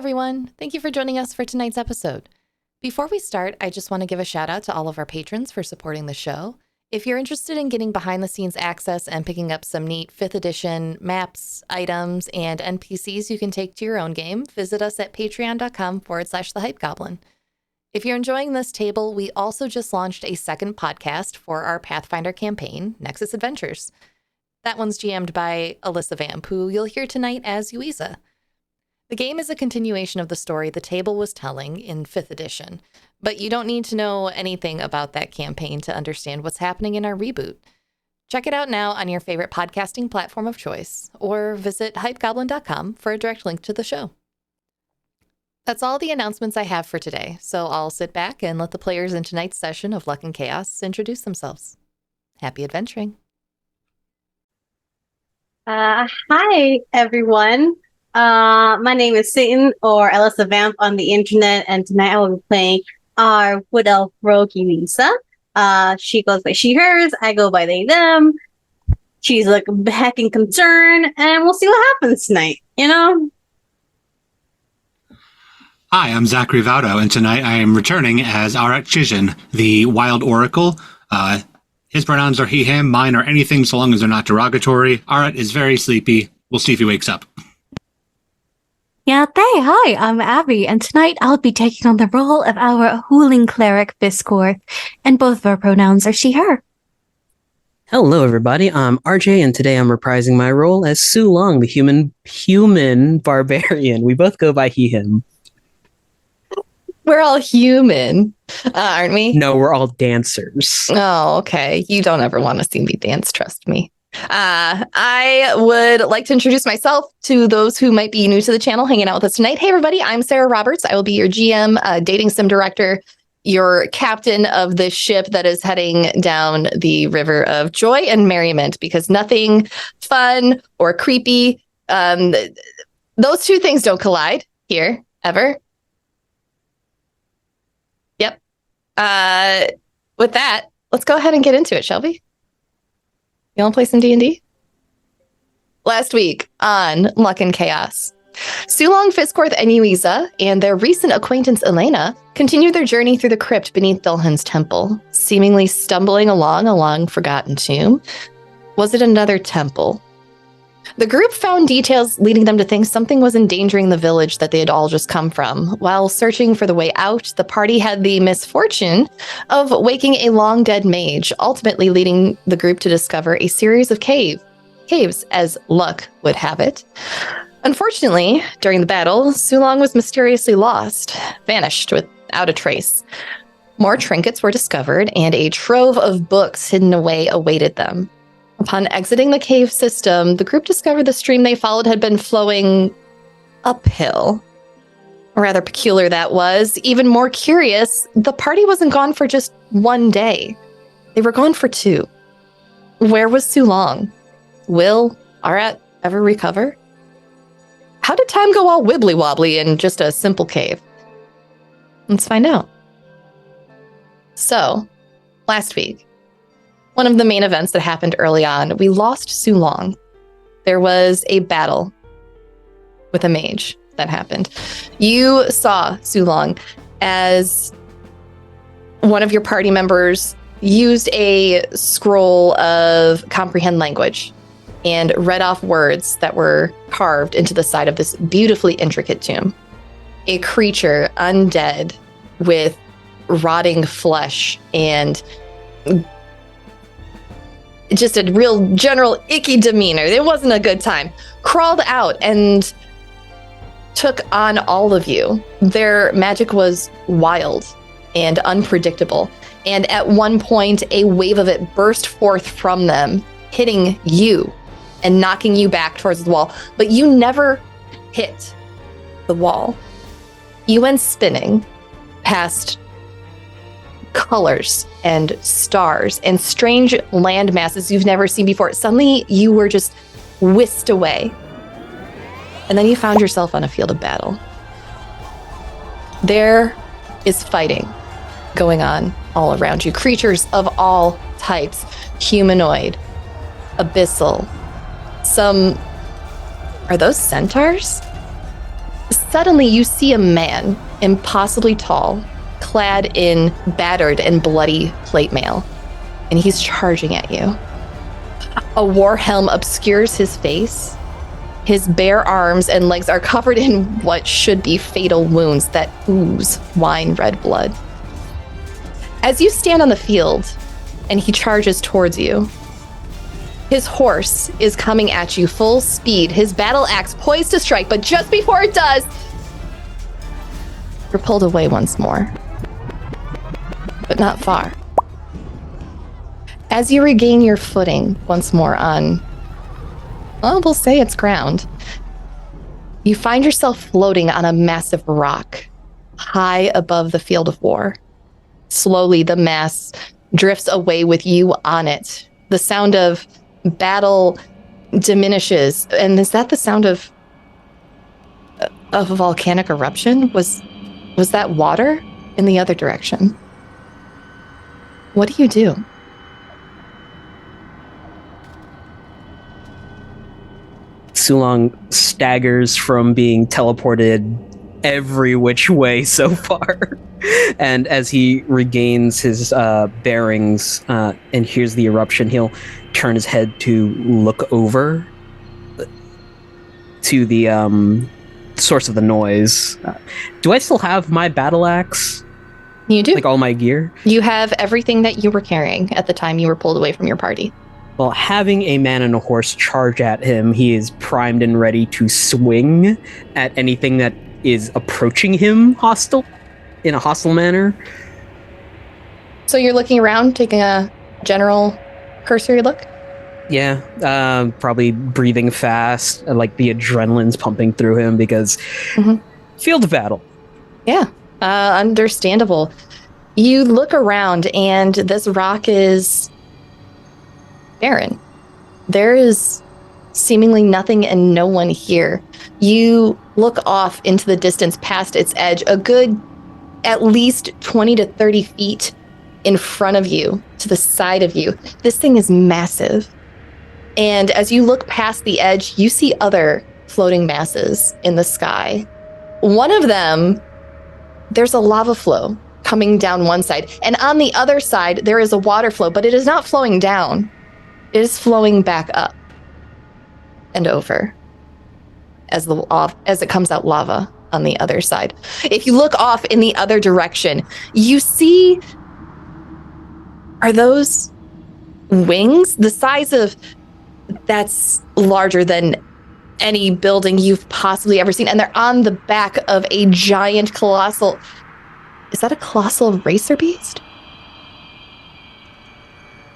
everyone. Thank you for joining us for tonight's episode. Before we start, I just want to give a shout out to all of our patrons for supporting the show. If you're interested in getting behind the scenes access and picking up some neat 5th edition maps, items, and NPCs you can take to your own game, visit us at patreon.com/thehypegoblin. If you're enjoying this table, we also just launched a second podcast for our Pathfinder campaign, Nexus Adventures. That one's GM'd by Alyssa Vamp, who you'll hear tonight as Yuiza. The game is a continuation of the story the table was telling in 5th edition, but you don't need to know anything about that campaign to understand what's happening in our reboot. Check it out now on your favorite podcasting platform of choice, or visit hypegoblin.com for a direct link to the show. That's all the announcements I have for today, so I'll sit back and let the players in tonight's session of Luck and Chaos introduce themselves. Happy adventuring. Hi, everyone. My name is Satan, or Alyssa Vamp on the internet, and tonight I will be playing our wood elf rogue Yuiza. She goes by she, hers, I go by they, them. She's like a heckin' concern, and we'll see what happens tonight, you know? Hi, I'm Zachary Vaudo, and tonight I am returning as Arat, the Wild Oracle. His pronouns are he, him, mine are anything so long as they're not derogatory. Arat is very sleepy. We'll see if he wakes up. Yeah, hi, I'm Abby, and tonight I'll be taking on the role of our hooling cleric, Fisscourth, and both of our pronouns are she, her. Hello, everybody. I'm RJ, and today I'm reprising my role as Su Long, the human barbarian. We both go by he, him. We're all human, aren't we? No, we're all dancers. Oh, okay. You don't ever want to see me dance, trust me. I would like to introduce myself to those who might be new to the channel hanging out with us tonight. Hey, everybody, I'm Sarah Roberts. I will be your GM, dating sim director, your captain of this ship that is heading down the river of joy and merriment, because nothing fun or creepy, those two things don't collide here, ever. Yep. With that, let's go ahead and get into it, shall we? You want to play some D&D? Last week on Luck and Chaos, Su Long, Fisscourth, and Yuiza and their recent acquaintance Elena continued their journey through the crypt beneath Dulhen's temple, seemingly stumbling along a long forgotten tomb. Was it another temple? The group found details leading them to think something was endangering the village that they had all just come from. While searching for the way out, the party had the misfortune of waking a long-dead mage, ultimately leading the group to discover a series of caves, as luck would have it. Unfortunately, during the battle, Su Long was mysteriously lost, vanished without a trace. More trinkets were discovered, and a trove of books hidden away awaited them. Upon exiting the cave system, the group discovered the stream they followed had been flowing uphill. Rather peculiar that was. Even more curious, the party wasn't gone for just one day. They were gone for 2. Where was Su Long? Will Arat ever recover? How did time go all wibbly wobbly in just a simple cave? Let's find out. So, last week, one of the main events that happened early on, we lost Su Long. There was a battle with a mage that happened. You saw Su Long as one of your party members used a scroll of comprehend language and read off words that were carved into the side of this beautifully intricate tomb. A creature, undead, with rotting flesh and just a real general icky demeanor. It wasn't a good time. Crawled out and took on all of you. Their magic was wild and unpredictable. And at one point, a wave of it burst forth from them, hitting you and knocking you back towards the wall. But you never hit the wall. You went spinning past colors and stars and strange land masses you've never seen before. Suddenly, you were just whisked away. And then you found yourself on a field of battle. There is fighting going on all around you. Creatures of all types. Humanoid, abyssal. Some... Are those centaurs? suddenly you see a man, impossibly tall, clad in battered and bloody plate mail, and he's charging at you. A war helm obscures his face. His bare arms and legs are covered in what should be fatal wounds that ooze wine red blood. As you stand on the field and he charges towards you, his horse is coming at you full speed, his battle axe poised to strike, but just before it does, you're pulled away once more, but not far. As you regain your footing once more on, well, we'll say it's ground, you find yourself floating on a massive rock high above the field of war. Slowly, the mass drifts away with you on it. The sound of battle diminishes. And is that the sound of a volcanic eruption? Was that water in the other direction? What do you do? Sulong staggers from being teleported every which way so far. And as he regains his bearings and hears the eruption, he'll turn his head to look over to the source of the noise. Do I still have my battle axe? You do. Like all my gear? You have everything that you were carrying at the time you were pulled away from your party. Well, having a man and a horse charge at him, he is primed and ready to swing at anything that is approaching him in a hostile manner. So you're looking around, taking a general cursory look? Yeah, probably breathing fast, like the adrenaline's pumping through him because field of battle. Yeah, understandable. You look around and this rock is barren. There is seemingly nothing and no one here. You look off into the distance past its edge, a good at least 20 to 30 feet in front of you, to the side of you. This thing is massive. And as you look past the edge, you see other floating masses in the sky. One of them, there's a lava flow coming down one side. And on the other side, there is a water flow, but it is not flowing down. It is flowing back up and over as it comes out lava on the other side. If you look off in the other direction, you see, are those wings? The size of, that's larger than any building you've possibly ever seen. And they're on the back of a giant colossal, is that a colossal racer beast?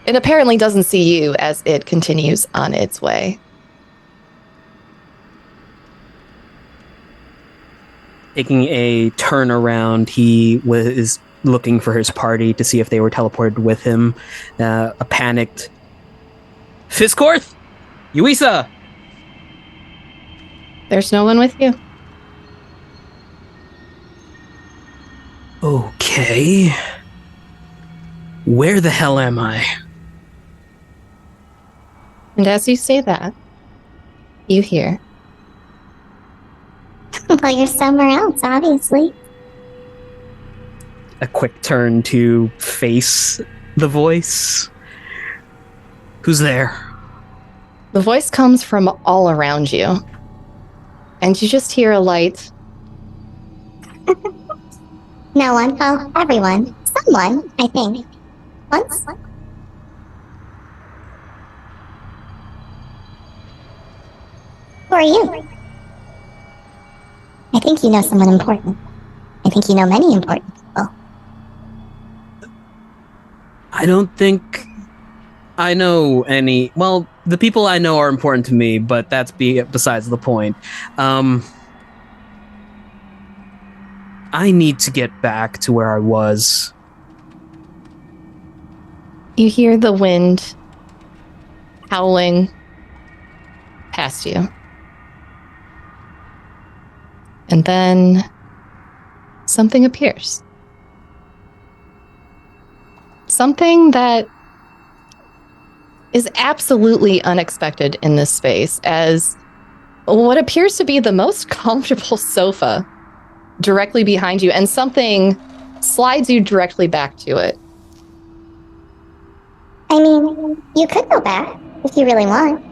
It apparently doesn't see you as it continues on its way. Taking a turn around, he is looking for his party to see if they were teleported with him. A panicked Fisscourth! Yuiza! There's no one with you. Okay. Where the hell am I? And as you say that, you hear, well, you're somewhere else, obviously. A quick turn to face the voice. Who's there? the voice comes from all around you. And you just hear a light. No one. Oh, everyone. Someone, I think. Once. Who are you? I think you know someone important. I think you know many important people. I don't think I know any. Well, the people I know are important to me, but that's besides the point. I need to get back to where I was. You hear the wind howling past you. And then something appears. Something that is absolutely unexpected in this space, as what appears to be the most comfortable sofa directly behind you, and something slides you directly back to it. I mean, you could go back if you really want.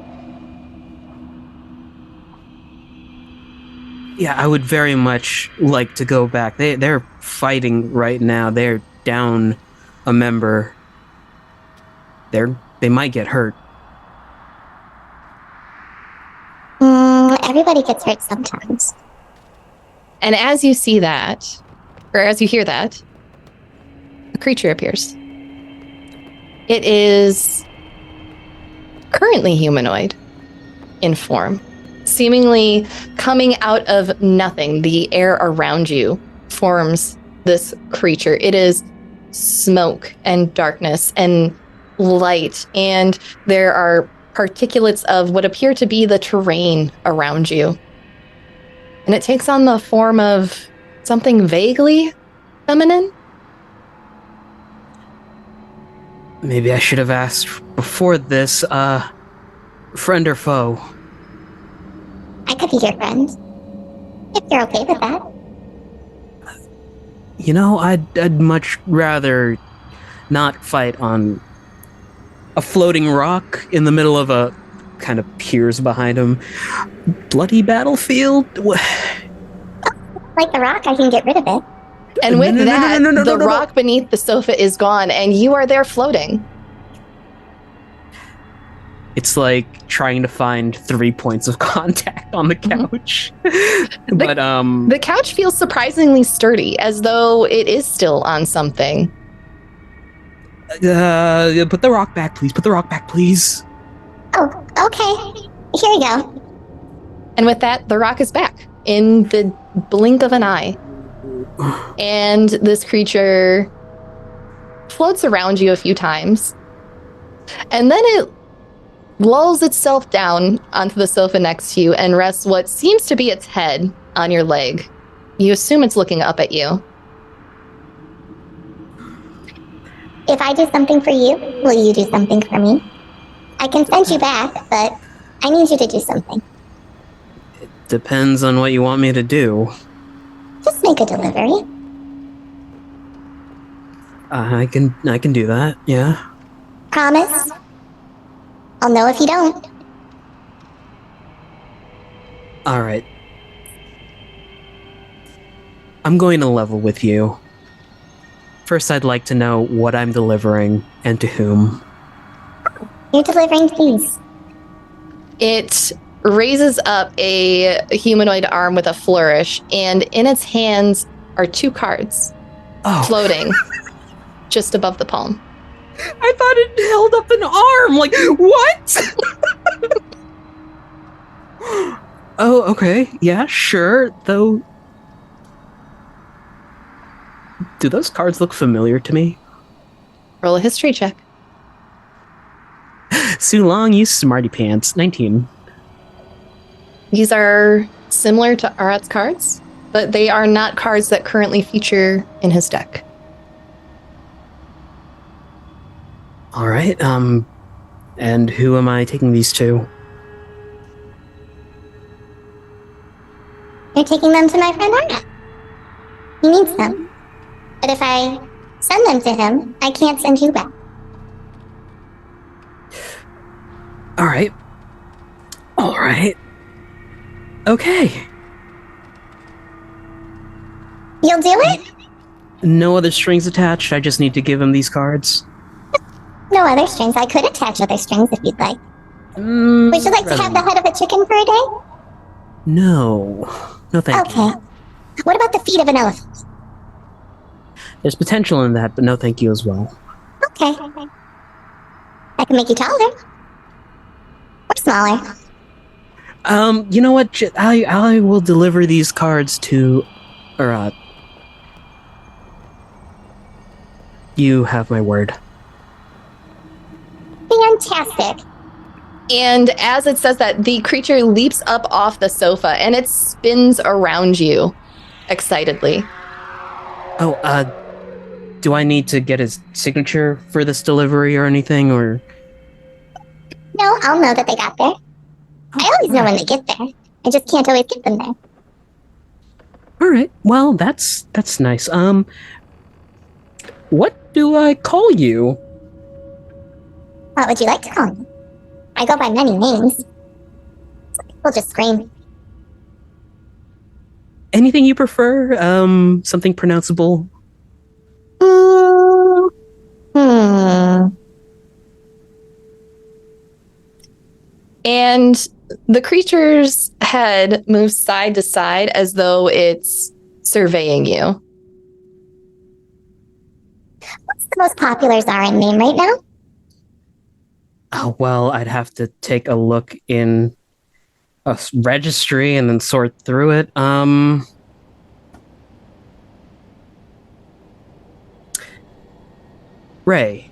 Yeah, I would very much like to go back. They're fighting right now. They're down a member. They might get hurt. Everybody gets hurt sometimes. And as you see that, or as you hear that, a creature appears. It is currently humanoid in form, seemingly coming out of nothing. The air around you forms this creature. It is smoke and darkness and light, and there are particulates of what appear to be the terrain around you. And it takes on the form of something vaguely feminine. Maybe I should have asked before this, friend or foe? I could be your friend. If you're okay with that. You know, I'd much rather not fight on a floating rock in the middle of a kind of piers behind him. Bloody battlefield? Like the rock, I can get rid of it. And with No, the rock beneath the sofa is gone, and you are there floating. It's like trying to find 3 points of contact on the couch. But the couch feels surprisingly sturdy, as though it is still on something. Put the rock back, please. Put the rock back, please. Oh, okay. Here we go. And with that, the rock is back in the blink of an eye. And this creature floats around you a few times. And then it lulls itself down onto the sofa next to you and rests what seems to be its head on your leg. You assume it's looking up at you. If I do something for you, will you do something for me? I can send you back, but I need you to do something. Depends on what you want me to do. Just make a delivery. I can do that, yeah. Promise? I'll know if you don't. Alright. I'm going to level with you. First, I'd like to know what I'm delivering and to whom. You're delivering peace. It raises up a humanoid arm with a flourish, and in its hands are 2 cards floating just above the palm. I thought it held up an arm. Like, what? Oh, okay. Yeah, sure. Though, do those cards look familiar to me? Roll a history check. Sue Long, you smarty pants. 19. These are similar to Arat's cards, but they are not cards that currently feature in his deck. All right. And who am I taking these to? You're taking them to my friend Arat. He needs them. But if I send them to him, I can't send you back. All right. All right. Okay. You'll do it? No other strings attached. I just need to give him these cards. No other strings. I could attach other strings if you'd like. Would you like to have the head of a chicken for a day? No. No, thank you. Okay. What about the feet of an elephant? There's potential in that, but no thank you as well. Okay. I can make you taller. Or smaller. You know what? I will deliver these cards to Arat. You have my word. Fantastic. And as it says that, the creature leaps up off the sofa and it spins around you excitedly. Oh, do I need to get his signature for this delivery or anything, or? No, I'll know that they got there. I always know when they get there. I just can't always get them there. All right. Well, that's nice. What do I call you? What would you like to call me? I go by many names. People just scream. Anything you prefer? Something pronounceable? And the creature's head moves side to side as though it's surveying you. What's the most popular Zarin name right now? Oh, well, I'd have to take a look in a registry and then sort through it. Ray.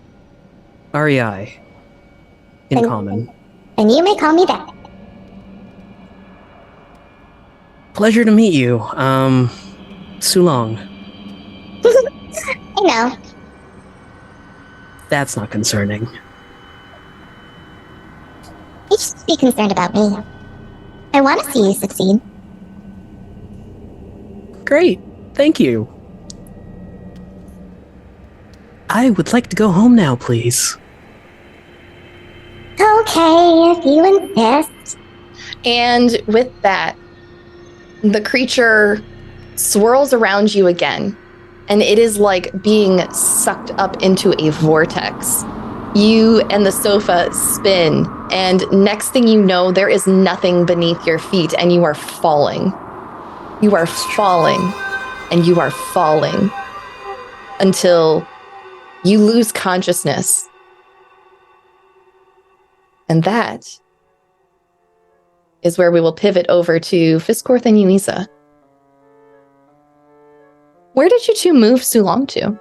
REI. In common. And you may call me that. Pleasure to meet you. So long. I know. That's not concerning. You should be concerned about me. I want to see you succeed. Great. Thank you. I would like to go home now, please. Okay, if you insist. And with that, the creature swirls around you again, and it is like being sucked up into a vortex. You and the sofa spin, and next thing you know, there is nothing beneath your feet, and you are falling. You are falling, and you are falling until you lose consciousness. And that is where we will pivot over to Fisscourth and Yuiza. Where did you two move Sulong to?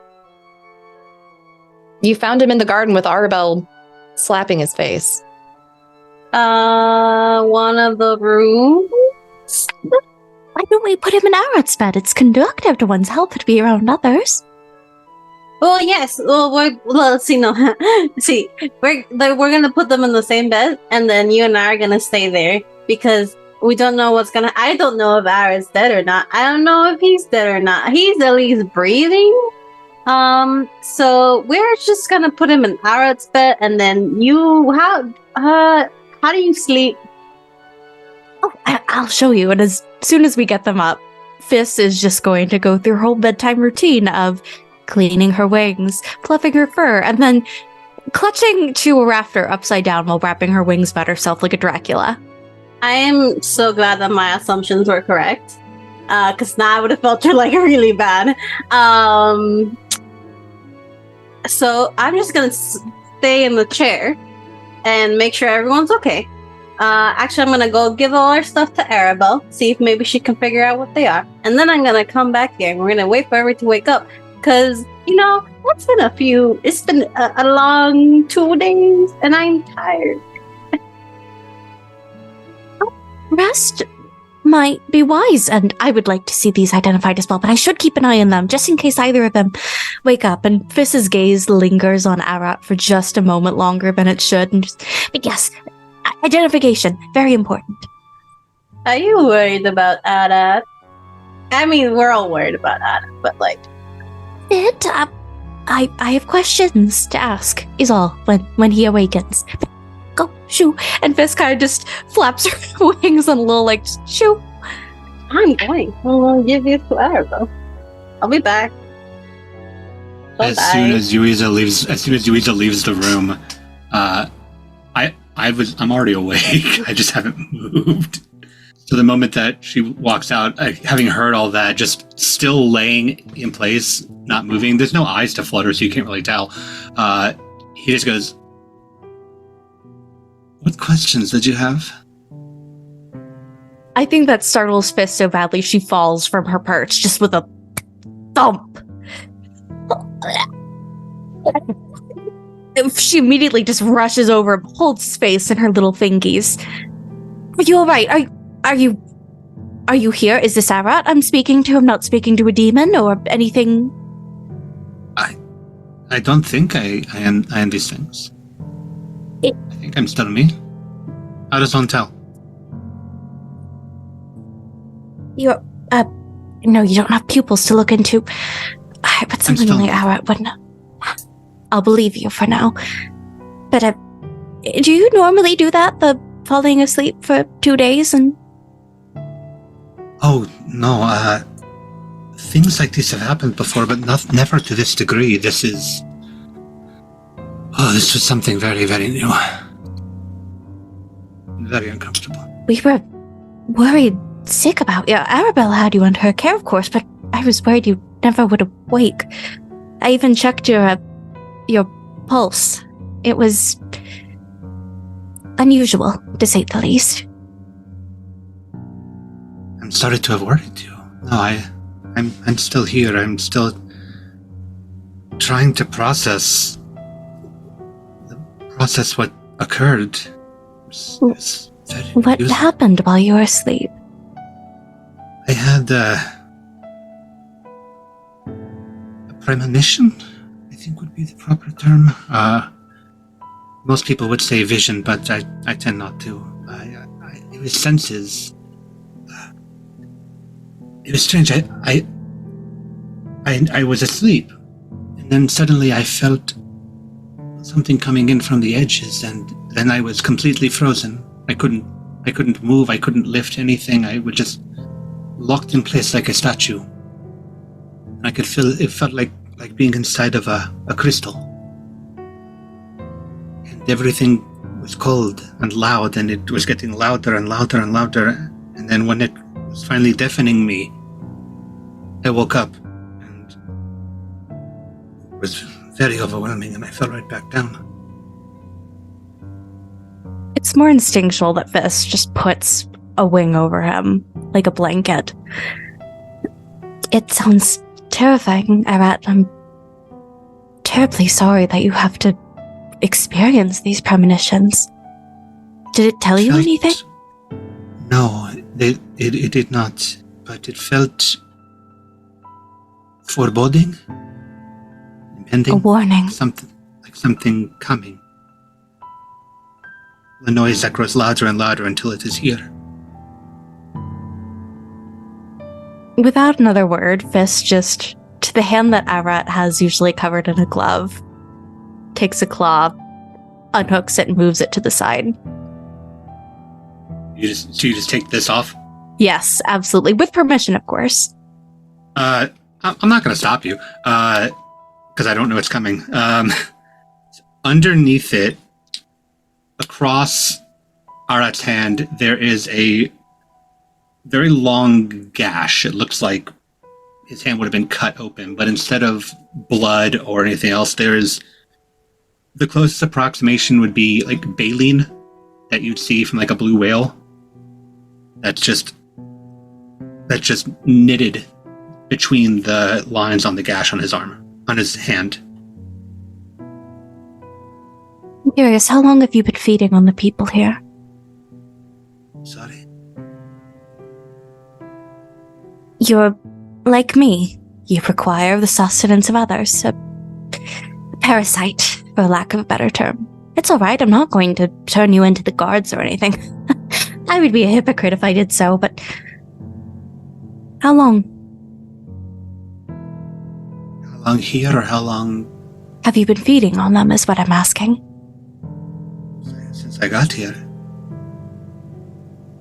You found him in the garden with Arabelle slapping his face. One of the rooms. Why don't we put him in Arat's bed? It's conductive to one's health to be around others. Well, yes. Well, let's see. No, see, we're gonna put them in the same bed, and then you and I are gonna stay there because we don't know what's gonna. I don't know if Arat's dead or not. I don't know if he's dead or not. He's at least breathing. So we're just gonna put him in Arat's bed, and then you. How do you sleep? Oh, I'll show you. And as soon as we get them up, Fiss is just going to go through her whole bedtime routine of cleaning her wings, fluffing her fur, and then clutching to a rafter upside down while wrapping her wings about herself like a Dracula. I am so glad that my assumptions were correct. Because now I would have felt her like really bad. So I'm just gonna stay in the chair and make sure everyone's okay. Actually, I'm gonna go give all our stuff to Arabelle, see if maybe she can figure out what they are, and then I'm gonna come back here and we're gonna wait for everyone to wake up. Because, it's been a long 2 days and I'm tired. Rest might be wise, and I would like to see these identified as well, but I should keep an eye on them just in case either of them wake up. And Fiss's gaze lingers on Arat for just a moment longer than it should. But yes, identification, very important. Are you worried about Arat? I mean, we're all worried about Arat, but I have questions to ask, is all, when he awakens. But go, shoo. And Fiss kind of just flaps her wings on a little, shoo. I'm going. I'm going to give you to Arabelle. I'll be back. As soon as Yuiza leaves the room, I'm already awake. I just haven't moved. So the moment that she walks out, having heard all that, just still laying in place, not moving. There's no eyes to flutter, so you can't really tell. He just goes, "What questions did you have?" I think that startles Fiss so badly she falls from her perch just with a thump. She immediately just rushes over, holds his face in her little fingies. Are you all right? Are you here? Is this Arat I'm speaking to? I'm not speaking to a demon or anything. I don't think I am these things. I think I'm still me. How does one tell? You're, no, you don't have pupils to look into. But something like Arat wouldn't. I'll believe you for now. But, do you normally do that? The falling asleep for 2 days and... Oh, no, things like this have happened before, but never to this degree. This was something very, very new. Very uncomfortable. We were worried sick about you. Arabella had you under her care, of course, but I was worried you never would awake. I even checked your pulse. It was unusual, to say the least. I'm sorry to have worried you. No, I'm still here. I'm still trying to process what occurred. What happened while you were asleep? I had a premonition, I think would be the proper term. Most people would say vision, but I tend not to. It was senses. It was strange. I was asleep, and then suddenly I felt something coming in from the edges, and then I was completely frozen. I couldn't move. I couldn't lift anything. I was just locked in place like a statue. And I could feel it. Felt like being inside of a crystal, and everything was cold and loud, and it was getting louder and louder and louder. And then when it was finally deafening me, I woke up, and it was very overwhelming, and I fell right back down. It's more instinctual that Fiss just puts a wing over him, like a blanket. It sounds terrifying, Arat. I'm terribly sorry that you have to experience these premonitions. Did it tell you anything? No, it did not, but it felt foreboding, impending. A warning. Something coming. The noise that grows louder and louder until it is here. Without another word, Fiss just, to the hand that Arat has usually covered in a glove, takes a claw, unhooks it, and moves it to the side. You just take this off? Yes, absolutely. With permission, of course. I'm not going to stop you, because I don't know what's coming. Underneath it, across Arat's hand, there is a very long gash. It looks like his hand would have been cut open, but instead of blood or anything else, there's the closest approximation would be like baleen that you'd see from like a blue whale. That's just knitted between the lines on the gash on his arm, on his hand. I'm curious, how long have you been feeding on the people here? Sorry? You're like me. You require the sustenance of others. A parasite, for lack of a better term. It's alright, I'm not going to turn you into the guards or anything. I would be a hypocrite if I did so, but... How long? How long here or how long... Have you been feeding on them, is what I'm asking. Since I got here.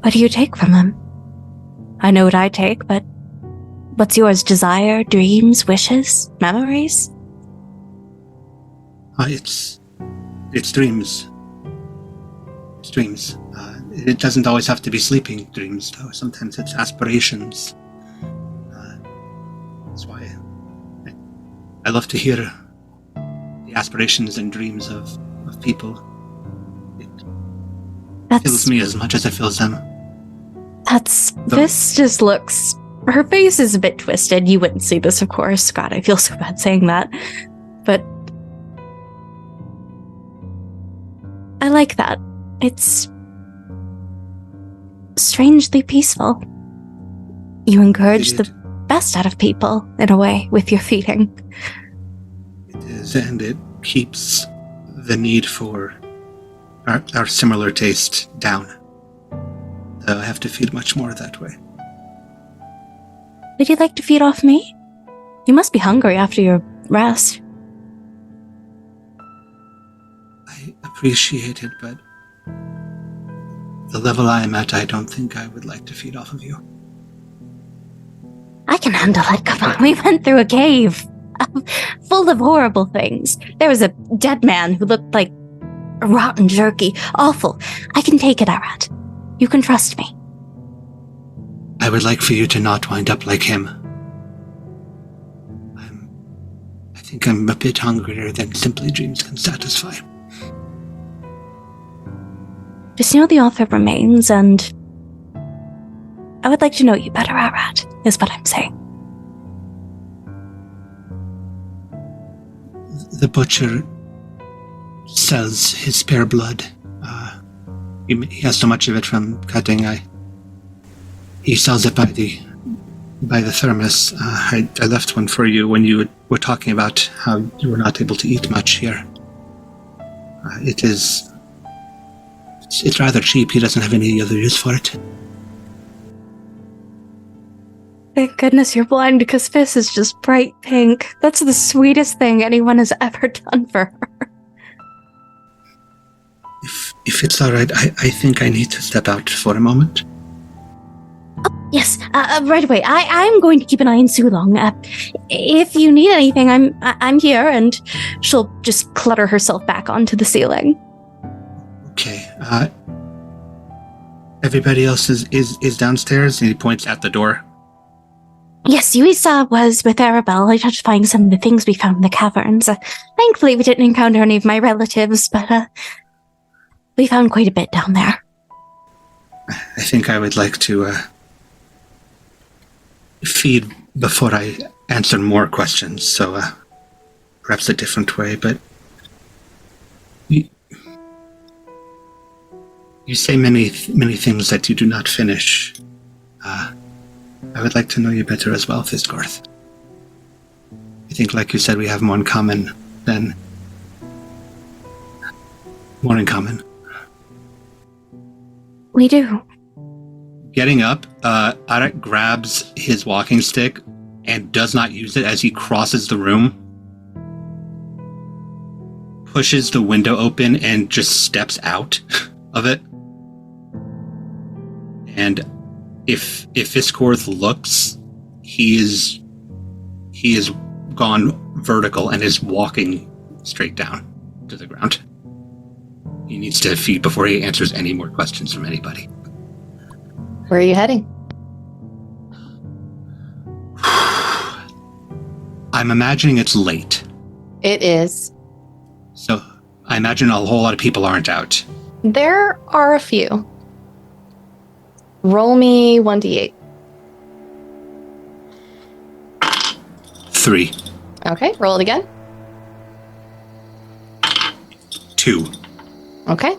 What do you take from them? I know what I take, but... What's yours? Desire, dreams, wishes, memories? It's dreams. It's dreams. It doesn't always have to be sleeping dreams, though. Sometimes it's aspirations. That's why I love to hear the aspirations and dreams of people. It fills me as much as it fills them. This just looks... Her face is a bit twisted. You wouldn't see this, of course. God, I feel so bad saying that. But... I like that. It's... strangely peaceful. You encourage the best out of people, in a way, with your feeding. It is, and it keeps the need for our similar taste down. Though I have to feed much more that way. Would you like to feed off me? You must be hungry after your rest. I appreciate it, but the level I am at, I don't think I would like to feed off of you. I can handle it. Come on, we went through a cave full of horrible things. There was a dead man who looked like rotten jerky. Awful. I can take it, Arat. You can trust me. I would like for you to not wind up like him. I think I'm a bit hungrier than simply dreams can satisfy. Just know the author remains, and I would like to know you better, Arat, is what I'm saying. The butcher sells his spare blood. He has so much of it from cutting. He sells it by the thermos. I left one for you when you were talking about how you were not able to eat much here. It's rather cheap. He doesn't have any other use for it. Thank goodness you're blind, because Fiss is just bright pink. That's the sweetest thing anyone has ever done for her. If it's all right, I think I need to step out for a moment. Oh, yes, right away. I'm going to keep an eye on Sulong. If you need anything, I'm here, and she'll just clutter herself back onto the ceiling. Okay. Everybody else is downstairs, and he points at the door. Yes, Yuiza was with Arabelle, identifying some of the things we found in the caverns. Thankfully, we didn't encounter any of my relatives, but we found quite a bit down there. I think I would like to feed before I answer more questions, so perhaps a different way, but you say many things that you do not finish. I would like to know you better as well, Fisscourth. I think, like you said, we have more in common. We do. Getting up, Arat grabs his walking stick and does not use it as he crosses the room, pushes the window open and just steps out of it. And if Fisscourth looks, he is gone vertical and is walking straight down to the ground. He needs to feed before he answers any more questions from anybody. Where are you heading? I'm imagining it's late. It is. So I imagine a whole lot of people aren't out. There are a few. Roll me 1d8. 3. Okay, roll it again. 2. Okay.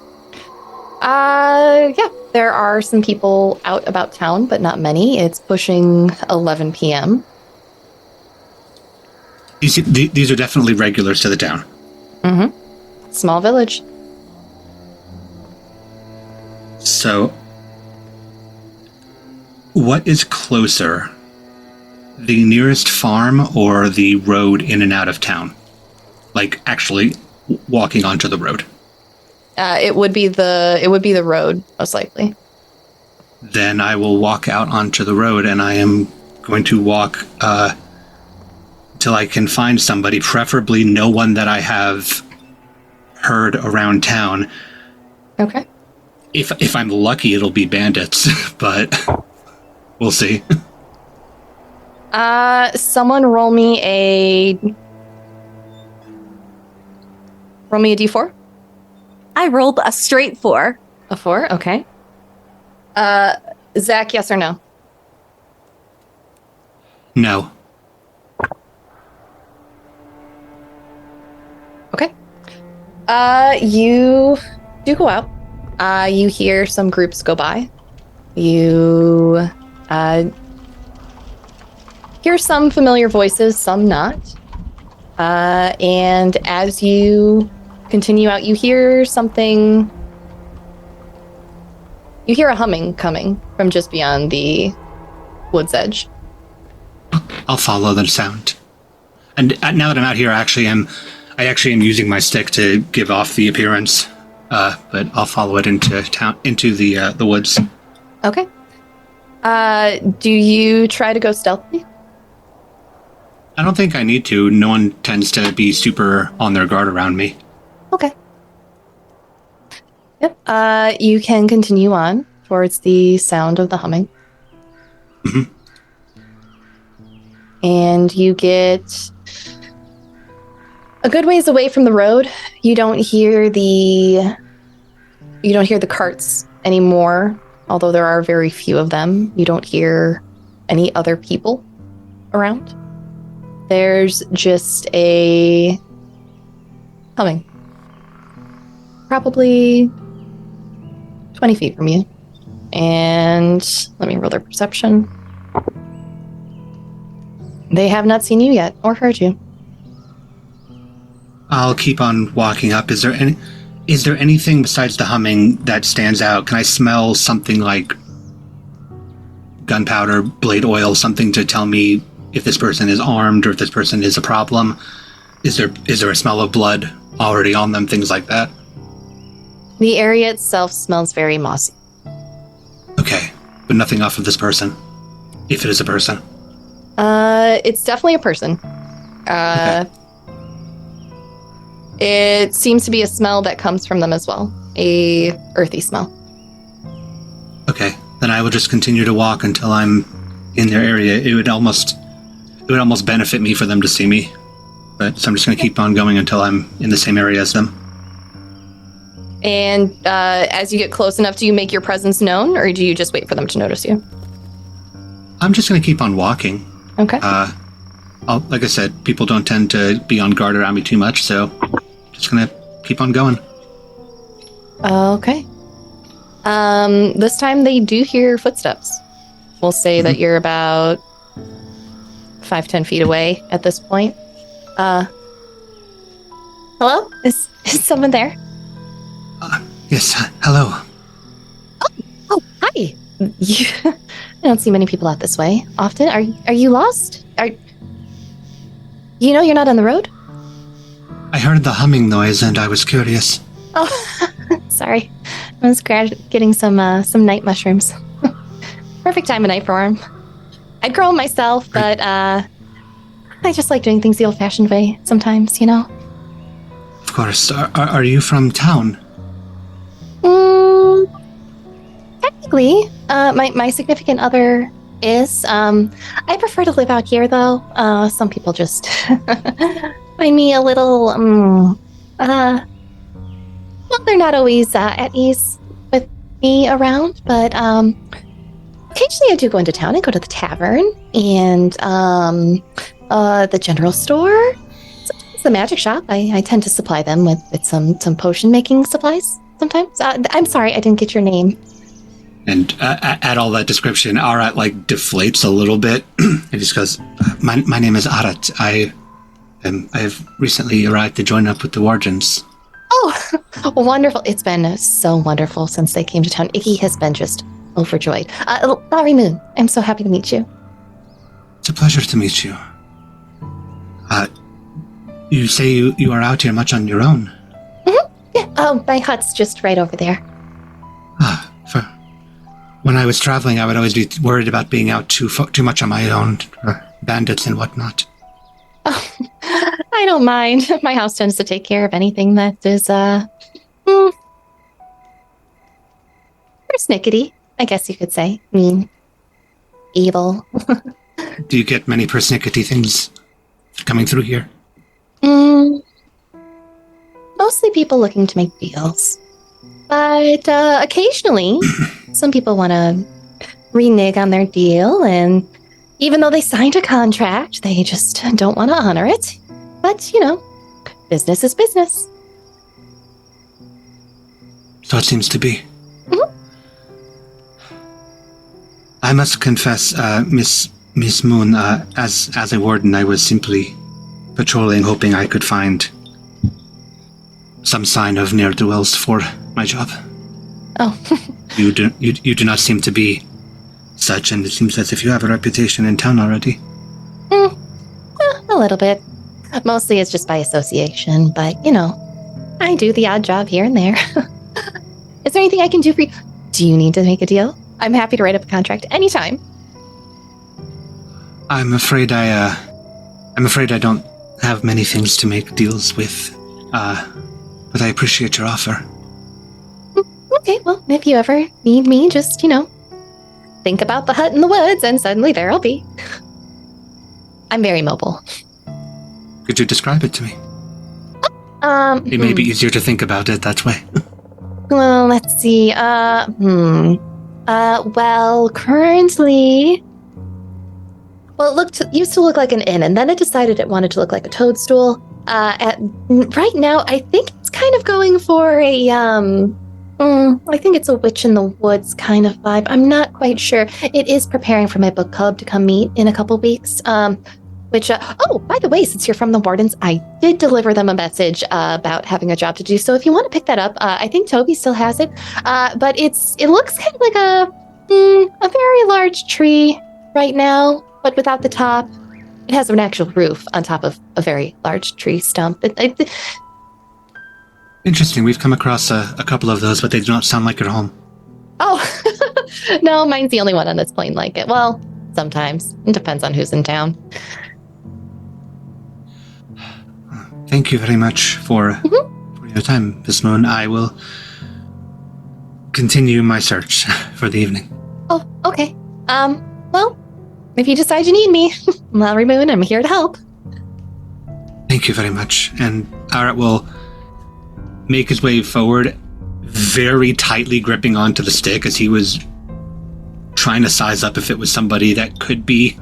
Yeah, there are some people out about town, but not many. It's pushing 11 p.m. These are definitely regulars to the town. Mm-hmm. Small village. So, what is closer? The nearest farm or the road in and out of town? Like, actually walking onto the road? It would be the road, most likely. Then I will walk out onto the road, and I am going to walk till I can find somebody, preferably no one that I have heard around town. Okay. If I'm lucky, it'll be bandits, but we'll see. Someone roll me a d4. I rolled a straight 4. A 4, okay. Zach, yes or no? No. Okay. You do go out. You hear some groups go by. You hear some familiar voices, some not. And as you continue out, you hear something. You hear a humming coming from just beyond the wood's edge. I'll follow the sound. And now that I'm out here, I actually am using my stick to give off the appearance. But I'll follow it into the woods. Okay. Do you try to go stealthily? I don't think I need to. No one tends to be super on their guard around me. Okay. Yep. You can continue on towards the sound of the humming. Mm-hmm. And you get a good ways away from the road. You don't hear the carts anymore, although there are very few of them. You don't hear any other people around. There's just a humming. Probably 20 feet from you. And let me roll their perception. They have not seen you yet or heard you. I'll keep on walking up. Is there anything besides the humming that stands out? Can I smell something like gunpowder, blade oil, something to tell me if this person is armed or if this person is a problem? Is there a smell of blood already on them, things like that? The area itself smells very mossy. Okay, but nothing off of this person, if it is a person. It's definitely a person. Okay. It seems to be a smell that comes from them as well. A earthy smell. Okay, then I will just continue to walk until I'm in their area. It would almost benefit me for them to see me. So I'm just going to keep on going until I'm in the same area as them. And as you get close enough, do you make your presence known, or do you just wait for them to notice you? I'm just going to keep on walking. Okay. Like I said, people don't tend to be on guard around me too much, so just going to keep on going. Okay. This time they do hear footsteps. We'll say that you're about 5-10 feet away at this point. Hello? Is someone there? Yes, hello. Oh, hi. I don't see many people out this way often. Are you lost? You're not on the road? I heard the humming noise and I was curious. Oh, sorry. I was getting some night mushrooms. Perfect time of night for them. I grow them myself, but I just like doing things the old-fashioned way sometimes, Of course. Are you from town? Technically, my significant other is. I prefer to live out here, though. Some people just find me a little. Well, they're not always at ease with me around, but occasionally I do go into town. I go to the tavern and the general store. Sometimes the magic shop. I tend to supply them with some potion making supplies. Sometimes. I'm sorry, I didn't get your name. And at all that description, Arat deflates a little bit. And he just goes, "My name is Arat. I've recently arrived to join up with the Wargens." Oh, wonderful! It's been so wonderful since they came to town. Iggy has been just overjoyed. Larry Moon, I'm so happy to meet you. It's a pleasure to meet you. You say you are out here much on your own. Yeah. Oh, my hut's just right over there. When I was traveling, I would always be worried about being out too much on my own, bandits and whatnot. Oh, I don't mind. My house tends to take care of anything that is, persnickety, I guess you could say. Mean. Evil. Do you get many persnickety things coming through here? Mostly people looking to make deals. But occasionally, some people want to renege on their deal, and even though they signed a contract, they just don't want to honor it. But, business is business. So it seems to be. Mm-hmm. I must confess, Miss Moon, as a warden, I was simply patrolling, hoping I could find some sign of ne'er-do-wells for my job. Oh. You do not seem to be such, and it seems as if you have a reputation in town already. A little bit. Mostly it's just by association, but, I do the odd job here and there. Is there anything I can do for you? Do you need to make a deal? I'm happy to write up a contract anytime. I'm afraid I don't have many things to make deals with. But I appreciate your offer. Okay, well, if you ever need me, just, think about the hut in the woods and suddenly there I'll be. I'm very mobile. Could you describe it to me? It may be easier to think about it that way. Well, let's see. Well, currently... Well, it used to look like an inn, and then it decided it wanted to look like a toadstool. Right now, I think it's kind of going for a, I think it's a witch in the woods kind of vibe. I'm not quite sure. It is preparing for my book club to come meet in a couple weeks. Oh, by the way, since you're from the Wardens, I did deliver them a message about having a job to do. So if you want to pick that up, I think Toby still has it. But it looks kind of like a very large tree right now, but without the top. It has an actual roof on top of a very large tree stump. Interesting. We've come across a couple of those, but they do not sound like your home. Oh, no, mine's the only one on this plane like it. Well, sometimes. It depends on who's in town. Thank you very much for your time, Miss Moon. I will continue my search for the evening. Oh, okay. Well, if you decide you need me, Mallory Moon, I'm here to help. Thank you very much. And Arat will make his way forward, very tightly gripping onto the stick as he was trying to size up if it was somebody that could be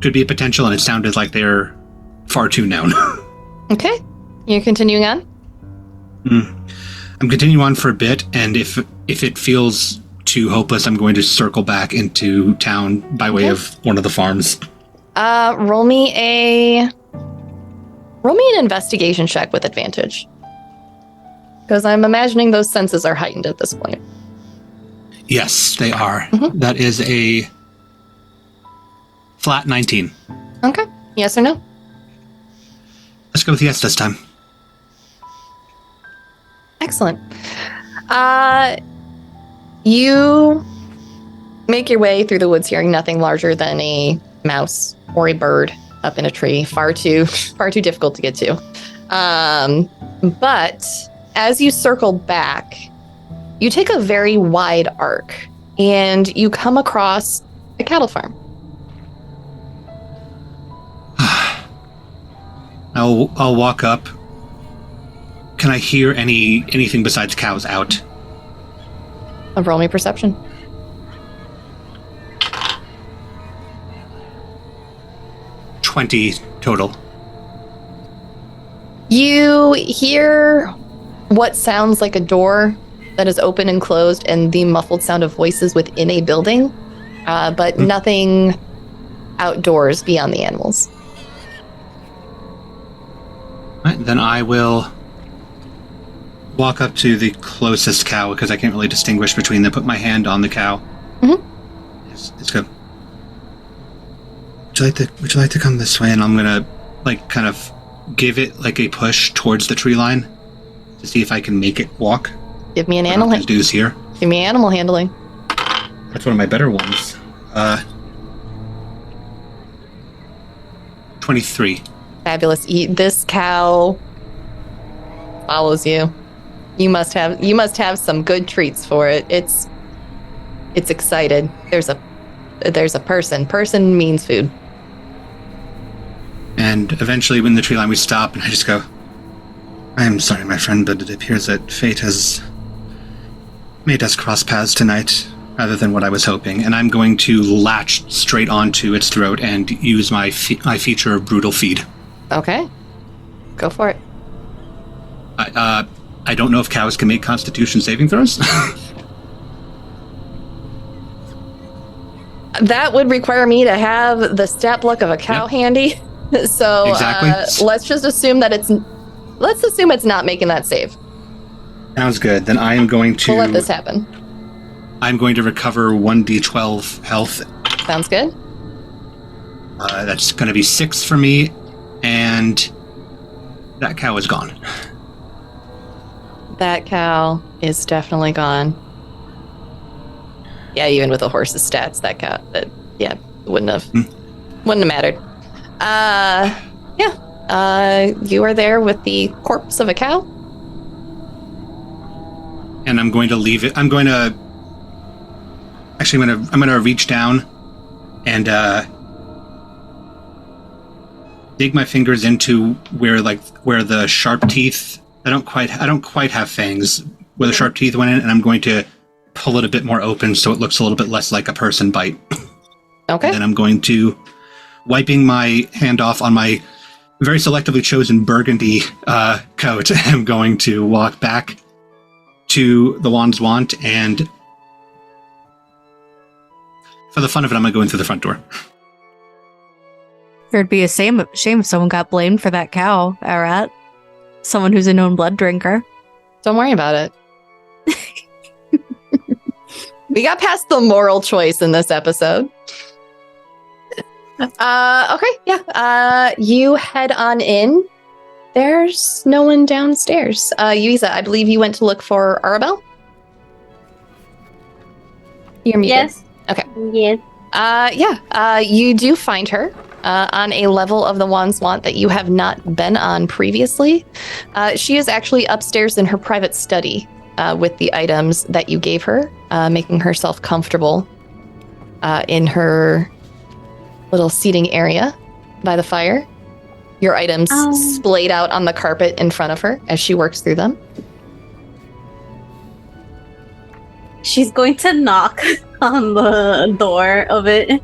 a potential, and it sounded like they're far too known. Okay. You're continuing on? I'm continuing on for a bit, and if it feels too hopeless, I'm going to circle back into town by way of one of the farms. Roll me an investigation check with advantage. Because I'm imagining those senses are heightened at this point. Yes, they are. That is a flat 19. Okay. Yes or no? Let's go with yes this time. Excellent. You make your way through the woods hearing nothing larger than a mouse or a bird up in a tree. Far too difficult to get to. But as you circle back, you take a very wide arc and you come across a cattle farm. I'll walk up. Can I hear anything besides cows out? Roll me perception. $20 total. You hear what sounds like a door that is open and closed and the muffled sound of voices within a building, but nothing outdoors beyond the animals. Right, then I will walk up to the closest cow because I can't really distinguish between them. Put my hand on the cow. Yes, let's go. Would you like to come this way? And I'm gonna kind of give it a push towards the tree line to see if I can make it walk. Give me an animal handling. Dudes here. Give me animal handling. That's one of my better ones. 23. Fabulous. This cow follows you. You must have some good treats for it. It's excited. There's a person. Person means food. And eventually, when the tree line, we stop, and I just go, "I'm sorry, my friend, but it appears that fate has made us cross paths tonight, rather than what I was hoping." And I'm going to latch straight onto its throat and use my feature of brutal feed. Okay, go for it. I don't know if cows can make Constitution saving throws. That would require me to have the stat block of a cow handy. So exactly. Let's just assume that let's assume it's not making that save. Sounds good. Then I am going to... We'll let this happen. I'm going to recover 1d12 health. Sounds good. That's going to be 6 for me, and that cow is gone. That cow is definitely gone. Yeah, even with the horse's stats, that cow, wouldn't have mattered. You are there with the corpse of a cow. And I'm going to leave it. I'm going to reach down and dig my fingers into where the sharp teeth. I don't quite have fangs where the sharp teeth went in, and I'm going to pull it a bit more open so it looks a little bit less like a person bite. Okay. And then I'm going to, wiping my hand off on my very selectively chosen burgundy coat, I'm going to walk back to the Wand's Want, and for the fun of it, I'm going to go in through the front door. There'd be a shame if someone got blamed for that cow, Arat. Someone who's a known blood drinker. Don't worry about it. We got past the moral choice in this episode. You head on in. There's no one downstairs. Yuiza, I believe you went to look for Arabelle? You're muted. Yes. Okay. Yes. You do find her on a level of the Wand's Want that you have not been on previously. She is actually upstairs in her private study with the items that you gave her, making herself comfortable in her little seating area by the fire. Your items splayed out on the carpet in front of her as she works through them. She's going to knock on the door of it.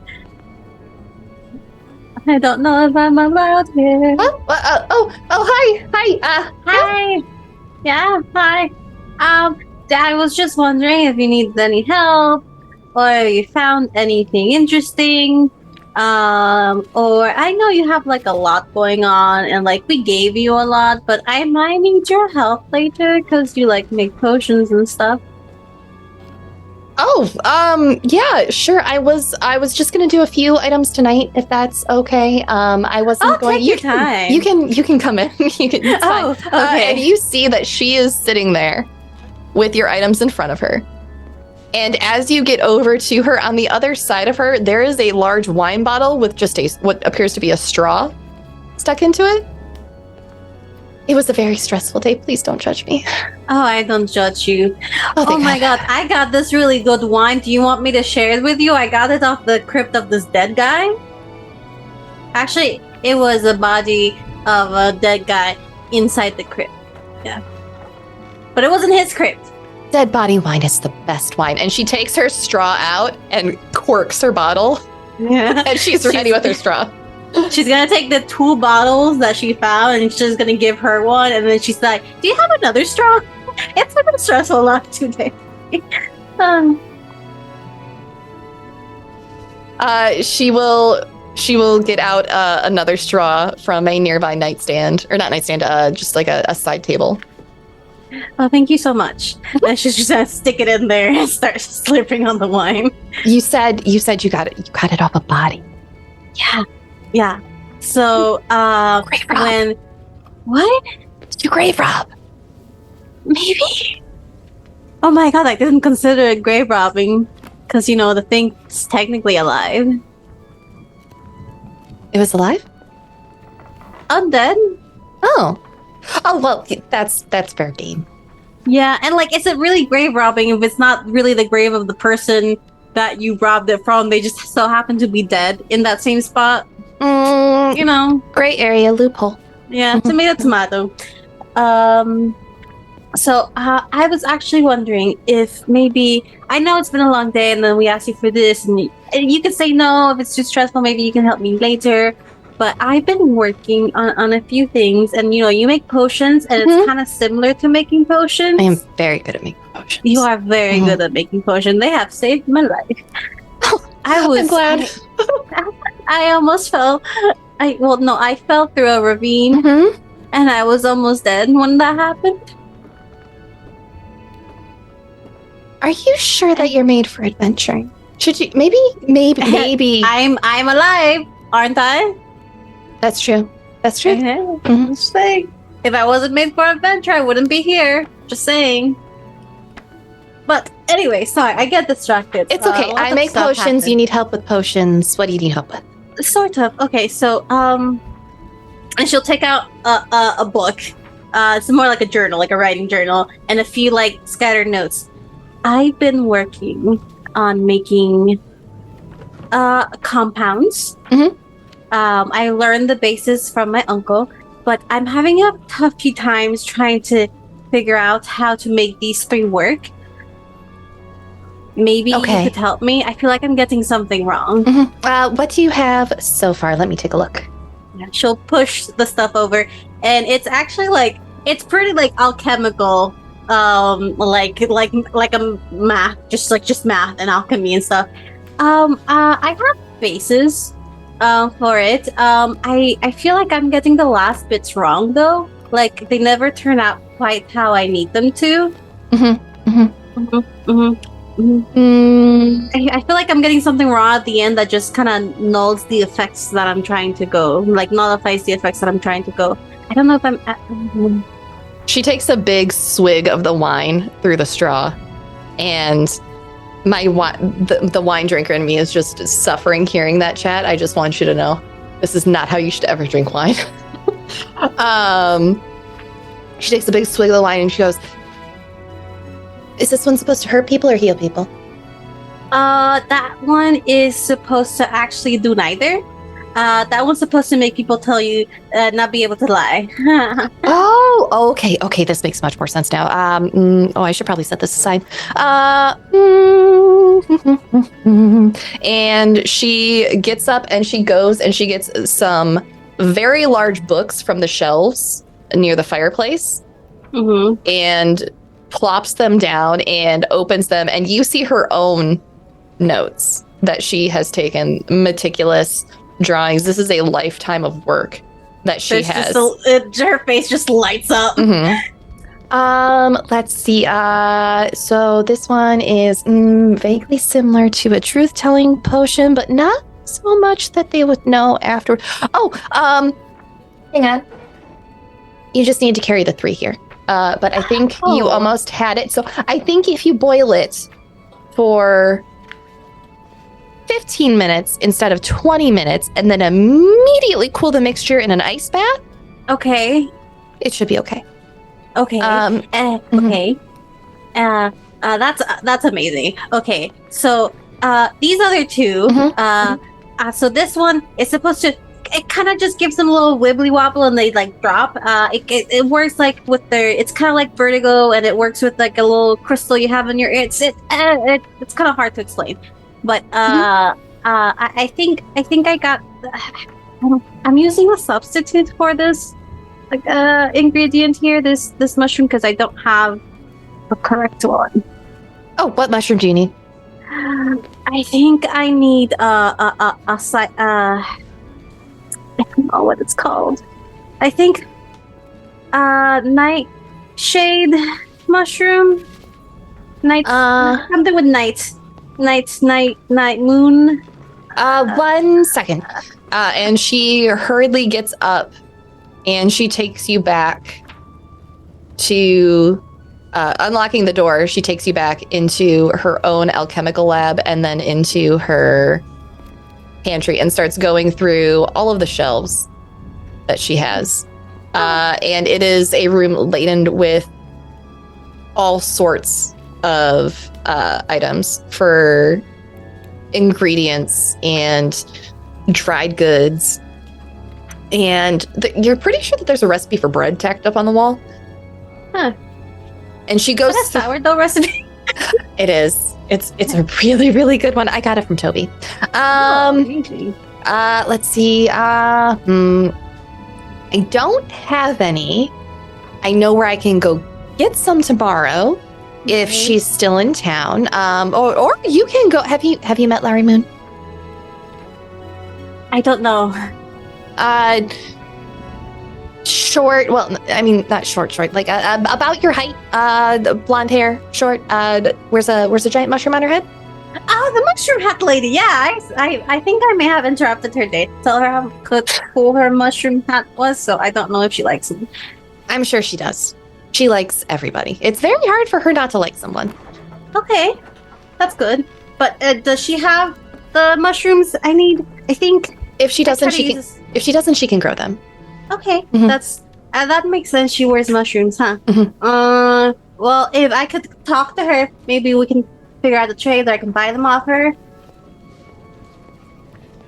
I don't know if I'm allowed here. Hi. Hi. Yeah, hi. I was just wondering if you need any help, or if you found anything interesting. Or I know you have like a lot going on, and like we gave you a lot, but I might need your help later because you like make potions and stuff. Yeah, sure. I was just gonna do a few items tonight, if that's okay. I wasn't going. Take your time. You can come in. It's fine. Okay. And you see that she is sitting there with your items in front of her. And as you get over to her, on the other side of her, there is a large wine bottle with just what appears to be a straw stuck into it. It was a very stressful day. Please don't judge me. Oh, I don't judge you. Oh, Oh my god, I got this really good wine. Do you want me to share it with you? I got it off the crypt of this dead guy. Actually, it was a body of a dead guy inside the crypt. Yeah. But it wasn't his crypt. Dead body wine is the best wine. And she takes her straw out and corks her bottle. Yeah. And she's ready with her straw. She's gonna take the 2 bottles that she found and she's gonna give her one, and then she's like, "Do you have another straw?" It's been a stressful last 2 days. She will get out another straw from a nearby nightstand, or not nightstand, just like a side table. Oh, thank you so much. And she's just gonna stick it in there and start slurping on the wine. You said you got it off a body. Yeah. So, Grave rob. when what? Did you grave rob? Maybe. Oh my god, I didn't consider it grave robbing because the thing's technically alive. It was alive? Undead. Oh well, that's fair game. Yeah, and like, is it really grave robbing if it's not really the grave of the person that you robbed it from? They just so happen to be dead in that same spot. Gray area loophole. Yeah, tomato. So I was actually wondering if maybe, I know it's been a long day and then we asked you for this, and you could say no if it's too stressful. Maybe you can help me later. But I've been working on a few things, and you make potions, and it's kind of similar to making potions. I am very good at making potions. You are very good at making potions. They have saved my life. I'm glad. I almost fell. I fell through a ravine, and I was almost dead when that happened. Are you sure that you're made for adventuring? Should you maybe? I'm alive. aren't I? That's true. That's true. Mhm. Just saying. If I wasn't made for adventure, I wouldn't be here. Just saying. But anyway, sorry, I get distracted. It's okay. Lots I of make stuff potions. happened. You need help with potions. What do you need help with? Sort of. Okay, so and she'll take out a book. It's more like a journal, like a writing journal, and a few like scattered notes. I've been working on making compounds. Mhm. I learned the basis from my uncle, but I'm having a tough few times trying to figure out how to make these three work. Maybe Okay. you could help me. I feel like I'm getting something wrong. What do you have so far? Let me take a look. She'll push the stuff over, and it's actually like it's pretty like alchemical, like a math, just math and alchemy and stuff. I have bases, for it. I feel like I'm getting the last bits wrong though. Like they never turn out quite how I need them to. I feel like I'm getting something wrong at the end that just kind of nulls the effects that I'm trying to go, like nullifies the effects that I'm trying to go. I don't know if I'm. She takes a big swig of the wine through the straw, and the wine drinker in me is just suffering hearing that chat. I just want you to know, this is not how you should ever drink wine. She takes a big swig of the wine and she goes, "Is this one supposed to hurt people or heal people?" That one is supposed to actually do neither. That one's supposed to make people tell you, not be able to lie. Oh, okay. This makes much more sense now. I should probably set this aside. And she gets up and she goes and she gets some very large books from the shelves near the fireplace, and plops them down and opens them, and you see her own notes that she has taken, meticulous drawings. This is a lifetime of work that she has. Her face just lights up. Let's see. So this one is vaguely similar to a truth-telling potion, but not so much that they would know after. Hang on. You just need to carry the 3 here. But I think you almost had it. So I think if you boil it for 15 minutes instead of 20 minutes and then immediately cool the mixture in an ice bath, Okay. it should be okay. Okay. Okay. That's amazing. Okay. So these other two, so this one is supposed to, it kind of just gives them a little wibbly wobble and they like drop. It works like with it's kind of like vertigo, and it works with like a little crystal you have in your ear. It's kind of hard to explain, but I think I got. I'm using a substitute for this like ingredient here. This mushroom, because I don't have the correct one. Oh, what mushroom do you need? I think I need I don't know what it's called. I think nightshade mushroom. Something with night moon. 1 second. And she hurriedly gets up and she takes you back to unlocking the door. She takes you back into her own alchemical lab and then into her pantry and starts going through all of the shelves that she has. And it is a room laden with all sorts of items for ingredients and dried goods. And you're pretty sure that there's a recipe for bread tacked up on the wall. Huh. And she goes Is that a sourdough recipe? It is. It's a really, really good one. I got it from Toby. Let's see. I don't have any. I know where I can go get some tomorrow if she's still in town. Or you can go. Have you met Larry Moon? I don't know. Short. Well, I mean, not short. Like about your height. Blonde hair, short. Wears a giant mushroom on her head. Oh, the mushroom hat lady. Yeah, I think I may have interrupted her date. Tell her how cool her mushroom hat was, so I don't know if she likes it. I'm sure she does. She likes everybody. It's very hard for her not to like someone. Okay, that's good. But does she have the mushrooms I need? I think If she doesn't, I try to she can. use- If she doesn't, she can grow them. Okay, Mhm. that makes sense. She wears mushrooms, huh? Mhm. Well, if I could talk to her, maybe we can figure out a trade, or I can buy them off her.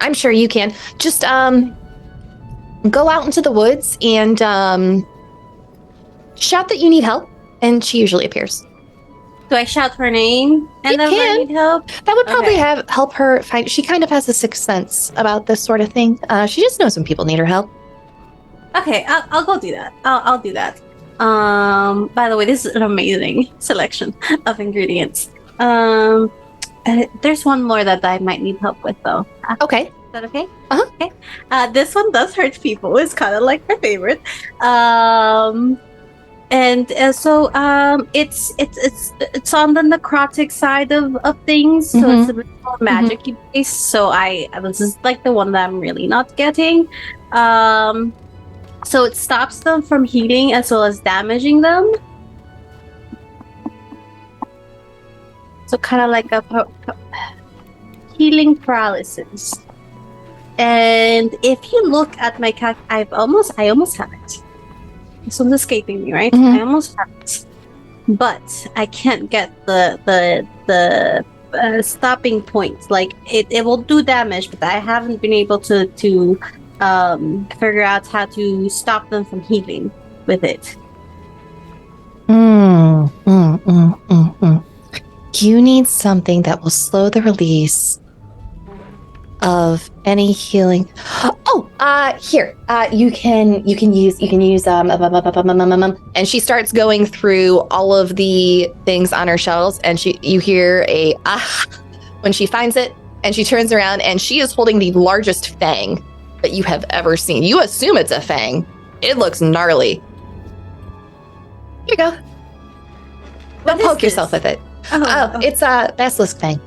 I'm sure you can. Just go out into the woods and shout that you need help, and she usually appears. Do I shout her name and You then I can. need help? That would probably Okay. help her find. She kind of has a sixth sense about this sort of thing. She just knows when people need her help. Okay, I'll go do that. I'll do that. By the way, this is an amazing selection of ingredients. There's one more that I might need help with, though. Okay. Is that okay? Uh-huh. Okay. This one does hurt people. It's kind of like my favorite. It's on the necrotic side of things, so it's a bit more magic based. So this is like the one that I'm really not getting. So it stops them from healing as well as damaging them. So kind of like a healing paralysis. And if you look at my I almost have it. This one's escaping me, right? Mhm. I almost have it, but I can't get the stopping point. Like it will do damage, but I haven't been able to figure out how to stop them from healing with it. You need something that will slow the release of any healing. Oh, here. You can use and she starts going through all of the things on her shelves, and you hear a when she finds it, and she turns around and she is holding the largest fang that you have ever seen. You assume it's a fang. It looks gnarly. Here you go. Don't poke yourself with it. Oh, it's a basilisk fang.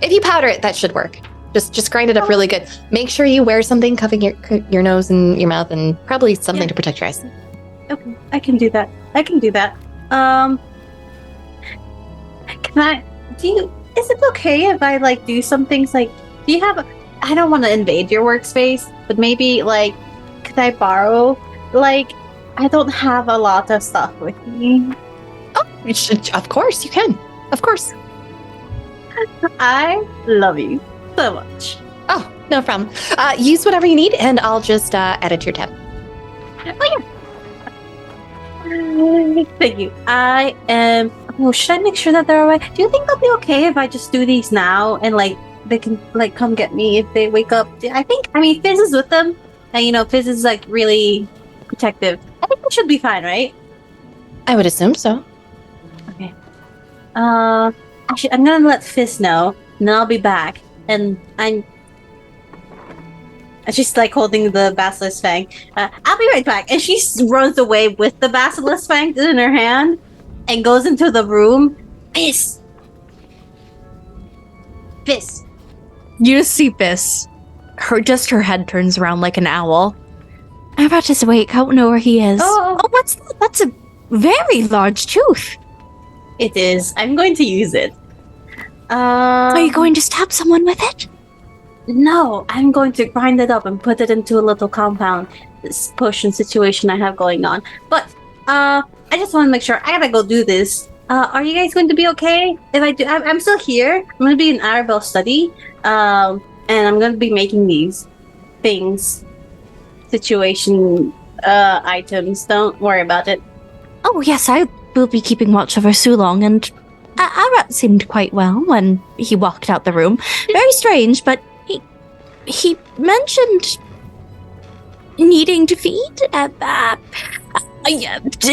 If you powder it, that should work. Just grind it up really good. Make sure you wear something covering your nose and your mouth, and probably something to protect your eyes. Okay, I can do that. Is it okay if I like do some things like, do you have I don't want to invade your workspace, but maybe like, could I borrow, like, I don't have a lot of stuff with me. Oh, of course you can. Of course. I love you so much. Oh, no problem. Use whatever you need, and I'll just add it to your tab. Thank you. I am. Oh, should I make sure that they're alright? Do you think they'll be okay if I just do these now and like they can like come get me if they wake up? I mean, Fizz is with them, and Fizz is like really protective. I think they should be fine, right? I would assume so. Okay. Actually, I'm gonna let Fizz know, and then I'll be back. And she's like holding the basilisk fang. I'll be right back. And she runs away with the basilisk fang in her hand and goes into the room. Fizz! You just see this. Her head turns around like an owl. Arat is awake. I don't know where he is. Oh, what's that? That's a very large tooth. it is. I'm going to use it. Are you going to stab someone with it? No, I'm going to grind it up and put it into a little compound. This potion situation I have going on. But, I just want to make sure. I gotta go do this. Are you guys going to be okay? If I do, I'm still here. I'm gonna be in Arabelle's study. And I'm gonna be making these things. Situation, items. Don't worry about it. Oh, yes, I will be keeping watch over Sulong, and Arat seemed quite well when he walked out the room. Very strange, but he mentioned needing to feed.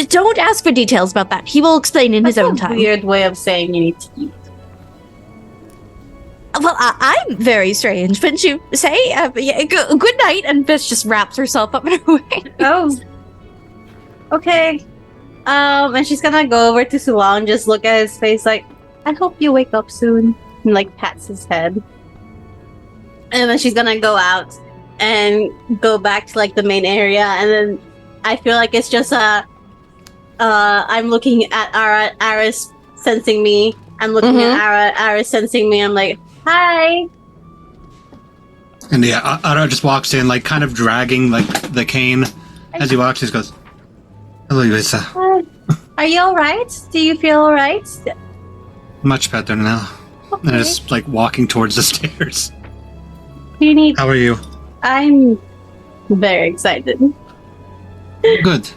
Don't ask for details about that. He will explain in his own That's a time. weird way of saying you need to eat. Well, I'm very strange, wouldn't you say? Good night, and Fish just wraps herself up in her way. Oh. Okay. And she's gonna go over to Sulong and just look at his face like, I hope you wake up soon. And like pats his head. And then she's gonna go out and go back to like the main area, and then I feel like it's just I'm looking at Arat, Aris sensing me. I'm looking at Arat, Aris sensing me. I'm like, hi. And yeah, Arat just walks in, like kind of dragging like the cane as he walks. He just goes, "Hello, Yuiza. Are you alright? Do you feel alright? Much better now." Okay. And just like walking towards the stairs. Do you need... How are you? I'm very excited. Good.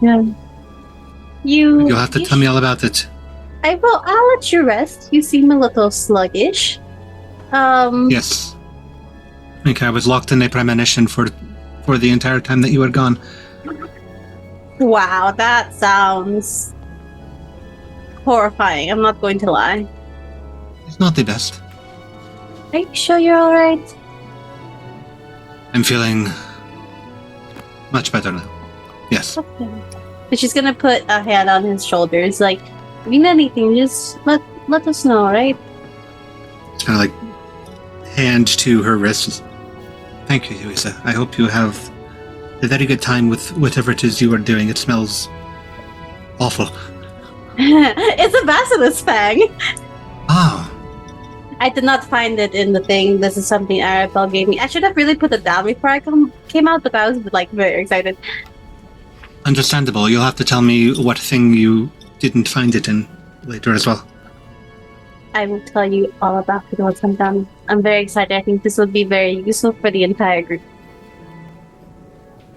Yeah. You'll have to tell me all about it. I will. I'll let you rest. You seem a little sluggish. Yes. I think I was locked in a premonition for the entire time that you were gone. Wow, that sounds horrifying. I'm not going to lie. It's not the best. Are you sure you're all right? I'm feeling much better now. Yes. Okay. So she's gonna put a hand on his shoulders, like, if you need anything, just let us know, right? It's kind of like hand to her wrist. Thank you, Yuiza. I hope you have a very good time with whatever it is you are doing. It smells awful. It's a basilisk fang. Oh, I did not find it in the thing. This is something Arabelle gave me. I should have really put it down before I came out, but I was like very excited. understandable. You'll have to tell me what thing you didn't find it in later as well. I will tell you all about it once I'm done. I'm very excited. I think this will be very useful for the entire group.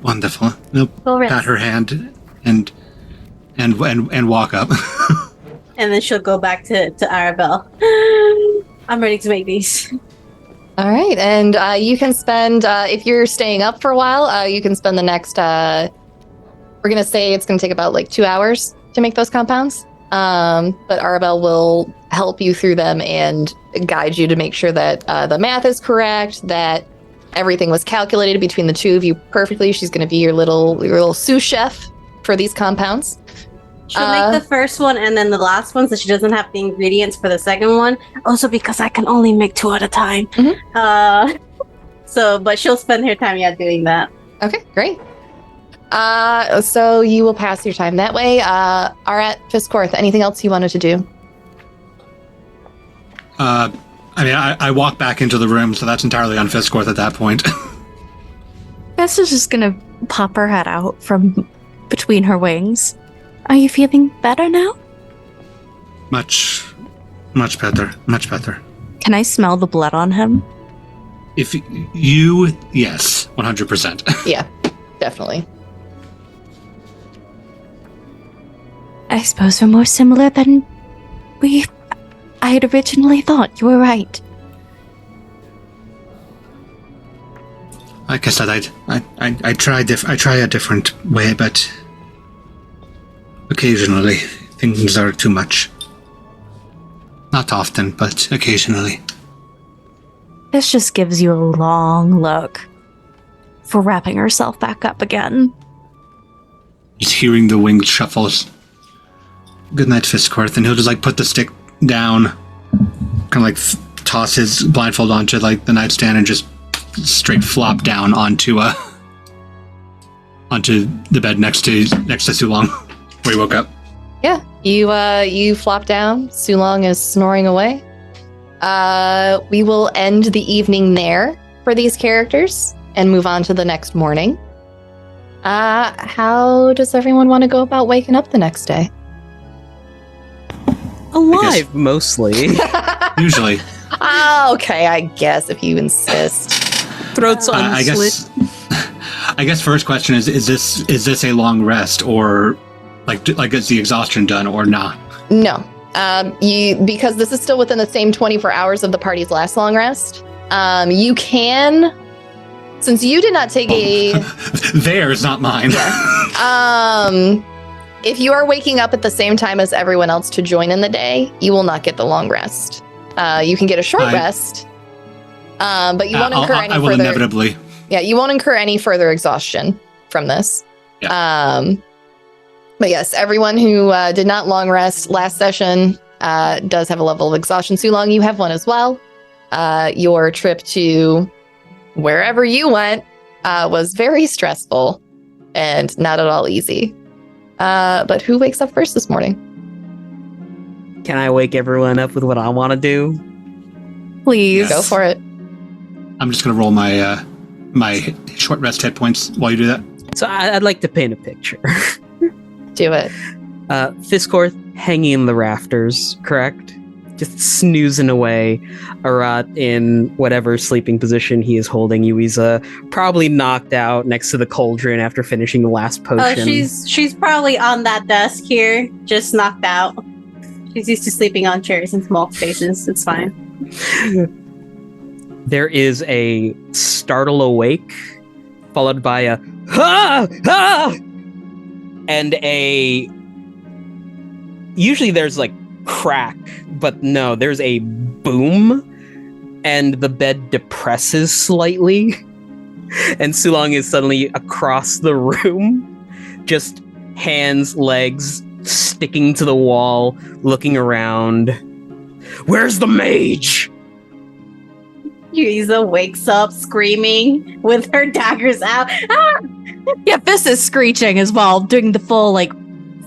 Wonderful. We'll Go rest. pat her hand and walk up. And then she'll go back to Arabelle. I'm ready to make these. All right, and you can spend, if you're staying up for a while, you can spend the next, we're going to say it's going to take about like 2 hours to make those compounds. But Arabelle will help you through them and guide you to make sure that the math is correct, that everything was calculated between the two of you perfectly. She's going to be your little sous chef for these compounds. She'll make the first one and then the last one, so she doesn't have the ingredients for the second one. Also, because I can only make 2 at a time. Mm-hmm. But she'll spend her time doing that. Okay, great. So you will pass your time that way. Arat, Fisscourth, anything else you wanted to do? I mean, I walk back into the room, so that's entirely on Fisscourth at that point. Fess is just gonna pop her head out from between her wings. Are you feeling better now? Much better. Much better. Can I smell the blood on him? If you, yes, 100%. Yeah, definitely. I suppose we're more similar than I had originally thought. You were right. Like I said, I try a different way, but occasionally things are too much. Not often, but occasionally. This just gives you a long look for wrapping herself back up again. Just hearing the winged shuffles. Good night, Fisscourth, and he'll just like put the stick down, kind of like toss his blindfold onto like the nightstand and just straight flop down onto the bed next to Sulong, where he woke up. Yeah, you flop down. Sulong is snoring away. We will end the evening there for these characters and move on to the next morning. How does everyone want to go about waking up the next day? Alive, mostly. Usually. Okay, I guess if you insist. Throats unslit. I guess first question is this a long rest, or like is the exhaustion done or not? No. Because this is still within the same 24 hours of the party's last long rest. You can, since you did not take a theirs, not mine. Yeah. If you are waking up at the same time as everyone else to join in the day, you will not get the long rest. You can get a short rest, but you won't incur any further. I will inevitably. Yeah, you won't incur any further exhaustion from this. Yeah. But yes, everyone who did not long rest last session does have a level of exhaustion. Sulong, you have one as well. Your trip to wherever you went was very stressful and not at all easy. But who wakes up first this morning? Can I wake everyone up with what I want to do? Please. Go for it. I'm just gonna roll my my short rest hit points while you do that. So I'd like to paint a picture. Do it. Fisscourth hanging in the rafters, correct? Just snoozing away. Arat in whatever sleeping position he is holding. Yuiza probably knocked out next to the cauldron after finishing the last potion. Oh, she's probably on that desk here, just knocked out. She's used to sleeping on chairs in small spaces. It's fine. There is a startle awake, followed by a ha ha, and a. Usually there's like crack, but no, there's a boom, and the bed depresses slightly, and Sulong is suddenly across the room, just hands, legs sticking to the wall, looking around. Where's the mage? Yuiza wakes up screaming with her daggers out. Ah! Yeah, Fiss is screeching as well, doing the full, like,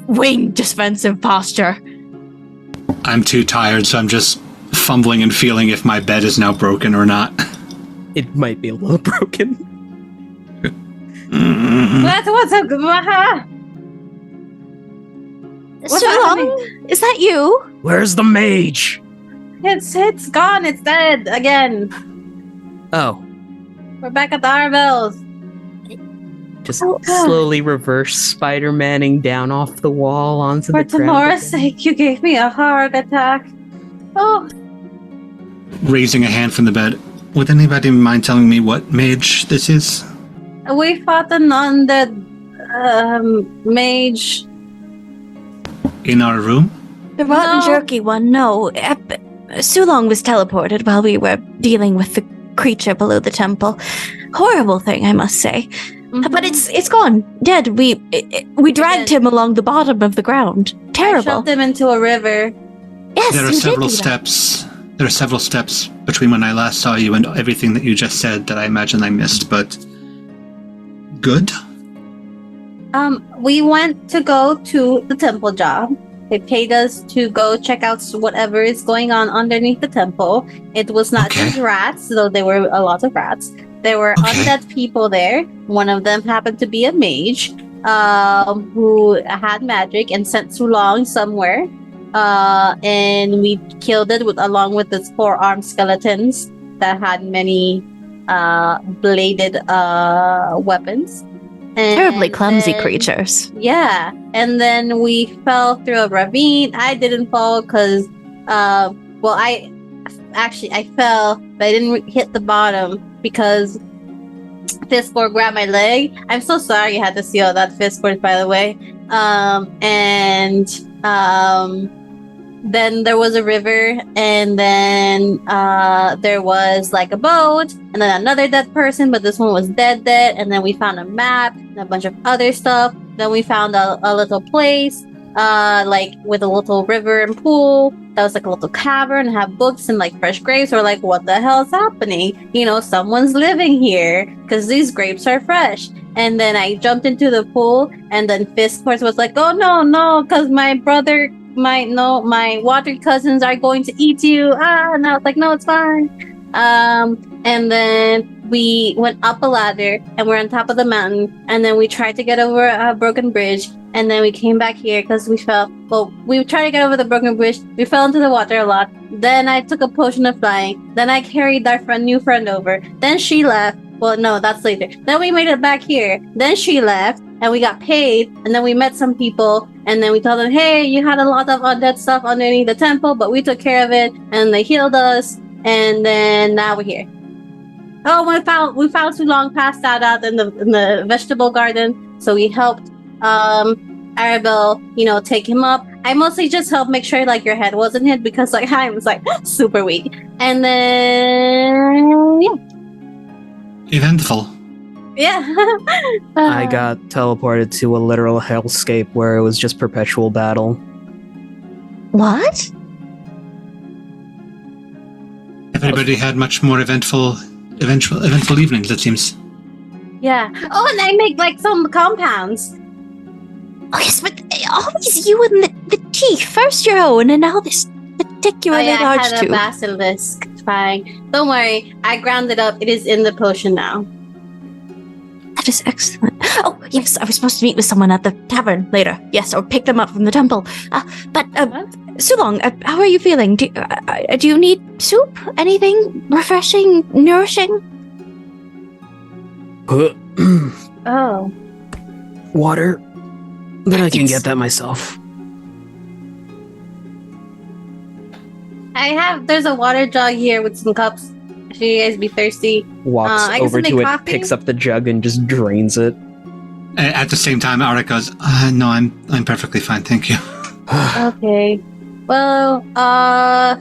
wing defensive posture. I'm too tired, so I'm just fumbling and feeling if my bed is now broken or not. It might be a little broken. What's up? What's Sulong, is that you? Where's the mage? It's gone. It's dead again. Oh, We're back at the Arvels. just Oh, God. slowly reverse Spider-Manning down off the wall onto For the ground. tomorrow's sake, you gave me a heart attack. Oh, Raising a hand from the bed. Would anybody mind telling me what mage this is? we fought an undead mage. In our room? The rotten No. jerky one, no. Sulong was teleported while we were dealing with the creature below the temple. Horrible thing, I must say. But it's gone, dead. We dragged him along the bottom of the ground. I Terrible. shoved him into a river. Yes, There are you did several do that. steps. There are several steps between when I last saw you and everything that you just said that I imagine I missed, but good? We went to go to the temple job. They paid us to go check out whatever is going on underneath the temple. It was not Okay. just rats, though there were a lot of rats. There were Okay. undead people there. One of them happened to be a mage, who had magic and sent Sulong somewhere. And we killed it along with its 4-armed skeletons that had many bladed weapons. And Terribly clumsy then- creatures. Yeah, and then we fell through a ravine. I didn't fall because, I fell, but I didn't hit the bottom because Fisscourth grabbed my leg. I'm so sorry you had to see all that, Fisscourth, by the way. Then there was a river, and then there was like a boat, and then another dead person, but this one was dead, and then we found a map and a bunch of other stuff. Then we found a little place, like with a little river and pool that was like a little cavern and had books and like fresh grapes. We're like, what the hell is happening? You know, someone's living here because these grapes are fresh. And then I jumped into the pool, and then Fisscourth was like, oh no, because my water cousins are going to eat you. And I was like, no, it's fine. And then we went up a ladder, and we're on top of the mountain, and then we tried to get over a broken bridge, and then we came back here because we tried to get over the broken bridge. We fell into the water a lot. Then I took a potion of flying. Then I carried our new friend over. Then she left. Well, no, that's later. Then we made it back here. Then she left, and we got paid, and then we met some people, and then we told them, hey, you had a lot of undead stuff underneath the temple, but we took care of it, and they healed us, and then now we're here. Oh, we found Sulong passed out in the vegetable garden, so we helped Arabelle, take him up. I mostly just helped make sure like your head wasn't hit because like I was like super weak, and then Eventful. yeah. I got teleported to a literal hellscape where it was just perpetual battle. What? Everybody had much more eventful evenings, it seems. Yeah. Oh, and I make like some compounds. Oh, yes, but always you and the tea. First your own, and now this particularly I large had a tube. basilisk trying. Don't worry, I ground it up. It is in the potion now. That is excellent. Oh, yes, I was supposed to meet with someone at the tavern later. Yes, or pick them up from the temple. Sulong, how are you feeling? Do you need soup? Anything refreshing, nourishing? Oh. Water? Then I can Yes. get that myself. There's a water jug here with some cups. Should you guys be thirsty? Walks I guess over make to it, coffee? picks up the jug, and just drains it. At the same time, Arat goes, no, I'm perfectly fine, thank you. Okay. Well,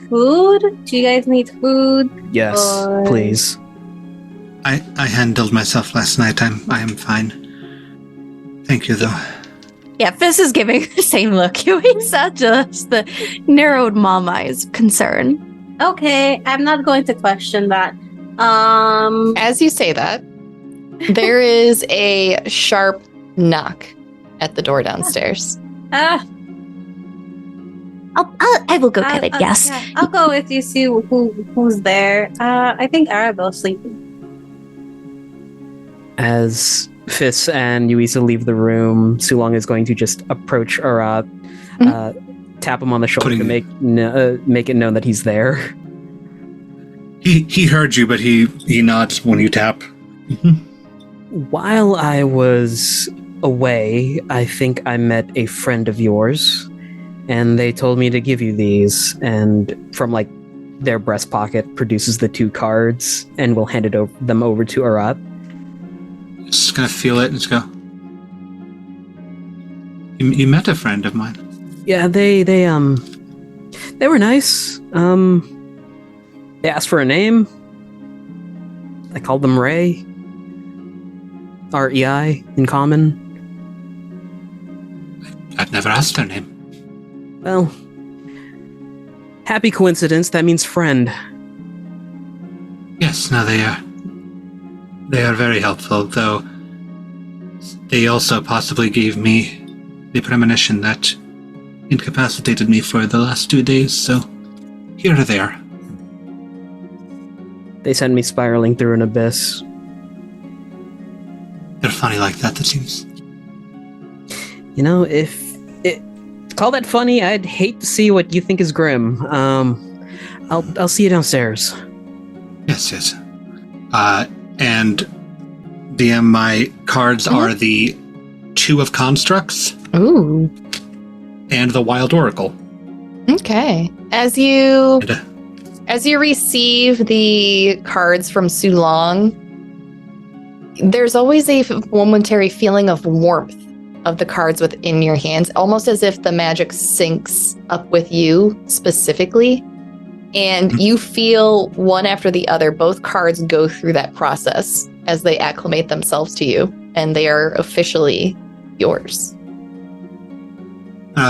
food? Do you guys need food? Yes, Or- please. I handled myself last night. I am fine. Thank you, though. Yeah, Fizz is giving the same look. Yuiza just the narrowed mom eyes of concern. Okay, I'm not going to question that. As you say that, there is a sharp knock at the door downstairs. Ah, I will go get it. Yes. yeah, I'll go with you. See who's there. I think Arabelle's sleeping. As Fis and Yuiza leave the room, Sulong is going to just approach Arat, tap him on the shoulder to make it known that he's there. He heard you, but he nods when you tap. While I was away, I think I met a friend of yours, and they told me to give you these, and from like their breast pocket produces the 2 cards and will hand them over to Arat. Just gonna feel it and just go. You met a friend of mine. Yeah, they were nice. They asked for a name. I called them Ray. R-E-I in common. I've never asked their name. Well, happy coincidence. That means friend. Yes, no, they are. They are very helpful, though they also possibly gave me the premonition that incapacitated me for the last 2 days, so here they are. They sent me spiraling through an abyss. They're funny like that, it seems. You know, call that funny, I'd hate to see what you think is grim. I'll see you downstairs. Yes. And DM, my cards are the 2 of Constructs Ooh. and the Wild Oracle. Okay. As you And, receive the cards from Sulong, there's always a momentary feeling of warmth of the cards within your hands, almost as if the magic syncs up with you specifically. And you feel one after the other, both cards go through that process as they acclimate themselves to you, and they are officially yours.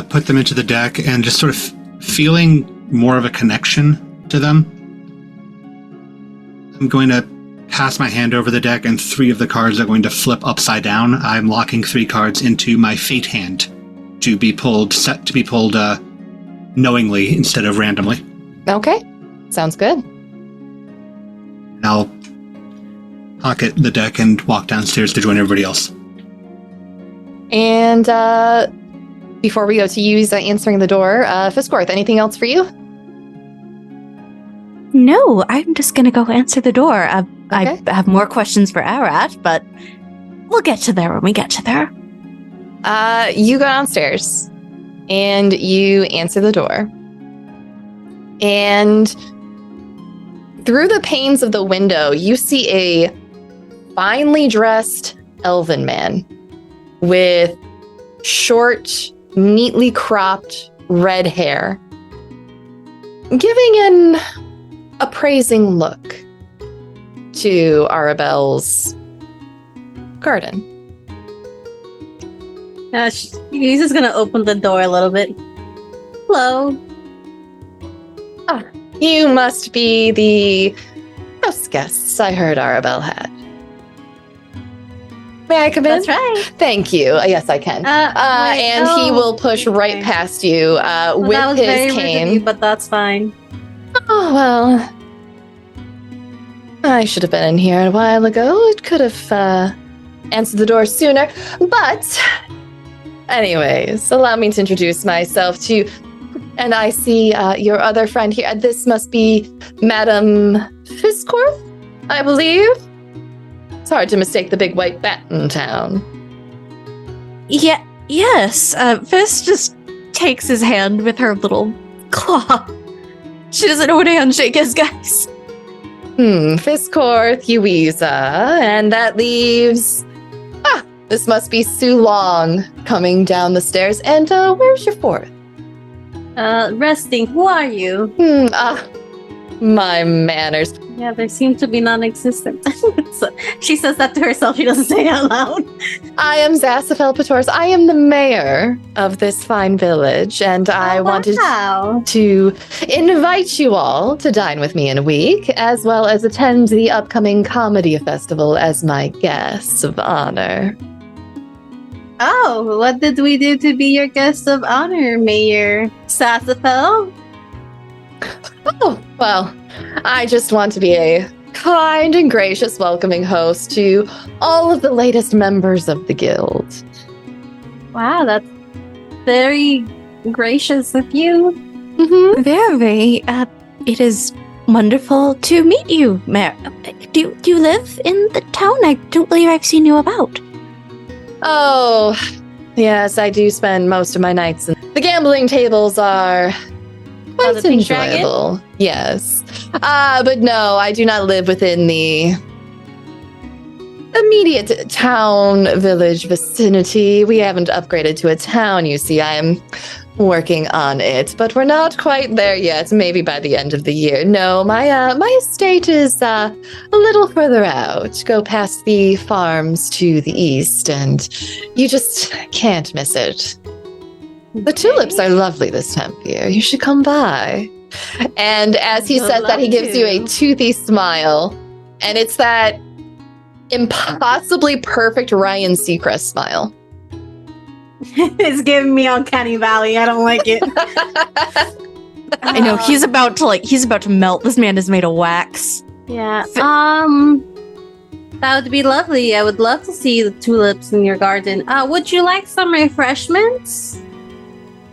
put them into the deck and just sort of feeling more of a connection to them. I'm going to pass my hand over the deck, and 3 of the cards are going to flip upside down. I'm locking 3 cards into my fate hand to be pulled knowingly instead of randomly. Okay. Sounds good. And I'll pocket the deck and walk downstairs to join everybody else. And before we go to Yuiza answering the door, Fisscourth, anything else for you? No, I'm just gonna go answer the door. Okay. I have more questions for Arat, but we'll get to there when we get to there. You go downstairs and you answer the door. And through the panes of the window, you see a finely dressed elven man with short, neatly cropped red hair, giving an appraising look to Arabelle's garden. He's just gonna open the door a little bit. Hello. You must be the house guests I heard Arabelle had. May I come in? That's right. Thank you. Yes, I can. And he will push right past you with that was his very rude of cane. you, but that's fine. Oh, well. I should have been in here a while ago. It could have answered the door sooner. But, anyways, allow me to introduce myself to you. And I see your other friend here. This must be Madame Fisscourth, I believe. It's hard to mistake the big white bat in town. Yes. Fist just takes his hand with her little claw. She doesn't know what a handshake is, guys. Fisscourth, Yuiza, and that leaves... this must be Su Long coming down the stairs. And where's your fourth? Resting. Who are you? My manners. Yeah, they seem to be non-existent. So she says that to herself. She doesn't say it out loud. I am Zassafel Patoris. I am the mayor of this fine village, and I wanted to invite you all to dine with me in a week, as well as attend the upcoming comedy festival as my guests of honor. Oh, what did we do to be your guest of honor, Mayor Zassafel? Oh, well, I just want to be a kind and gracious welcoming host to all of the latest members of the guild. Wow, that's very gracious of you. Mm-hmm. Very. It is wonderful to meet you, Mayor. Do you live in the town? I don't believe I've seen you about. Oh, yes, I do spend most of my nights. The gambling tables are quite the Pink Dragon? enjoyable. Yes. But no, I do not live within the immediate town, village vicinity. We haven't upgraded to a town, you see. I am working on it, but we're not quite there yet. Maybe by the end of the year. No, my estate is a little further out. Go past the farms to the east, and you just can't miss it. The tulips are lovely this time of year. You should come by. And as he says that, he gives you a toothy smile, and it's that impossibly perfect Ryan Seacrest smile. It's giving me Uncanny Valley. I don't like it. I know he's about to melt. This man is made of wax. Yeah. That would be lovely. I would love to see the tulips in your garden. Would you like some refreshments?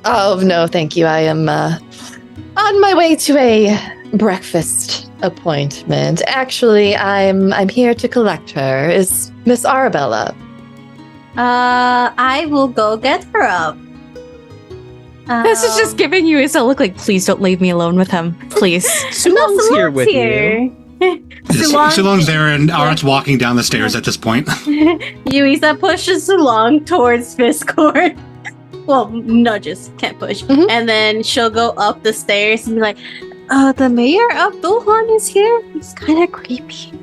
Oh, no, thank you. I am on my way to a breakfast appointment. Actually, I'm here to collect her. Is Miss Arabella? I will go get her up. This is just giving you a look like, please don't leave me alone with him. Please. Sulong's here with you. Sulong's there, and Arat's walking down the stairs at this point. Yuiza pushes Sulong towards Fisscourth. Well, nudges, can't push. Mhm. And then she'll go up the stairs and be like, the mayor of Dulhen is here? He's kind of creepy.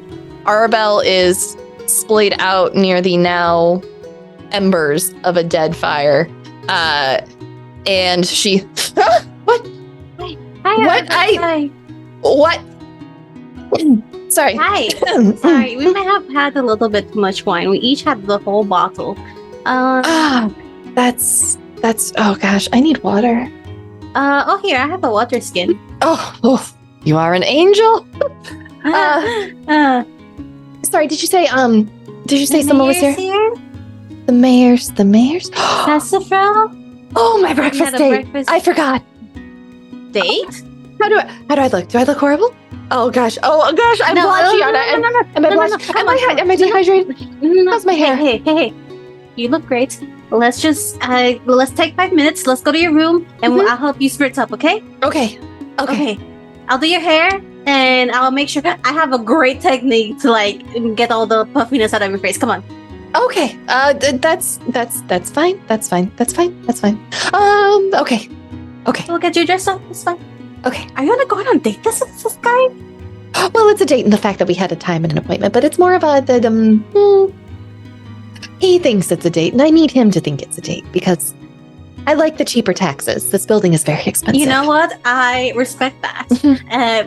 Arabelle is splayed out near the now embers of a dead fire. And she... What? Hi, What? Hi. What? Sorry. Hi. Sorry, we might have had a little bit too much wine. We each had the whole bottle. That's... Oh, gosh. I need water. Here, I have a water skin. Oh, you are an angel? Sorry, did you say someone was here? The mayor's? Sassafras? Oh, my breakfast date. I forgot. Date? How do I look? Do I look horrible? Oh gosh. I'm blotchy. Am I blotchy? Am I dehydrated? How's my hair? Hey. You look great. Let's just let's take 5 minutes. Let's go to your room and I'll help you spritz up, okay? Okay. I'll do your hair and I'll make sure I have a great technique to get all the puffiness out of your face. Come on. Okay. That's fine. That's fine. Okay. We'll get you dressed up. It's fine. Okay. Are you gonna go on a date this guy? Well, it's a date in the fact that we had a time and an appointment, but it's more of he thinks it's a date, and I need him to think it's a date because I like the cheaper taxes. This building is very expensive. You know what? I respect that.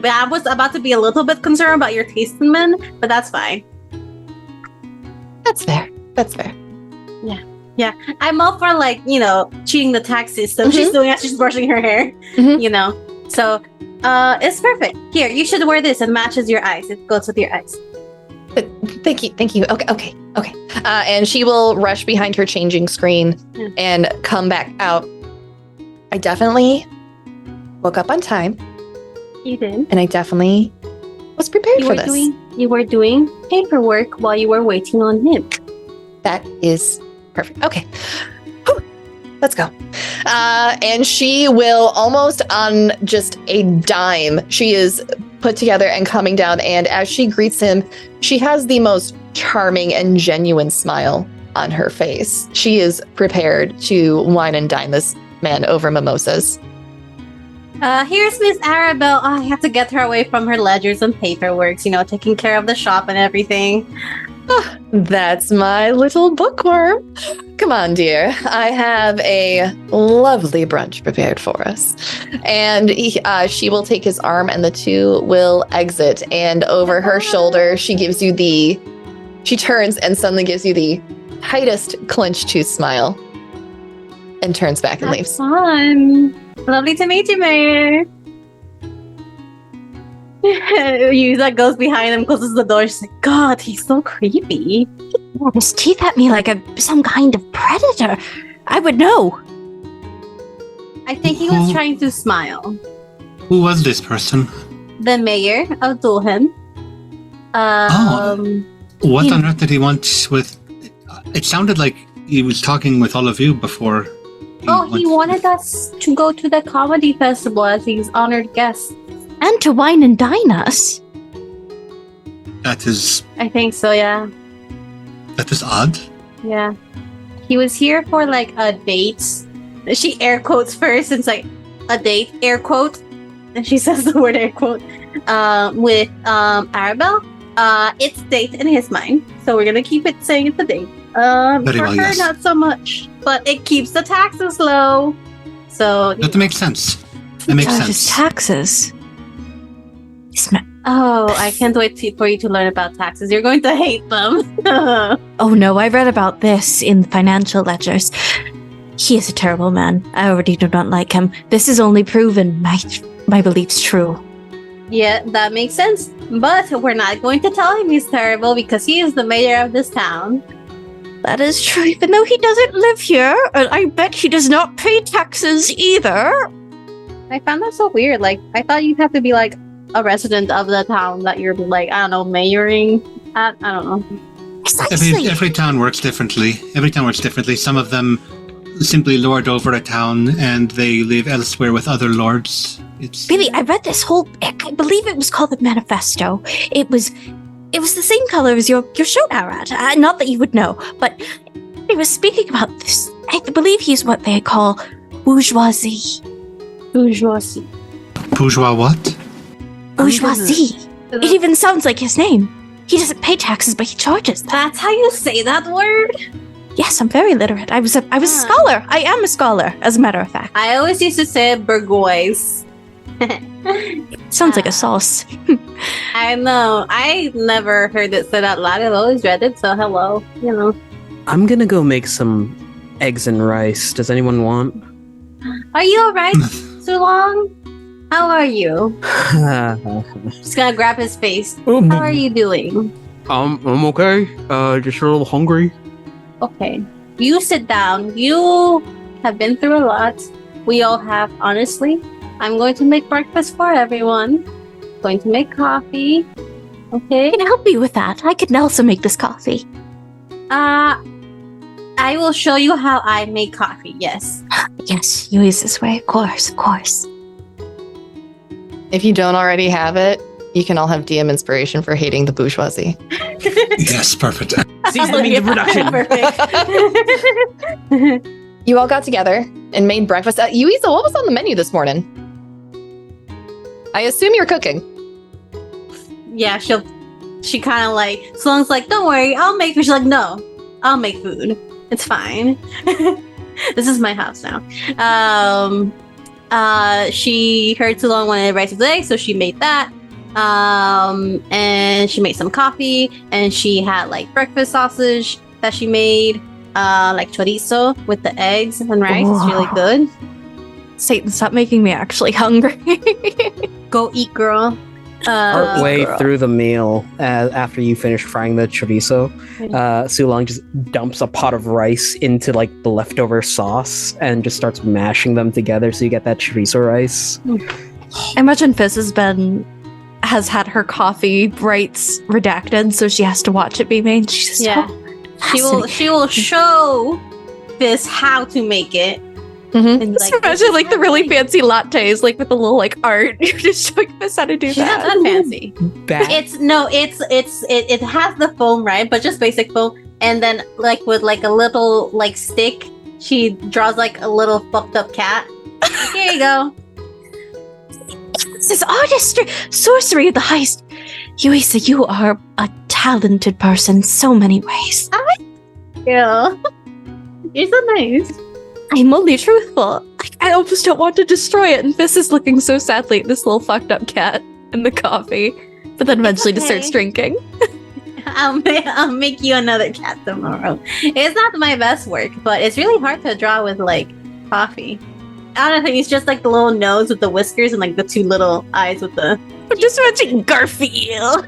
But I was about to be a little bit concerned about your taste in men, but that's fine. That's fair. That's fair. I'm all for cheating the taxes. So she's doing it. She's brushing her hair. Mhm. So it's perfect. Here, you should wear this. It matches your eyes. It goes with your eyes. Thank you. Okay. And she will rush behind her changing screen and come back out. I definitely woke up on time, You did. and I definitely was prepared for this. You were doing paperwork while you were waiting on him. That is perfect. Okay. Whew. Let's go. And she will almost on just a dime. She is put together and coming down. And as she greets him, she has the most charming and genuine smile on her face. She is prepared to wine and dine this man over mimosas. Here's Miss Arabelle. Oh, I have to get her away from her ledgers and paperwork, taking care of the shop and everything. That's my little bookworm. Come on, dear. I have a lovely brunch prepared for us. And she will take his arm and the two will exit. And over her shoulder, she turns and suddenly gives you the tightest clenched tooth smile and turns back and leaves. Fun. Lovely to meet you, Mayor. Yuiza goes behind him, closes the door. She's like, God, he's so creepy. He his teeth at me like some kind of predator. I would know. I think he was trying to smile. Who was this person? The mayor of Dulhen. What on earth did he want with... It sounded like he was talking with all of you before. He wanted us to go to the comedy festival as his honored guest. And to wine and dine us. That is... I think so, yeah. That is odd. Yeah. He was here for a date. She air quotes first. It's like a date, air quote. And she says the word air quote. With Arabelle. It's date in his mind. So we're gonna keep it saying it's a date. Very for well, her, yes. not so much. But it keeps the taxes low. So That makes sense. That makes Charges sense. taxes. I can't wait for you to learn about taxes. You're going to hate them. Oh no, I read about this in financial ledgers. He is a terrible man. I already do not like him. This has only proven my beliefs true. Yeah, that makes sense. But we're not going to tell him he's terrible because he is the mayor of this town. That is true, even though he doesn't live here. And I bet he does not pay taxes either. I found that so weird. I thought you'd have to be a resident of the town that you're mayoring at. I don't know. Precisely. Every town works differently. Some of them simply lord over a town and they live elsewhere with other lords. Really, I read this whole... I believe it was called the Manifesto. It was the same color as your shirt, Arat. Not that you would know, but he was speaking about this. I believe he's what they call bourgeoisie. Bourgeoisie. Bourgeois what? Bourgeoisie. It even sounds like his name. He doesn't pay taxes, but he charges them. That's how you say that word? Yes, I'm very literate. I was a scholar. I am a scholar, as a matter of fact. I always used to say bourgeois. Sounds like a sauce. I know. I never heard it said out loud. I've always read it, so hello. I'm gonna go make some eggs and rice. Does anyone want? Are you alright, Sulong? How are you? Just gonna grab his face. How are you doing? I'm okay. Just a little hungry. Okay. You sit down. You have been through a lot. We all have, honestly. I'm going to make breakfast for everyone. Going to make coffee. Okay? You can help me with that. I could also make this coffee. I will show you how I make coffee, yes. Yes, Yuiza's way, of course. If you don't already have it, you can all have DM inspiration for hating the bourgeoisie. Yes, perfect. Seize the means of production. Perfect. You all got together and made breakfast. Yuiza, what was on the menu this morning? I assume you're cooking. Yeah, she kind of Sloane's like, don't worry, I'll make food. She's like, no, I'll make food. It's fine. This is my house now. She heard Sulong wanted rice with eggs, so she made that. And she made some coffee, and she had like breakfast sausage that she made, like chorizo with the eggs and rice. It's really good. Satan, stop making me actually hungry. Go eat, girl. Partway through the meal, after you finish frying the chorizo, Sulong just dumps a pot of rice into like the leftover sauce and just starts mashing them together, so you get that chorizo rice. I imagine Fizz has had her coffee rights redacted, so she has to watch it be made. She's she will show this how to make it. Mm-hmm. And, Just imagine like the really fancy lattes, like with the little like art. You're just showing us how to do She's that. not that fancy. It has the foam, right? But just basic foam, and then like with like a little like stick, she draws like a little fucked up cat. Here you go. This is artistry, sorcery of the highest. Yuiza, you are a talented person in so many ways. Yeah, you're so nice. I'm only truthful. I almost don't want to destroy it, and Fizz is looking so sadly at this little fucked up cat and the coffee, but then eventually just starts drinking. I'll make you another cat tomorrow. It's not my best work, but it's really hard to draw with like coffee. I don't think it's just like the little nose with the whiskers and like the two little eyes with the. I'm just imagining Garfield.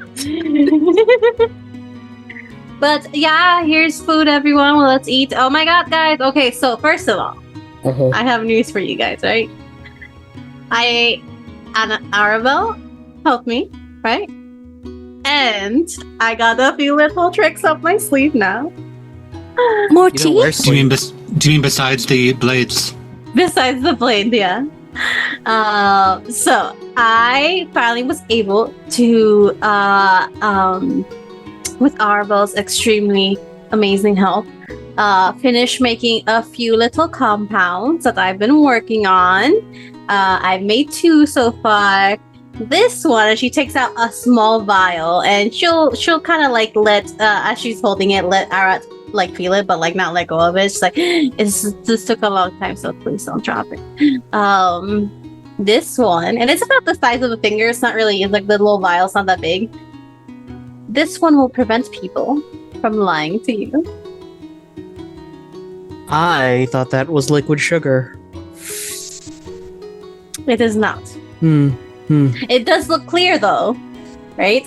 But yeah, here's food, everyone. Well, let's eat. Oh my god, guys. Okay, so first of all, I have news for you guys, right? Arabelle helped me, right? And I got a few little tricks up my sleeve now. More You know, tea? where's Do you mean besides the blades? Besides the blade, yeah. So I finally was able to with Arabelle's extremely amazing help, finish making a few little compounds that I've been working on. I've made 2 so far. This one, she takes out a small vial, and she'll kind of like let as she's holding it, let Arat like feel it, but like not let go of it. She's like, this took a long time, so please don't drop it. This one, and it's about the size of a finger. It's not really, it's like the little vial. It's not that big. This one will prevent people from lying to you. I thought that was liquid sugar. It is not. It does look clear though, right?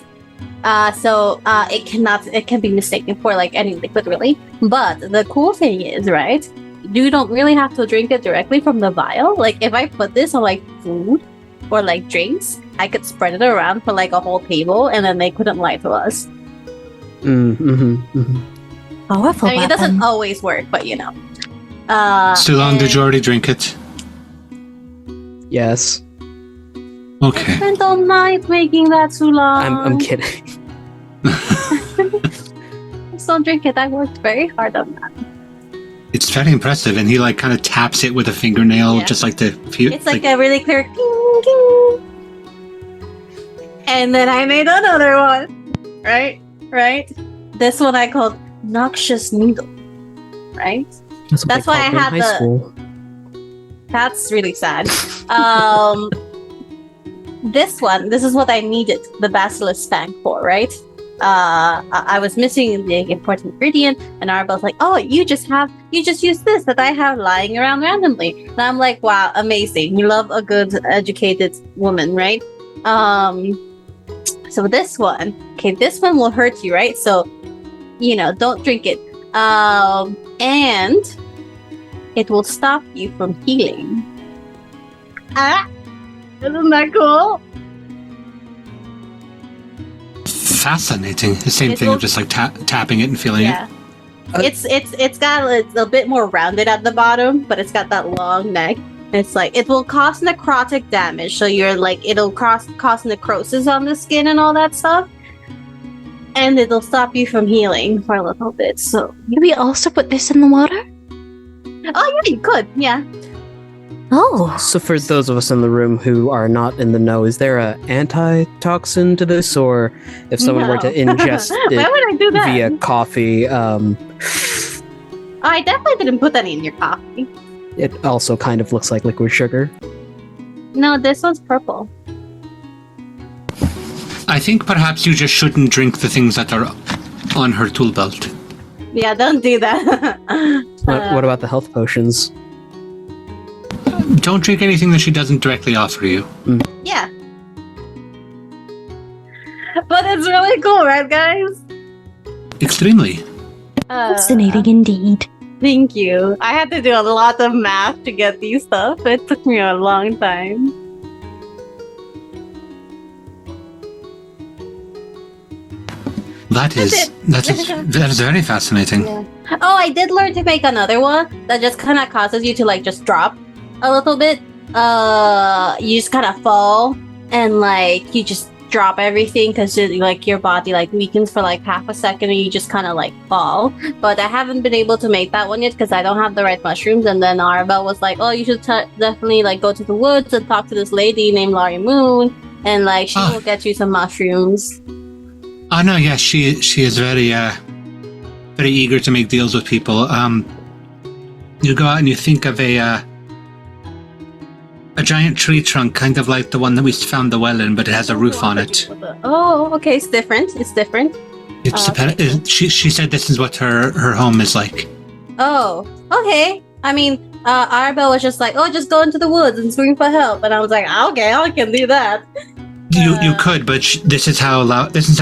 So it can be mistaken for like any liquid really. But the cool thing is, right? You don't really have to drink it directly from the vial. Like if I put this on like food or like drinks, I could spread it around for like a whole table, and then they couldn't lie to us. Powerful I mean, it doesn't always work, but you know. Sulong, did you already drink it? Yes. I Okay. spent all night making that too long. I'm kidding. Just don't drink it. I worked very hard on that. It's very impressive, and he like kind of taps it with a fingernail, Yeah. just like to feel. It's like a really clear ding, ding. And then I made another one. Right? This one I called Noxious Needle. Right? That's That's why I had high the- school. That's really sad. This is what I needed the basilisk fang for, right? I was missing the important ingredient, and Arabelle's like, "Oh, you just use this that I have lying around randomly." And I'm like, "Wow, amazing! You love a good educated woman, right?" So this one will hurt you, right? So, you know, don't drink it. And it will stop you from healing. Isn't that cool? Fascinating. The same It thing will- of just like tapping it and feeling Yeah. it. It's got a bit more rounded at the bottom, but it's got that long neck. It's like it will cause necrotic damage, so you're like it'll cause necrosis on the skin and all that stuff, and it'll stop you from healing for a little bit. So, Can we also put this in the water? oh yeah, you could, yeah. Oh. So for those of us in the room who are not in the know, is there a antitoxin to this, or if someone were to No. ingest Why it would I do that? via coffee, I definitely didn't put any in your coffee. It also kind of looks like liquid sugar. No, this one's purple. I think perhaps you just shouldn't drink the things that are on her tool belt. Yeah, don't do that. What about the health potions? Don't drink anything that she doesn't directly offer you. Yeah. But it's really cool, right, guys? Extremely. Fascinating indeed. Thank you. I had to do a lot of math to get these stuff. It took me a long time. That is very fascinating. Yeah. Oh, I did learn to make another one that just kind of causes you to like just drop a little bit. You just kind of fall and like you just drop everything because like your body like weakens for like half a second and you just kind of like fall. But I haven't been able to make that one yet because I don't have the right mushrooms. And then Arabelle was like, "Oh, you should definitely like go to the woods and talk to this lady named Laurie Moon, and like she will get you some mushrooms." Oh no, yes, she is very very eager to make deals with people. You go out and you think of a giant tree trunk, kind of like the one that we found the well in, but it has a roof on it. Oh, okay, it's different. It's different. She said this is what her home is like. Oh, okay. I mean, Arabelle was just like, "Oh, just go into the woods and scream for help," and I was like, "Okay, I can do that." You could, but this is how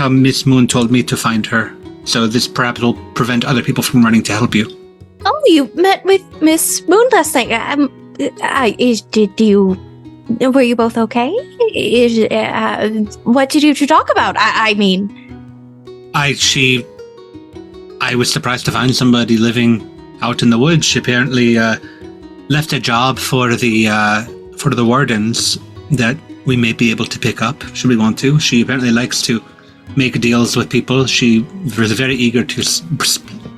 Miss Moon told me to find her. So this perhaps will prevent other people from running to help you. Oh, you met with Miss Moon last night. Were you both okay? What did you two talk about? I was surprised to find somebody living out in the woods. She apparently left a job for the wardens that we may be able to pick up should we want to. She apparently likes to make deals with people. She was very eager to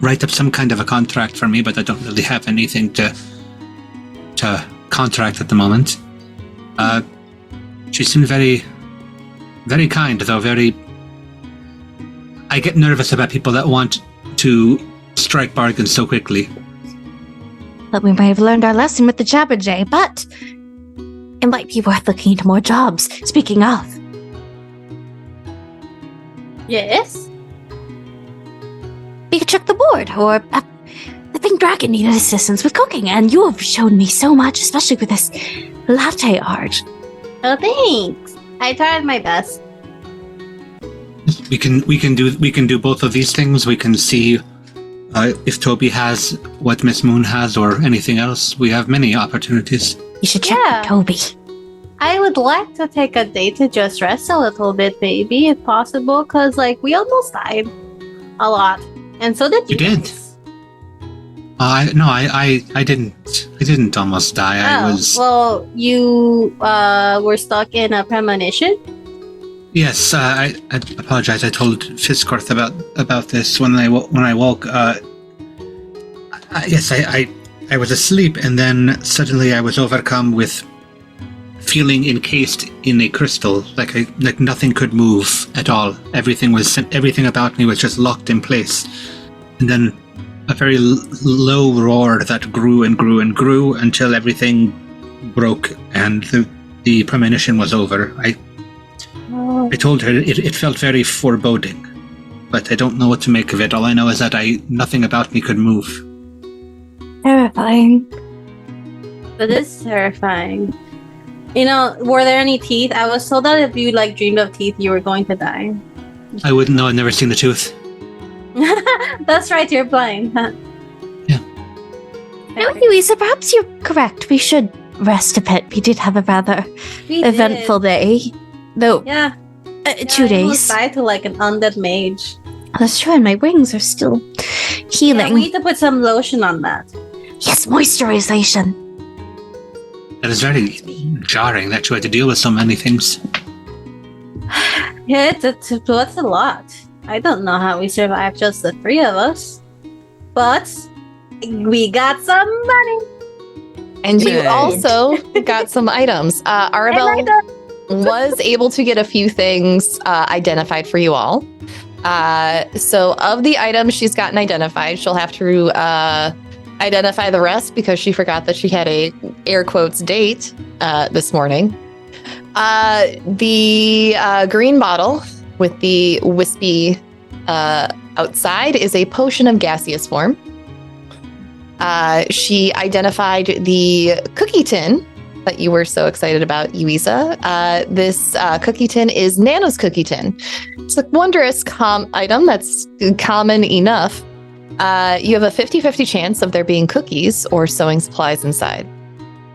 write up some kind of a contract for me, but I don't really have anything to contract at the moment. She seemed very, very kind, though very... I get nervous about people that want to strike bargains so quickly. But we might have learned our lesson with the Jabberjay, but it might be worth looking into more jobs. Speaking of. Yes? We could check the board, or the Pink Dragon needed assistance with cooking, and you have shown me so much, especially with this latte art. Oh, thanks. I tried my best. We can do both of these things. We can see if Toby has what Miss Moon has or anything else. We have many opportunities. You should check with Toby. I would like to take a day to just rest a little bit, maybe, if possible, because like we almost died a lot, and so did you. You did. I didn't almost die. I was. Well, you were stuck in a premonition. Yes, I apologize. I told Fisscourth about this when I woke. Yes, I was asleep, and then suddenly I was overcome with feeling encased in a crystal, like nothing could move at all. Everything about me was just locked in place, and then a very low roar that grew and grew and grew until everything broke and the premonition was over. I told her it felt very foreboding, but I don't know what to make of it. All I know is that nothing about me could move. Terrifying. That is terrifying. You know, were there any teeth? I was told that if you like dreamed of teeth, you were going to die. I wouldn't know. I've never seen the tooth. That's right, you're blind. Huh? Yeah. No, Yuiza, perhaps you're correct. We should rest a bit. We did have a rather eventful day. Though, 2 days. I almost died to like an undead mage. That's true, and my wings are still healing. Yeah, we need to put some lotion on that. Yes, moisturization. That is very jarring that you had to deal with so many things. Yeah, it's a lot. I don't know how we survived just the 3 of us. But we got some money. And you also got some items. Arabelle was able to get a few things identified for you all. So of the items she's gotten identified, she'll have to identify the rest because she forgot that she had a air quotes date this morning. The green bottle with the wispy outside is a potion of gaseous form. She identified the cookie tin that you were so excited about, Yuiza. This cookie tin is Nano's cookie tin. It's a wondrous item that's common enough. You have a 50-50 chance of there being cookies or sewing supplies inside.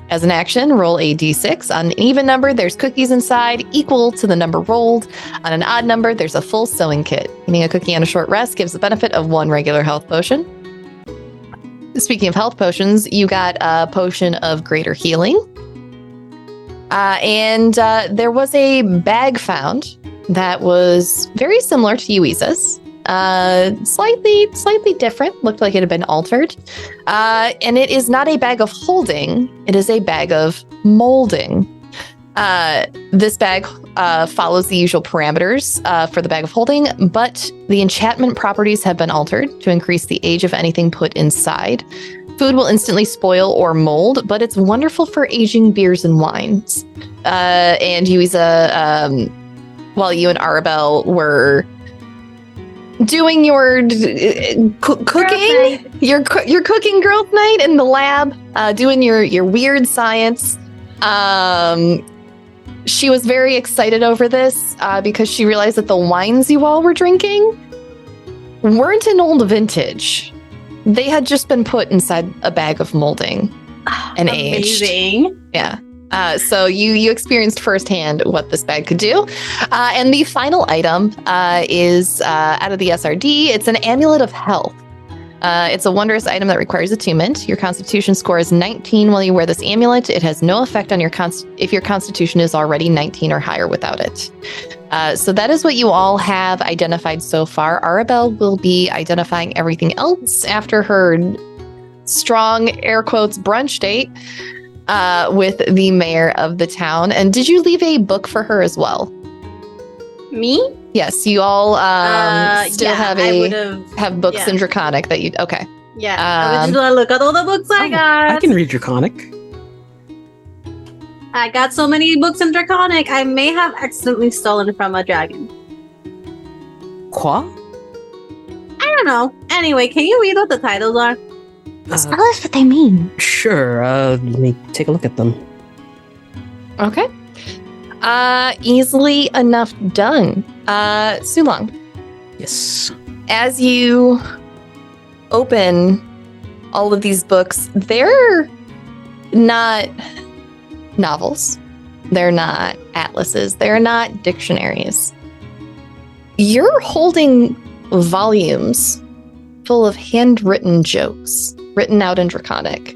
As an action, roll a d6. On an even number, there's cookies inside, equal to the number rolled. On an odd number, there's a full sewing kit. Eating a cookie on a short rest gives the benefit of 1 regular health potion. Speaking of health potions, you got a potion of greater healing. And there was a bag found that was very similar to Yuiza's. Slightly different. Looked like it had been altered. And it is not a bag of holding. It is a bag of molding. This bag follows the usual parameters for the bag of holding, but the enchantment properties have been altered to increase the age of anything put inside. Food will instantly spoil or mold, but it's wonderful for aging beers and wines. And Yuiza, while you and Arabelle were doing your cooking, your cooking girls' night in the lab, doing your weird science, she was very excited over this because she realized that the wines you all were drinking weren't an old vintage. They had just been put inside a bag of molding and aged. Amazing. Yeah. So you experienced firsthand what this bag could do. And the final item is out of the SRD. It's an amulet of health. It's a wondrous item that requires attunement. Your constitution score is 19 while you wear this amulet. It has no effect on if your constitution is already 19 or higher without it. So that is what you all have identified so far. Arabelle will be identifying everything else after her strong air quotes brunch date with the mayor of the town. And did you leave a book for her as well? Me? Yes, you all still have books in Draconic that you okay. Yeah, I would just look at all the books I got. I can read Draconic. I got so many books in Draconic. I may have accidentally stolen from a dragon. Qua? I don't know. Anyway, can you read what the titles are? Tell us what they mean. Sure. Let me take a look at them. Okay. Easily enough done. Sulong, Yes. as you open all of these books, they're not novels. They're not atlases. They're not dictionaries. You're holding volumes full of handwritten jokes written out in Draconic.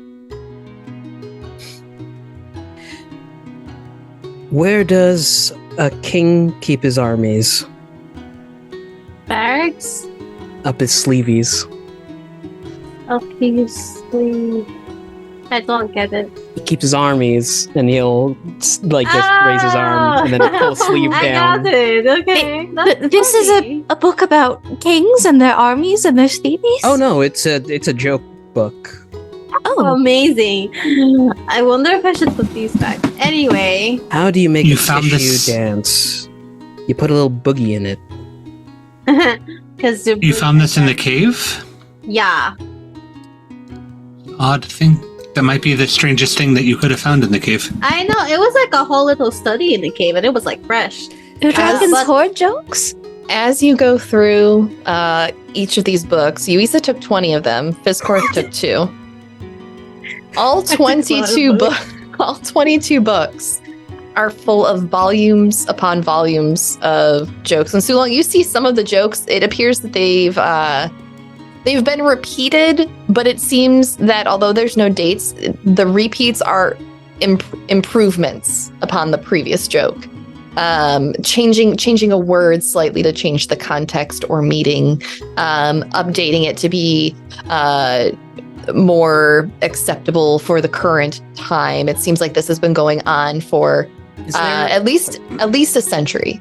Where does a king keep his armies? Barracks? Up his sleeveys. Up his sleeve. I don't get it. He keeps his armies, and he'll just raise his arm, and then pull his sleeve down. I got it. Okay. This is a book about kings and their armies and their sleeveys? Oh no, it's a joke book. Oh, Amazing. I wonder if I should put these back. Anyway. How do you make You a found tissue this- dance? You put a little boogie in it. Because You found this in the cave? Yeah. Odd thing. That might be the strangest thing that you could have found in the cave. I know. It was like a whole little study in the cave, and it was like fresh. do dragons but- hoard jokes? As you go through each of these books, Yuiza took 20 of them. Fisscourth took 2. All 22 all 22 books are full of volumes upon volumes of jokes. And Sulong, you see some of the jokes. It appears that they've been repeated, but it seems that although there's no dates, the repeats are improvements upon the previous joke. Changing a word slightly to change the context or meaning, updating it to be more acceptable for the current time. It seems like this has been going on for Is there, at least a century.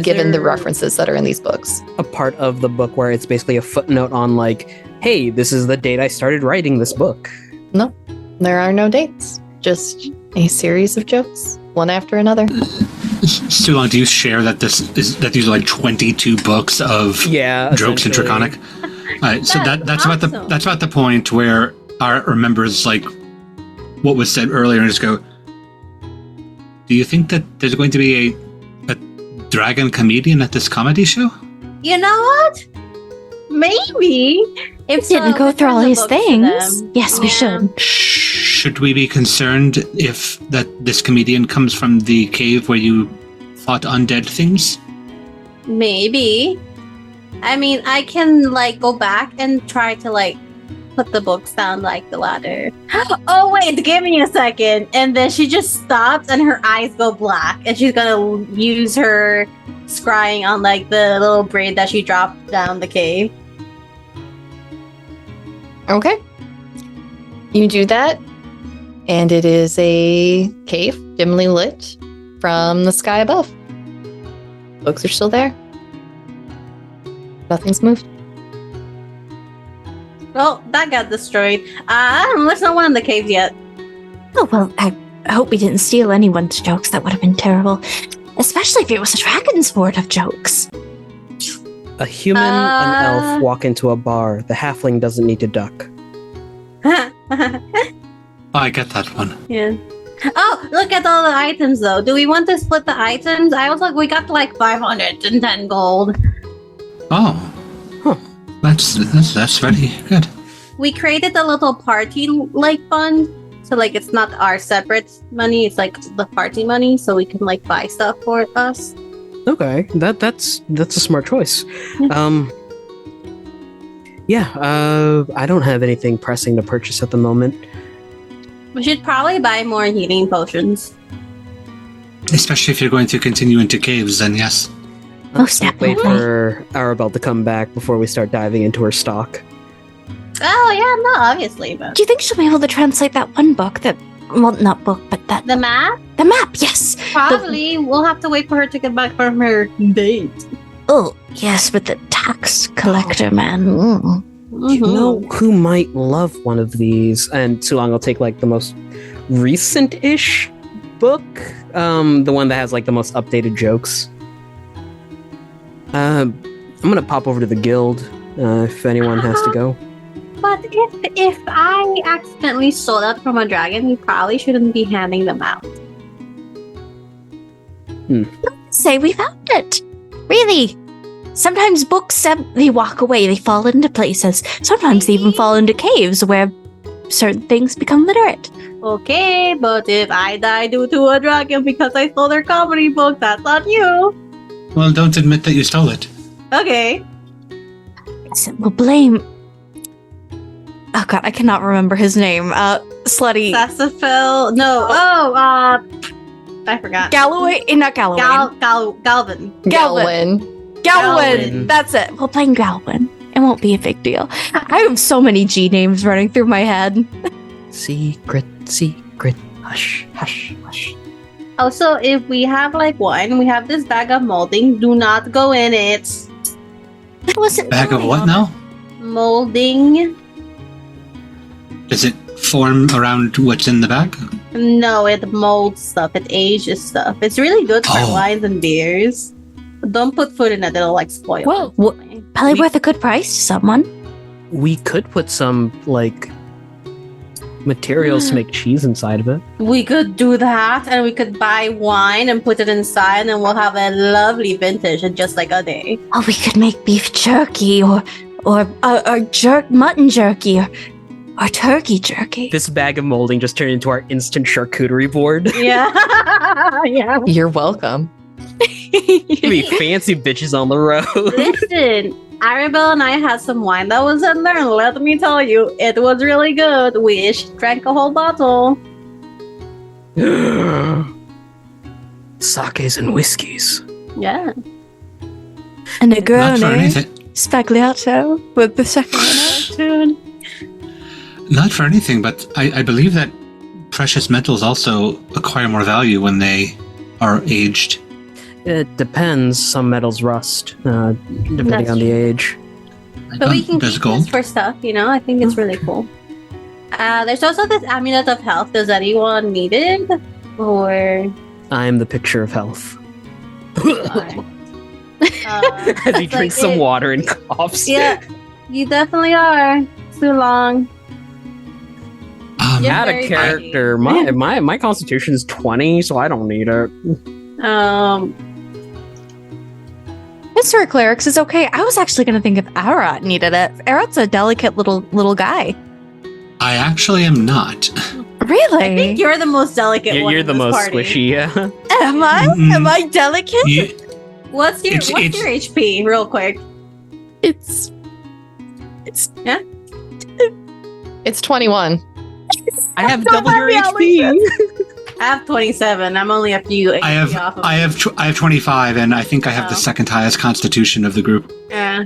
given the there- references that are in these books. A part of the book where it's basically a footnote on like, hey, this is the date I started writing this book. No, there are no dates. Just a series of jokes, one after another. Sulong, do you share that these are like 22 books of jokes in essentially. Draconic? So that's awesome. about the point where Arat remembers like what was said earlier and just go, do you think that there's going to be a dragon comedian at this comedy show? You know what? Maybe. If Didn't go through all return the his books to things. them. Yes, we Yeah. should. Should we be concerned if that this comedian comes from the cave where you fought undead things? Maybe. I mean, I can like go back and try to like put the books down like the ladder. Oh wait, give me a second. And then she just stops and her eyes go black and she's gonna use her scrying on like the little braid that she dropped down the cave. Okay. You do that, and it is a cave, dimly lit from the sky above. Books are still there. Nothing's moved. Well, that got destroyed. There's no one in the caves yet. Oh, well, I hope we didn't steal anyone's jokes. That would have been terrible. Especially if it was a dragon's board of jokes. A human, an elf walk into a bar. The halfling doesn't need to duck. I get that one. Yeah. Oh, look at all the items though. Do we want to split the items? I was like, we got like 510 gold. Oh, that's very good. We created a little party like fund. So like it's not our separate money, it's like the party money, so we can like buy stuff for us. Okay, that's a smart choice. I don't have anything pressing to purchase at the moment. We should probably buy more healing potions. Especially if you're going to continue into caves, then yes. Most Wait definitely. for Arabelle to come back before we start diving into her stock. Oh yeah, no, obviously, but Do you think she'll be able to translate that one book that, well, not book, but that, the map? the map, yes. Probably. We'll have to wait for her to get back from her date. Oh, yes, but the tax collector man. You know who might love one of these? And Sulong will take like the most recent-ish book, the one that has like the most updated jokes. I'm gonna pop over to the guild if anyone has to go. But if I accidentally stole that from a dragon, we probably shouldn't be handing them out. Say we found it. Really. Sometimes books, they walk away, they fall into places. Sometimes they even fall into caves where certain things become literate. Okay, but if I die due to a dragon because I stole their comedy book, that's on you. Well, don't admit that you stole it. Okay. So we'll blame... Oh god, I cannot remember his name. Slutty... Sassafil. No. I forgot. Galloway? Not Galloway. Galvin. Galwin. Galwin. That's it. We'll blame Galwin. It won't be a big deal. I have so many G names running through my head. Secret, hush, hush, hush. Also, if we have like wine, we have this bag of molding. Do not go in it. That wasn't... Bag of what now? Molding. Does it form around what's in the bag? No, it molds stuff. It ages stuff. It's really good for Oh. wines and beers. Don't put food in it; it'll like spoil. Well, it. probably worth a good price to someone. We could put some like materials to make cheese inside of it. We could do that, and we could buy wine and put it inside, and we'll have a lovely vintage in just like a day. Oh, we could make beef jerky or mutton jerky or turkey jerky. This bag of molding just turned into our instant charcuterie board. Yeah, yeah. You're welcome. We fancy bitches on the road. Listen, Arabelle and I had some wine that was in there, and let me tell you, it was really good. We each drank a whole bottle. Sakes and whiskeys. Yeah. A Not for Negroni anything. spagliato with the second. Not for anything, but I believe that precious metals also acquire more value when they are aged. It depends. Some metals rust, depending That's on the true. age. But we can There's keep gold. this for stuff, I think it's really cool. There's also this amulet of health. Does anyone need it? Or I'm the picture of health. As As he drinks some water and coughs. Yeah, you definitely are. Too long. Yeah. Out of Very character, pretty. my constitution is 20, so I don't need it. Mr. Clerics is okay. I was actually going to think if Arat needed it. Arat's a delicate little guy. I actually am not. Really? I think you're the most delicate one. You're in the this most party. squishy, yeah. Am I? Mm-mm. Am I delicate? You- What's your It's- HP, real quick? It's It's 21. I have Don't double let your me out like HP. I have 27. I'm only a few I have HP off of I have 25, and I think I have the Oh. second highest constitution of the group. Yeah.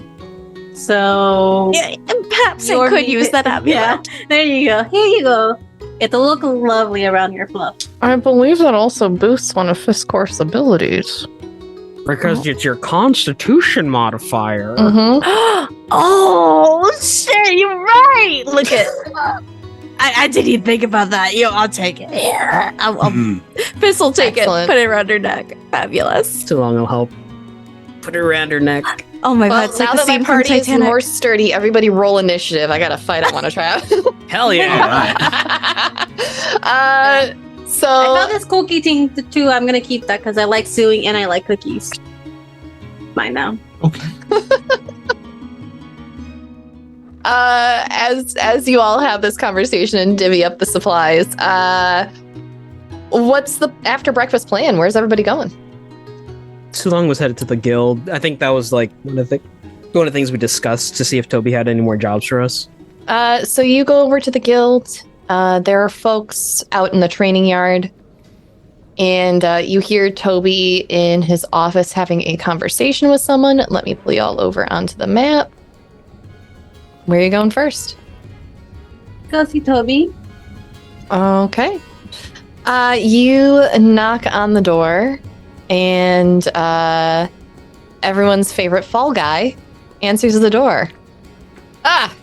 So yeah, perhaps I Your could meat- use that amulet. Yeah, there you go. Here you go. It'll look lovely around your fluff. I believe that also boosts one of Fisscourth's abilities. Because it's your constitution modifier. Mm-hmm. Oh shit! You're right. Look at. I didn't even think about that. I'll take it. Yeah, I'll Mhm. Fist will take Excellent. it. Put it around her neck. Fabulous. Too long will help. Put it around her neck. Oh my Well, god! It's now like the that my scene from party is Titanic. more sturdy, everybody roll initiative. I got a fight I want to try. Hell All yeah. right. So I found this cookie thing too. I'm gonna keep that because I like sewing and I like cookies. Mine now. Okay. as you all have this conversation and divvy up the supplies, what's the after breakfast plan? Where's everybody going? Sulong was headed to the guild. I think that was like one of the things we discussed to see if Toby had any more jobs for us. So you go over to the guild. There are folks out in the training yard, and you hear Toby in his office having a conversation with someone. Let me pull you all over onto the map. Where are you going first? Go see Toby. Okay. You knock on the door, and everyone's favorite fall guy answers the door. Ah,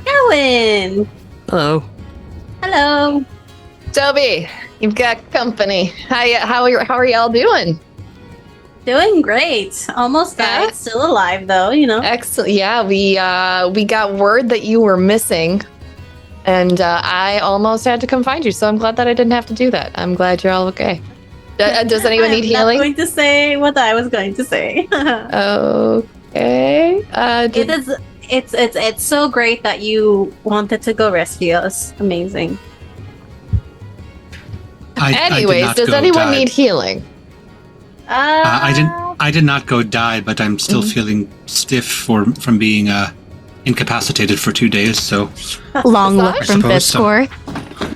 Erwin. Hello. Hello. Toby, you've got company. How are y'all doing? Doing great. Almost Yeah? died. Still alive though. Excellent. Yeah, we got word that you were missing, and I almost had to come find you. So I'm glad that I didn't have to do that. I'm glad you're all okay. Does anyone need I'm not healing? going to say what I was going to say. Okay. It's so great that you wanted to go rescue us. Amazing. Anyways, does anyone need healing? I did not go die, but I'm still feeling stiff from being incapacitated for 2 days. So Long Massage? look from I suppose so. Fisscourth.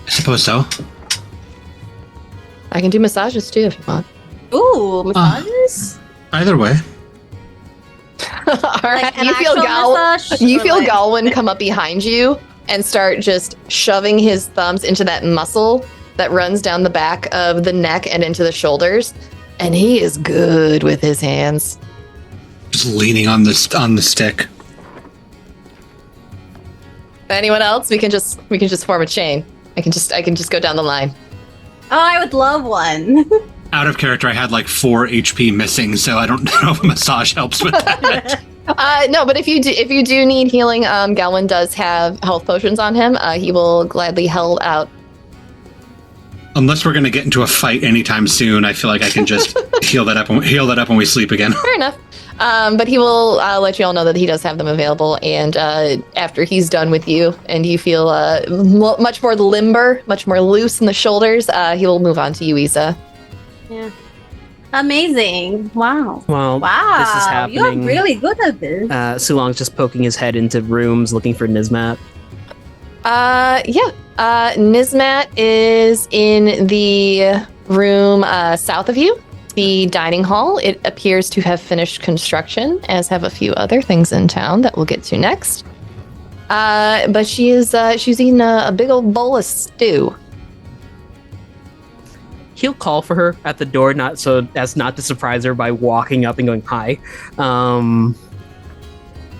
I suppose so. I can do massages too if you want. Ooh, massages. Either way. All right. Like an You feel actual massage, You or feel like- Galwin come up behind you and start just shoving his thumbs into that muscle that runs down the back of the neck and into the shoulders, and he is good with his hands. Just leaning on the stick. Anyone else? We can just form a chain. I can just go down the line. Oh, I would love one. Out of character, I had like 4 HP missing, so I don't know if a massage helps with that. No, but if you do need healing, Galwin does have health potions on him. He will gladly help out. Unless we're gonna get into a fight anytime soon, I feel like I can just heal that up when we sleep again. Fair enough. But he will let you all know that he does have them available, and after he's done with you and you feel much more limber, much more loose in the shoulders, he will move on to Yuiza. Yeah. Amazing. Wow. Well, Wow. this is happening. You're really good at this. Sulong's just poking his head into rooms looking for Nizmat. Nizmat is in the room south of you, the dining hall. It appears to have finished construction, as have a few other things in town that we'll get to next. But she's eating a big old bowl of stew. he'll call for her at the door, not so as not to surprise her by walking up and going hi, and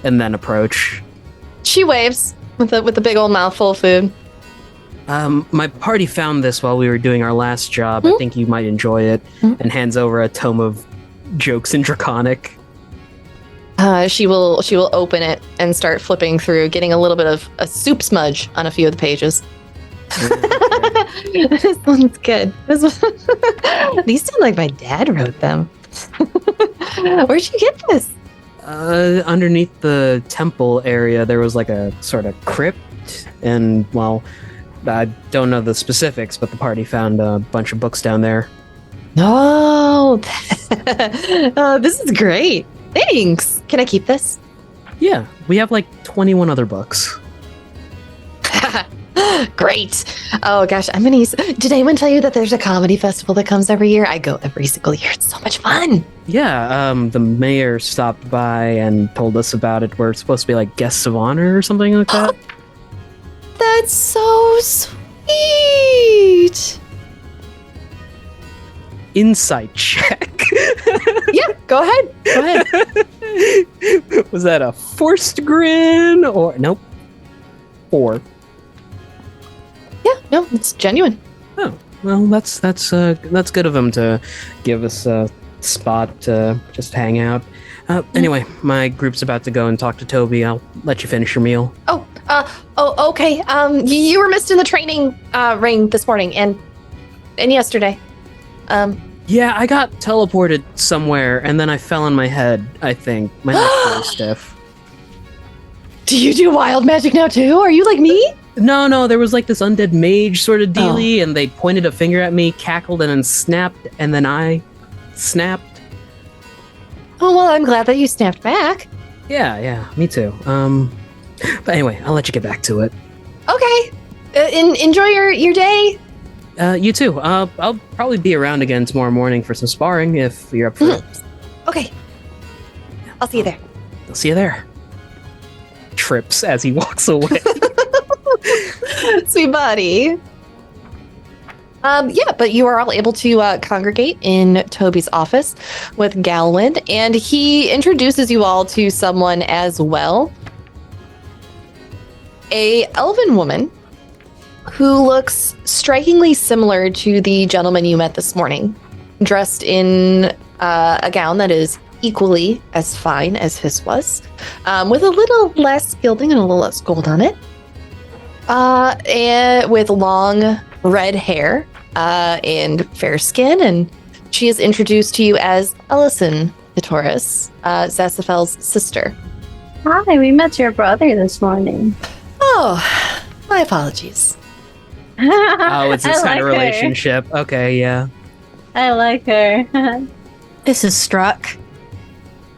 then approach. She waves with the big old mouthful of food. My party found this while we were doing our last job. I think you might enjoy it. And hands over a tome of jokes in Draconic. She will open it and start flipping through, getting a little bit of a soup smudge on a few of the pages. This one's good. These sound like my dad wrote them. Where'd you get this? Underneath the temple area, there was like a sort of crypt, and well, I don't know the specifics, but the party found a bunch of books down there. Oh, this is great. Thanks. Can I keep this? Yeah, we have like 21 other books. Great. Oh gosh, I'm gonna use. Did anyone tell you that there's a comedy festival that comes every year? I go every single year. It's so much fun. Yeah, the mayor stopped by and told us about it. We're supposed to be like guests of honor or something like that. That's so sweet. Insight check. Yeah, go ahead. Go ahead. Was that a forced grin or nope? 4. Yeah, no, it's genuine. Oh, well, that's good of him to give us a spot to just hang out. Anyway, my group's about to go and talk to Toby. I'll let you finish your meal. Okay. You were missed in the training ring this morning and yesterday. Yeah, I got teleported somewhere and then I fell on my head. I think my neck's very stiff. Do you do wild magic now too? Are you like me? No, there was like this undead mage sort of dealy, and they pointed a finger at me, cackled, and then snapped, and then I snapped. Oh, well, I'm glad that you snapped back. Yeah, me too. But anyway, I'll let you get back to it. Okay. Enjoy your day. You too. I'll probably be around again tomorrow morning for some sparring if you're up for it. Okay. I'll see you there. I'll see you there. Trips as he walks away. Sweet buddy. Yeah, but you are all able to congregate in Toby's office with Galwin, and he introduces you all to someone as well. A elven woman who looks strikingly similar to the gentleman you met this morning, dressed in a gown that is equally as fine as his was, with a little less gilding and a little less gold on it. And with long red hair and fair skin, and she is introduced to you as Ellison Hitoris, Zasaphel's sister. Hi, we met your brother this morning. Oh, my apologies. Oh, it's this I kind of like her. relationship. Okay, yeah. I like her. This is struck.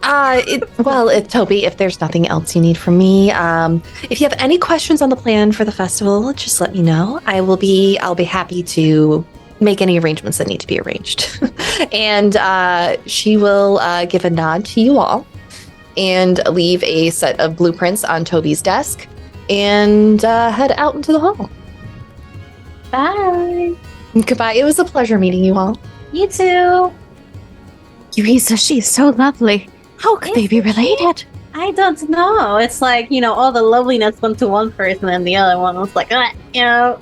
Toby, if there's nothing else you need from me, if you have any questions on the plan for the festival, just let me know. I'll be happy to make any arrangements that need to be arranged. And she will give a nod to you all and leave a set of blueprints on Toby's desk and head out into the hall. Bye. Goodbye. It was a pleasure meeting you all. You too. Yuiza, she's so lovely. How could they be related? I don't know. It's like, all the loveliness went to one person and the other one was like, And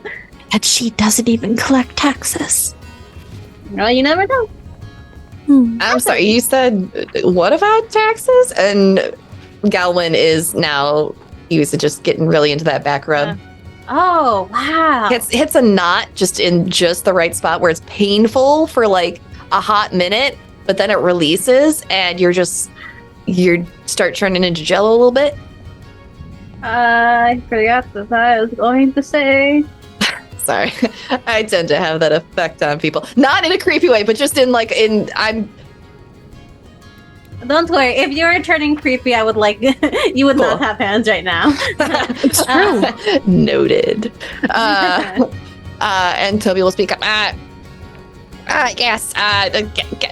she doesn't even collect taxes. well, you never know. I'm sorry, you said what about taxes? And Galwin is now just getting really into that back rub. Oh, wow. Hits a knot just in just the right spot where it's painful for like a hot minute, but then it releases and you start turning into jello a little bit. I forgot what I was going to say. Sorry. I tend to have that effect on people. Not in a creepy way, but just Don't worry, if you were turning creepy, I would you would not have hands right now. It's true. Noted. And Toby will speak up. Yes.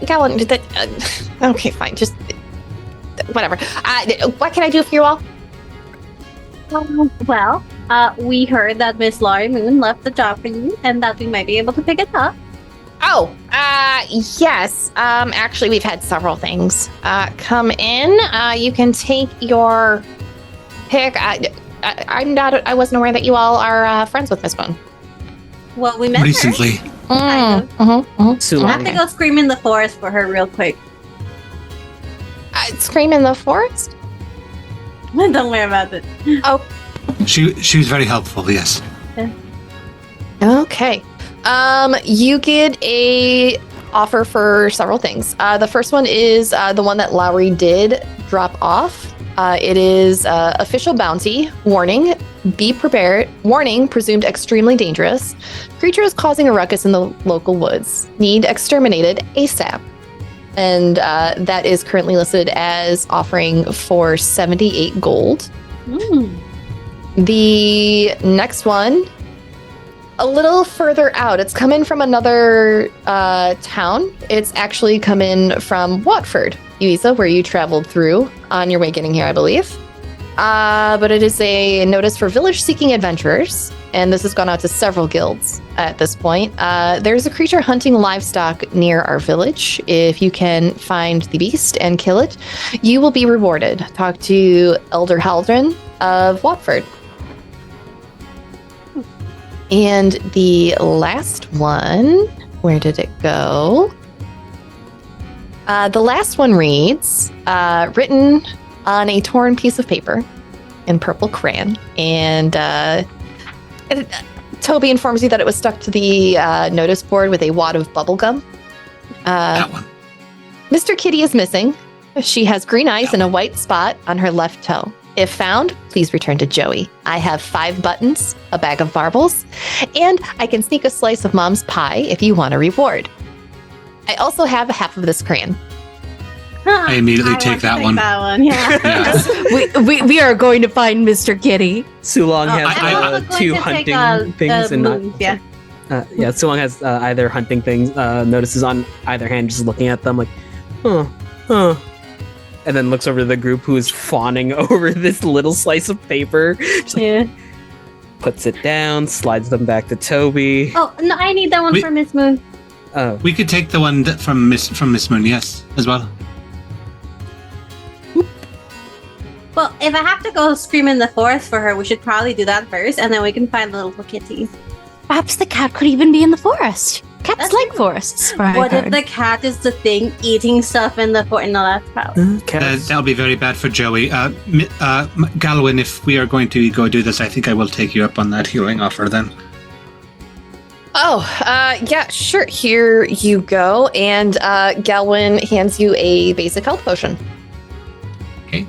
Galwin. Okay, fine. Just whatever. What can I do for you all? We heard that Miss Laurie Moon left the job for you and that we might be able to pick it up. Oh, yes. Actually, we've had several things come in. You can take your pick. I wasn't aware that you all are friends with Miss Bone. Well, we met her. Recently. Kind of. Sulong. I have to go scream in the forest for her real quick. Scream in the forest? Don't worry about it. Oh, She was very helpful, yes. okay. You get a offer for several things. The first one is the one that Lowry did drop off. It is official bounty. Warning, be prepared. Warning, presumed extremely dangerous. Creature is causing a ruckus in the local woods. Need exterminated ASAP. And that is currently listed as offering for 78 gold. The next one, a little further out. It's coming from another town. It's actually coming from Watford, Yuiza, where you traveled through on your way getting here, I believe. But it is a notice for village-seeking adventurers, and this has gone out to several guilds at this point. There's a creature hunting livestock near our village. If you can find the beast and kill it, you will be rewarded. Talk to Elder Haldren of Watford. And the last one, where did it go? The last one reads, written on a torn piece of paper in purple crayon. And Toby informs you that it was stuck to the notice board with a wad of bubble gum. That one. Mr. Kitty is missing. She has green eyes and a white spot on her left toe. If found, please return to Joey. I have 5 buttons, a bag of marbles, and I can sneak a slice of Mom's pie if you want a reward. I also have half of this crayon. I immediately take want to that one. That one, yeah. Yeah. We are going to find Mr. Kitty. Sulong I'm also has going two to take hunting things and moves, yeah. Sulong has either hunting things, notices on either hand, just looking at them like, huh. And then looks over to the group who is fawning over this little slice of paper. Just like, puts it down, slides them back to Toby. Oh no, I need that one for Miss Moon. We could take the one from Miss Moon, yes, as well. Well, if I have to go scream in the forest for her, we should probably do that first, and then we can find the little kitty. Perhaps the cat could even be in the forest. Cats That's like true. forests. What if the cat is the thing eating stuff in the forest? No, that's probably. That'll be very bad for Joey. Galwin, if we are going to go do this, I think I will take you up on that healing offer then. Oh, yeah, sure. Here you go. And Galwin hands you a basic health potion. Okay.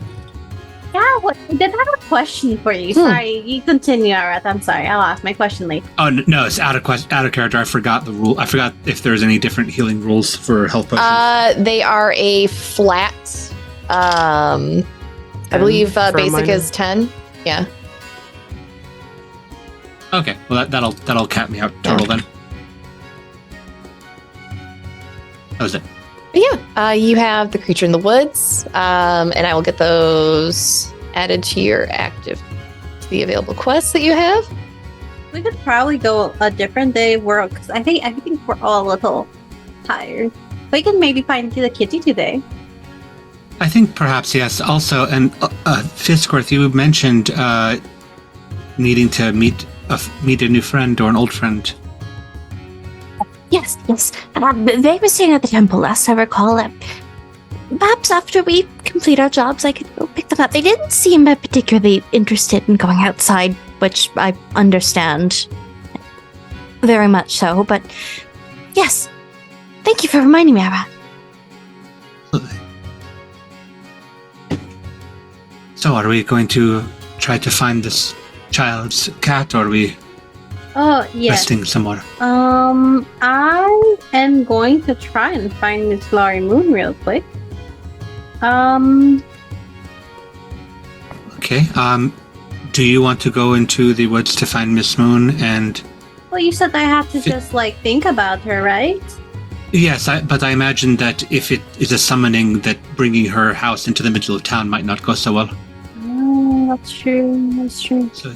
Yeah, I did have a question for you. Sorry, you continue, Arat. I'm sorry, I'll ask my question later. Oh no, it's out of character. I forgot the rule. I forgot if there's any different healing rules for health potions. They are a flat. I believe basic is 10. Yeah. Okay, well that'll cap me out total then. That was it. Yeah, you have the creature in the woods, and I will get those added to your to the available quests that you have. We could probably go a different day work because I think we're all a little tired. We can maybe find the kitty today. I think perhaps yes. Also, and Fisscourth, you mentioned needing to meet a new friend or an old friend. Yes. They were staying at the temple last I recall. Perhaps after we complete our jobs, I could go pick them up. They didn't seem particularly interested in going outside, which I understand very much so. But yes, thank you for reminding me, Arat. Absolutely. So, are we going to try to find this child's cat, or are we Oh yes. resting somewhere? I am going to try and find Miss Glory Moon real quick. Okay. Do you want to go into the woods to find Miss Moon? And Well, you said I have to just think about her, right? yes, but I imagine that if it is a summoning, that bringing her house into the middle of town might not go so well. Oh, that's true. That's true. So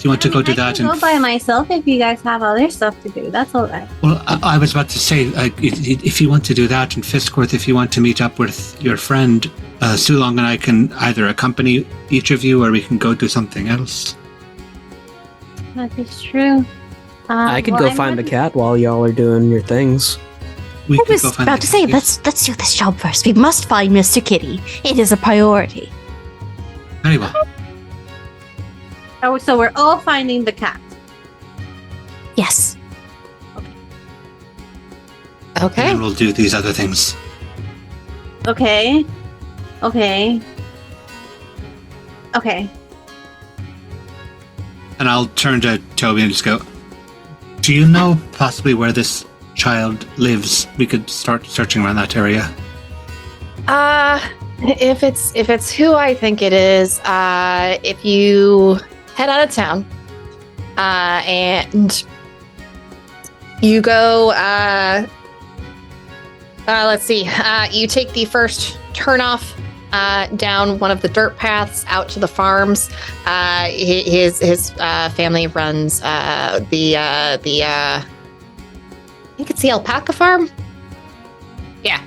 you want to go do that? I can go by myself if you guys have other stuff to do. That's all right. Well, I was about to say, if you want to do that, in Fisscourth, if you want to meet up with your friend, Sulong and I can either accompany each of you, or we can go do something else. That is true. I could go find the cat while y'all are doing your things. We I could was go find about the to say, cat. let's do this job first. We must find Mr. Kitty. It is a priority. Very well. Oh, so we're all finding the cat. Yes. Okay. And we'll do these other things. Okay. And I'll turn to Toby and just go, do you know possibly where this child lives? We could start searching around that area. If it's who I think it is, if you head out of town, and you go, let's see, you take the first turn off down one of the dirt paths out to the farms. His family runs I think it's the alpaca farm. Yeah,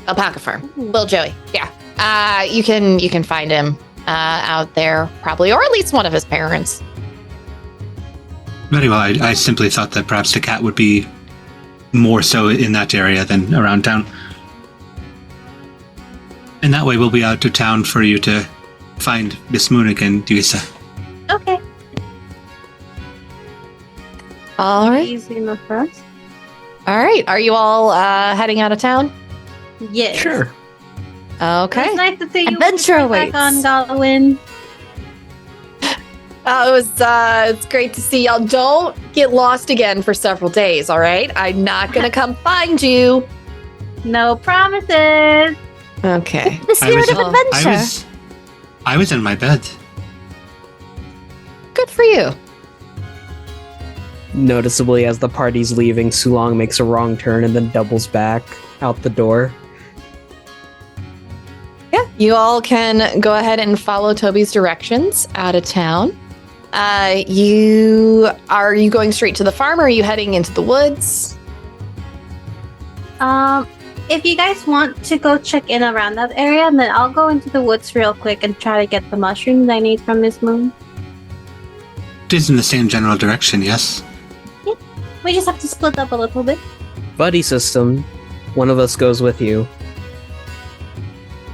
alpaca farm. Little Joey. Yeah, you can find him out there probably, or at least one of his parents. Very well. I simply thought that perhaps the cat would be more so in that area than around town. And that way we'll be out of town for you to find Miss Munich and Yuiza. Okay. All right. Easy enough for us. All right. Are you all heading out of town? Yes. Sure. Okay. It's nice to see you Adventure back awaits. on Dulhen. It's great to see y'all. Don't get lost again for several days, all right? I'm not gonna come find you. No promises. Okay. The spirit of adventure. I was in my bed. Good for you. Noticeably, as the party's leaving, Sulong makes a wrong turn and then doubles back out the door. Yeah. You all can go ahead and follow Toby's directions out of town. Are you going straight to the farm, or are you heading into the woods? If you guys want to go check in around that area, then I'll go into the woods real quick and try to get the mushrooms I need from Miss Moon. It is in the same general direction, yes? We just have to split up a little bit. Buddy system. One of us goes with you.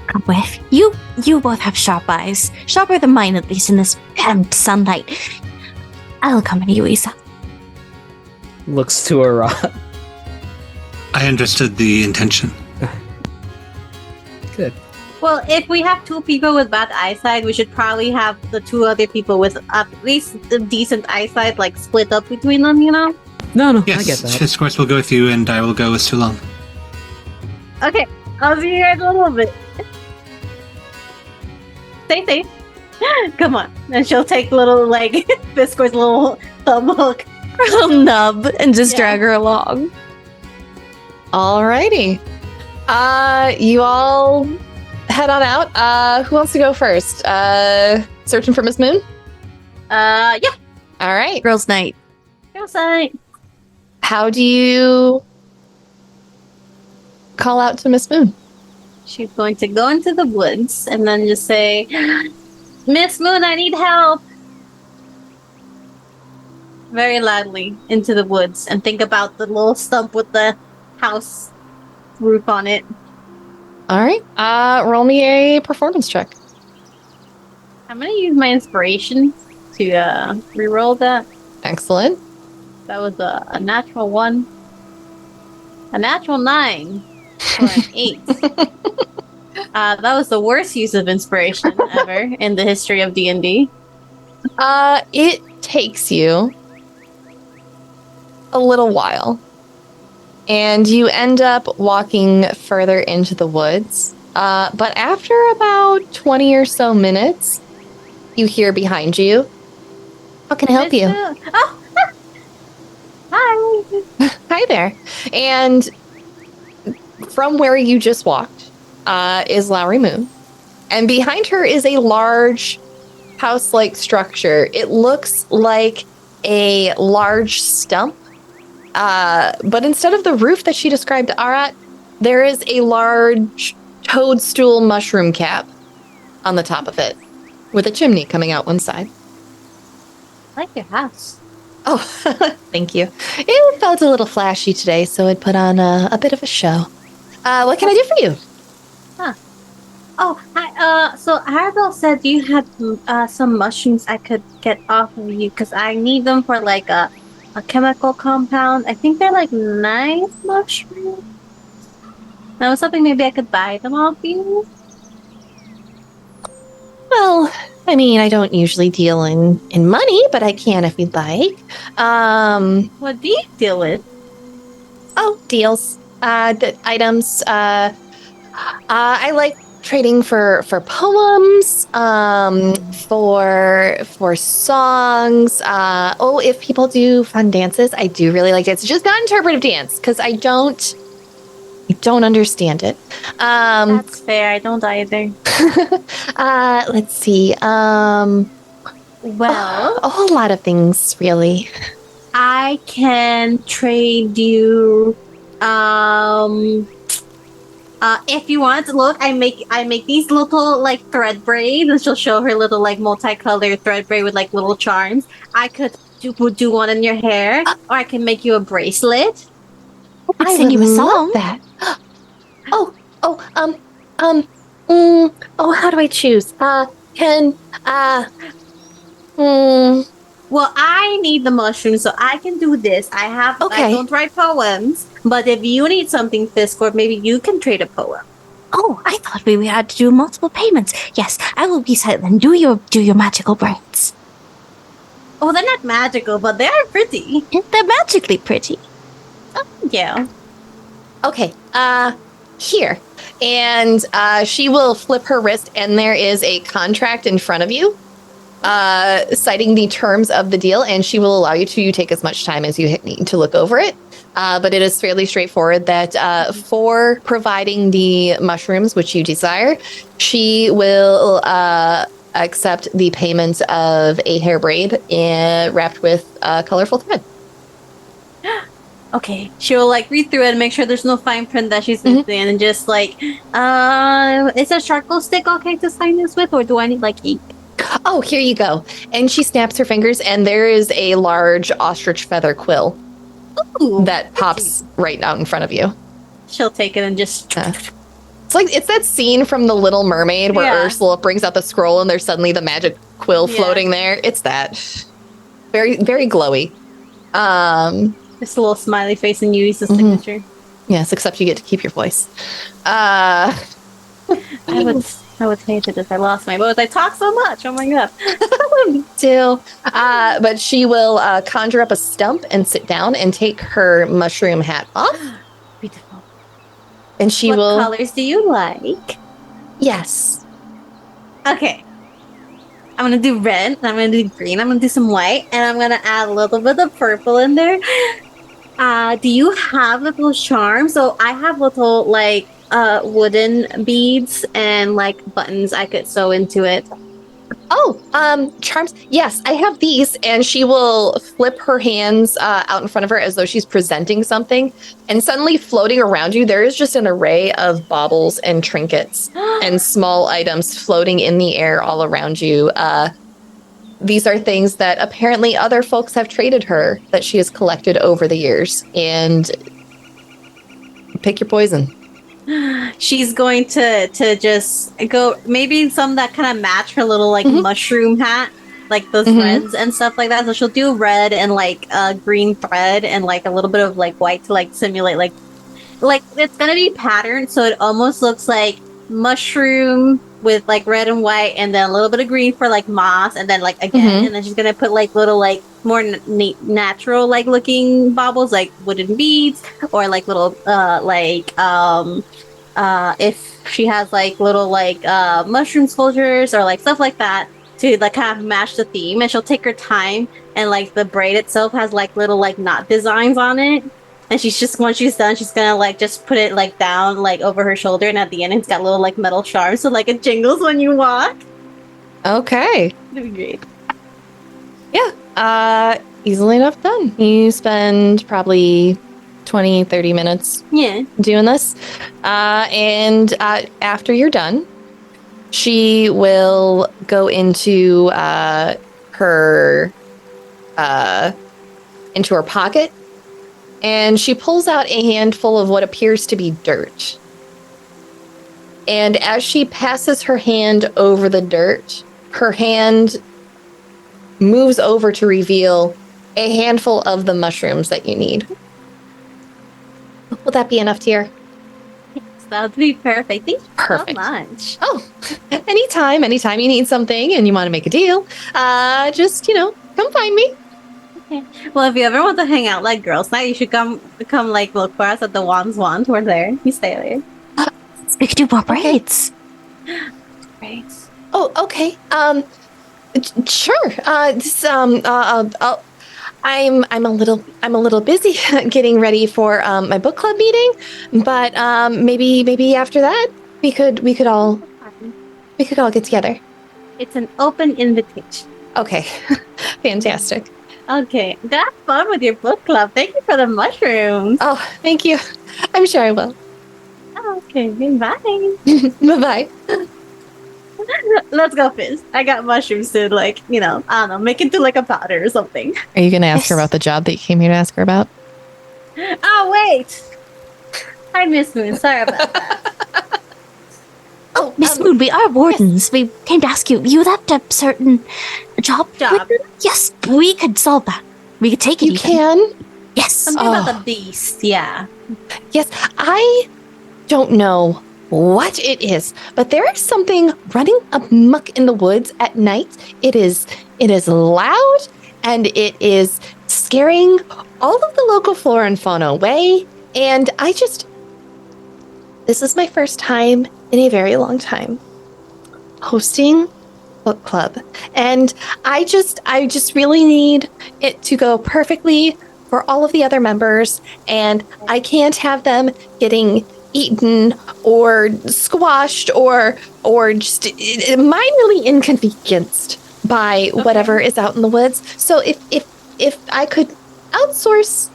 Come with. You both have sharp eyes. Sharper than mine, at least in this sunlight. I'll accompany you, Yuiza. Looks to Arat. I understood the intention. Good. Well, if we have two people with bad eyesight, we should probably have the two other people with at least a decent eyesight, like split up between them, you know? No, Yes, I get that. Fisscourth will go with you, and I will go with Sulong. Okay, I'll see you guys in a little bit. Stay safe. Come on. And she'll take little, like, Fisscourth's little thumb hook. Nub and just Yeah. drag her along. Alrighty. You all head on out. Who wants to go first? Searching for Miss Moon? Yeah. All right. Girls' night. Outside. How do you call out to Miss Moon? She's going to go into the woods and then just say, Miss Moon, I need help. Very loudly into the woods, and think about the little stump with the house roof on it. All right. Roll me a performance check. I'm going to use my inspiration to reroll that. Excellent. That was a natural 1. A natural 9. Or an 8. That was the worst use of inspiration ever in the history of D&D. It takes you a little while, and you end up walking further into the woods. But after about 20 or so minutes, you hear behind you, "How can I help you?" Oh! Hi! Hi there. And from where you just walked is Lowry Moon. And behind her is a large house-like structure. It looks like a large stump, but instead of the roof that she described to Arat, there is a large toadstool mushroom cap on the top of it, with a chimney coming out one side. I like your house. Oh, thank you. It felt a little flashy today, so I'd put on a bit of a show. What can I do for you? Oh, so Arabelle said you had some mushrooms I could get off of you because I need them for like a chemical compound. I think they're like nice mushrooms. I was hoping maybe I could buy them off you. Well, I mean, I don't usually deal in money, but I can if you'd like. What do you deal with? Oh, deals. The items. I like trading for poems, for songs. If people do fun dances, I do really like dance. Just not interpretive dance, because I don't understand it. That's fair. I don't either. Let's see. Well, a whole lot of things, really. I can trade you. If you want to look, I make these little like thread braids, and she'll show her little like multicolored thread braid with like little charms. I could do one in your hair, or I can make you a bracelet. I'd sing you a song. That. How do I choose? Well, I need the mushrooms, so I can do this. I don't write poems, but if you need something, Fisscourth, maybe you can trade a poem. Oh, I thought we had to do multiple payments. Yes, I will be silent. Do your magical braids. Oh, they're not magical, but they are pretty. They're magically pretty. Oh, yeah. Okay, here. And she will flip her wrist, and there is a contract in front of you, citing the terms of the deal, and she will allow you to take as much time as you need to look over it. But it is fairly straightforward that for providing the mushrooms which you desire, she will accept the payment of a hair braid wrapped with colorful thread. Okay, she'll like read through it and make sure there's no fine print that she's missing, and just like, is a charcoal stick okay to sign this with, or do I need like ink? Oh, here you go. And she snaps her fingers, and there is a large ostrich feather quill that pops right out in front of you. She'll take it and just... It's that scene from The Little Mermaid where Ursula brings out the scroll and there's suddenly the magic quill floating there. It's that. Very, very glowy. Just a little smiley face and Yuiza's signature. Yes, except you get to keep your voice. I would hate it if I lost my voice. I talk so much. Oh my god. Still. But she will conjure up a stump and sit down and take her mushroom hat off. Beautiful. And she what will... colors do you like? Yes. Okay. I'm gonna do red, and I'm gonna do green, I'm gonna do some white, and I'm gonna add a little bit of purple in there. Do you have little charms? So I have little like wooden beads and like buttons I could sew into it. Oh, charms. Yes, I have these. And she will flip her hands out in front of her as though she's presenting something. And suddenly floating around you, there is just an array of baubles and trinkets and small items floating in the air all around you. These are things that apparently other folks have traded her that she has collected over the years. And pick your poison. She's going to just go maybe some that kind of match her little like mushroom hat, like those threads and stuff like that. So she'll do red and like green thread and like a little bit of like white to like simulate like it's gonna be patterned, so it almost looks like mushroom with like red and white, and then a little bit of green for like moss, and then like again, and then she's gonna put like little like more natural like looking baubles like wooden beads, or like little if she has like little like mushroom sculptures or like stuff like that to like kind of match the theme. And she'll take her time, and like the braid itself has like little like knot designs on it. And she's just, once she's done, she's gonna like just put it like down like over her shoulder, and at the end it's got little like metal charms, so like it jingles when you walk. Okay. That'd be great. Yeah. Easily enough done. You spend probably 20, 30 minutes Yeah. doing this. And after you're done, she will go into her pocket, and she pulls out a handful of what appears to be dirt. And as she passes her hand over the dirt, her hand moves over to reveal a handful of the mushrooms that you need. Will that be enough, Tier? Yes, that would be perfect. Thank you Perfect. so much. Oh, anytime you need something and you want to make a deal, just, come find me. Well, if you ever want to hang out like girls' night, you should come like look for us at the Wands Wand. We're there. You stay there. We could do more Okay. braids. Great. Oh, okay. Sure. I'm a little busy getting ready for my book club meeting, but maybe after that we could all get together. It's an open invitation. Okay. Fantastic. Okay. Have fun with your book club. Thank you for the mushrooms. Oh, thank you. I'm sure I will. Okay. Bye. Bye-bye. Let's go, Fizz. I got mushrooms to I don't know, make into like a powder or something. Are you going to ask her Yes. about the job that you came here to ask her about? Oh wait. Hi, Miss Moon. Sorry about that. Oh, Miss Moon, we are wardens. We came to ask you. You left a certain job. Yes, we could solve that. We could take it. you even. can? Yes. Something about the beast. Yeah. Yes, I don't know what it is, but there is something running amok in the woods at night. It is loud, and it is scaring all of the local flora and fauna away. And this is my first time in a very long time hosting book club, and I just really need it to go perfectly for all of the other members, and I can't have them getting eaten or squashed or just minorly inconvenienced by whatever is out in the woods. So if I could outsource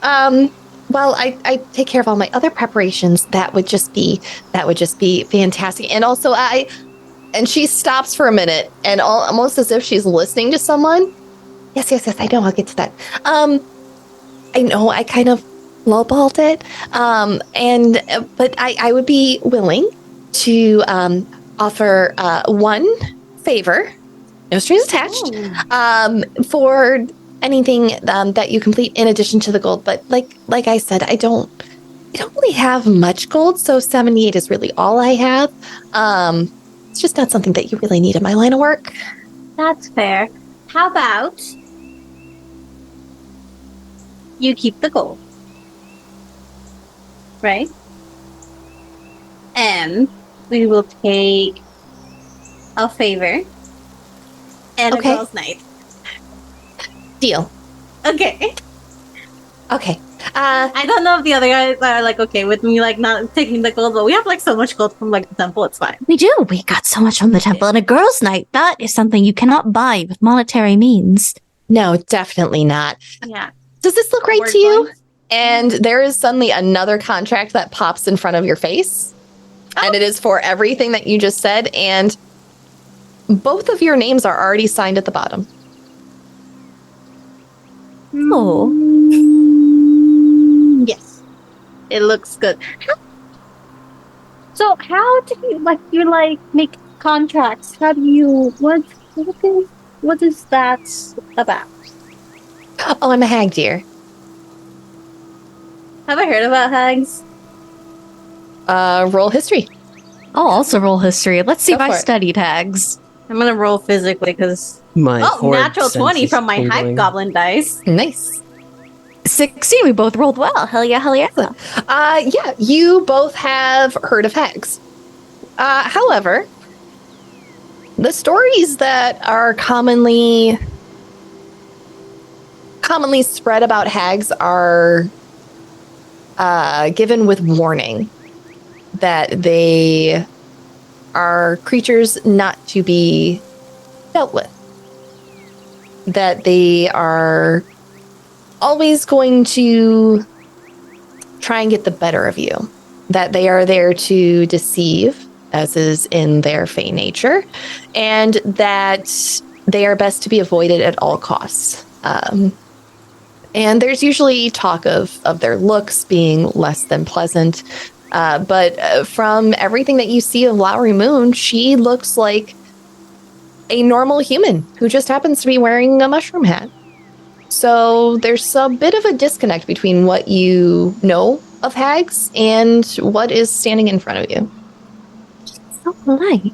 while I take care of all my other preparations, that would just be fantastic. And also and she stops for a minute, and almost as if she's listening to someone. Yes, I know, I'll get to that. I know I kind of lowballed it, but I would be willing to offer one favor, no strings attached, for anything that you complete in addition to the gold. But like I said, I don't really have much gold, so 78 is really all I have. It's just not something that you really need in my line of work. That's fair. How about you keep the gold? Right? And we will take a favor and Okay. a girls' night. Deal. Okay. Okay. I don't know if the other guys are okay with me not taking the gold, but we have so much gold from the temple, it's fine. We do. We got so much from the temple. And a girls' night, that is something you cannot buy with monetary means. No, definitely not. Yeah. Does this look right Word to you? points. And there is suddenly another contract that pops in front of your face. And it is for everything that you just said. And both of your names are already signed at the bottom. Oh. Yes. It looks good. So how do you make contracts? How do you what is that about? Oh, I'm a hag, dear. Have I heard about hags? Roll history. I'll also roll history. Let's see Go if I for it. studied hags. I'm gonna roll physically because My horde natural 20 sense from is my hype tingling. goblin dice. Nice. 16. We both rolled well. Hell yeah, hell yeah. Yeah, you both have heard of hags. However, the stories that are commonly spread about hags are given with warning that they are creatures not to be dealt with. That they are always going to try and get the better of you. That they are there to deceive, as is in their fey nature, and that they are best to be avoided at all costs. And there's usually talk of their looks being less than pleasant. But from everything that you see of Lowry Moon, she looks like a normal human who just happens to be wearing a mushroom hat. So there's a bit of a disconnect between what you know of hags and what is standing in front of you. So polite.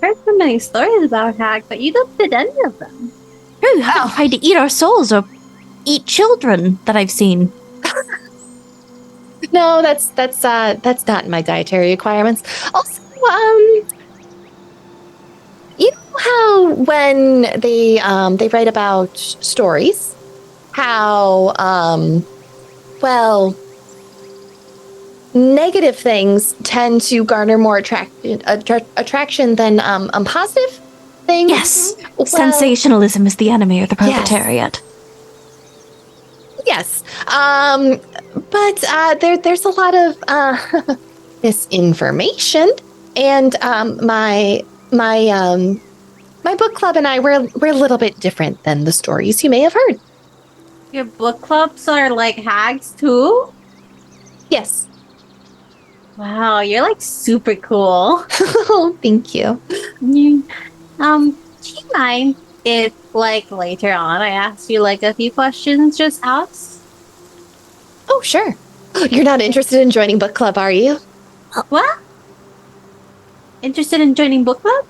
Heard so many stories about hags, but you don't fit any of them. Oh, you haven't tried to eat our souls or eat children that I've seen. No, that's not in my dietary requirements. Also, you know how when they write about stories, how negative things tend to garner more attraction than positive things. Yes, Well, sensationalism is the enemy of the proletariat. Yes, but there's a lot of misinformation, and my book club and I we're a little bit different than the stories you may have heard. Your book clubs are like hags too? Yes. Wow, you're like super cool. Oh, thank you. Do you mind if like later on I ask you like a few questions just out? Oh, sure. You're not interested in joining book club, are you? What? Interested in joining book club?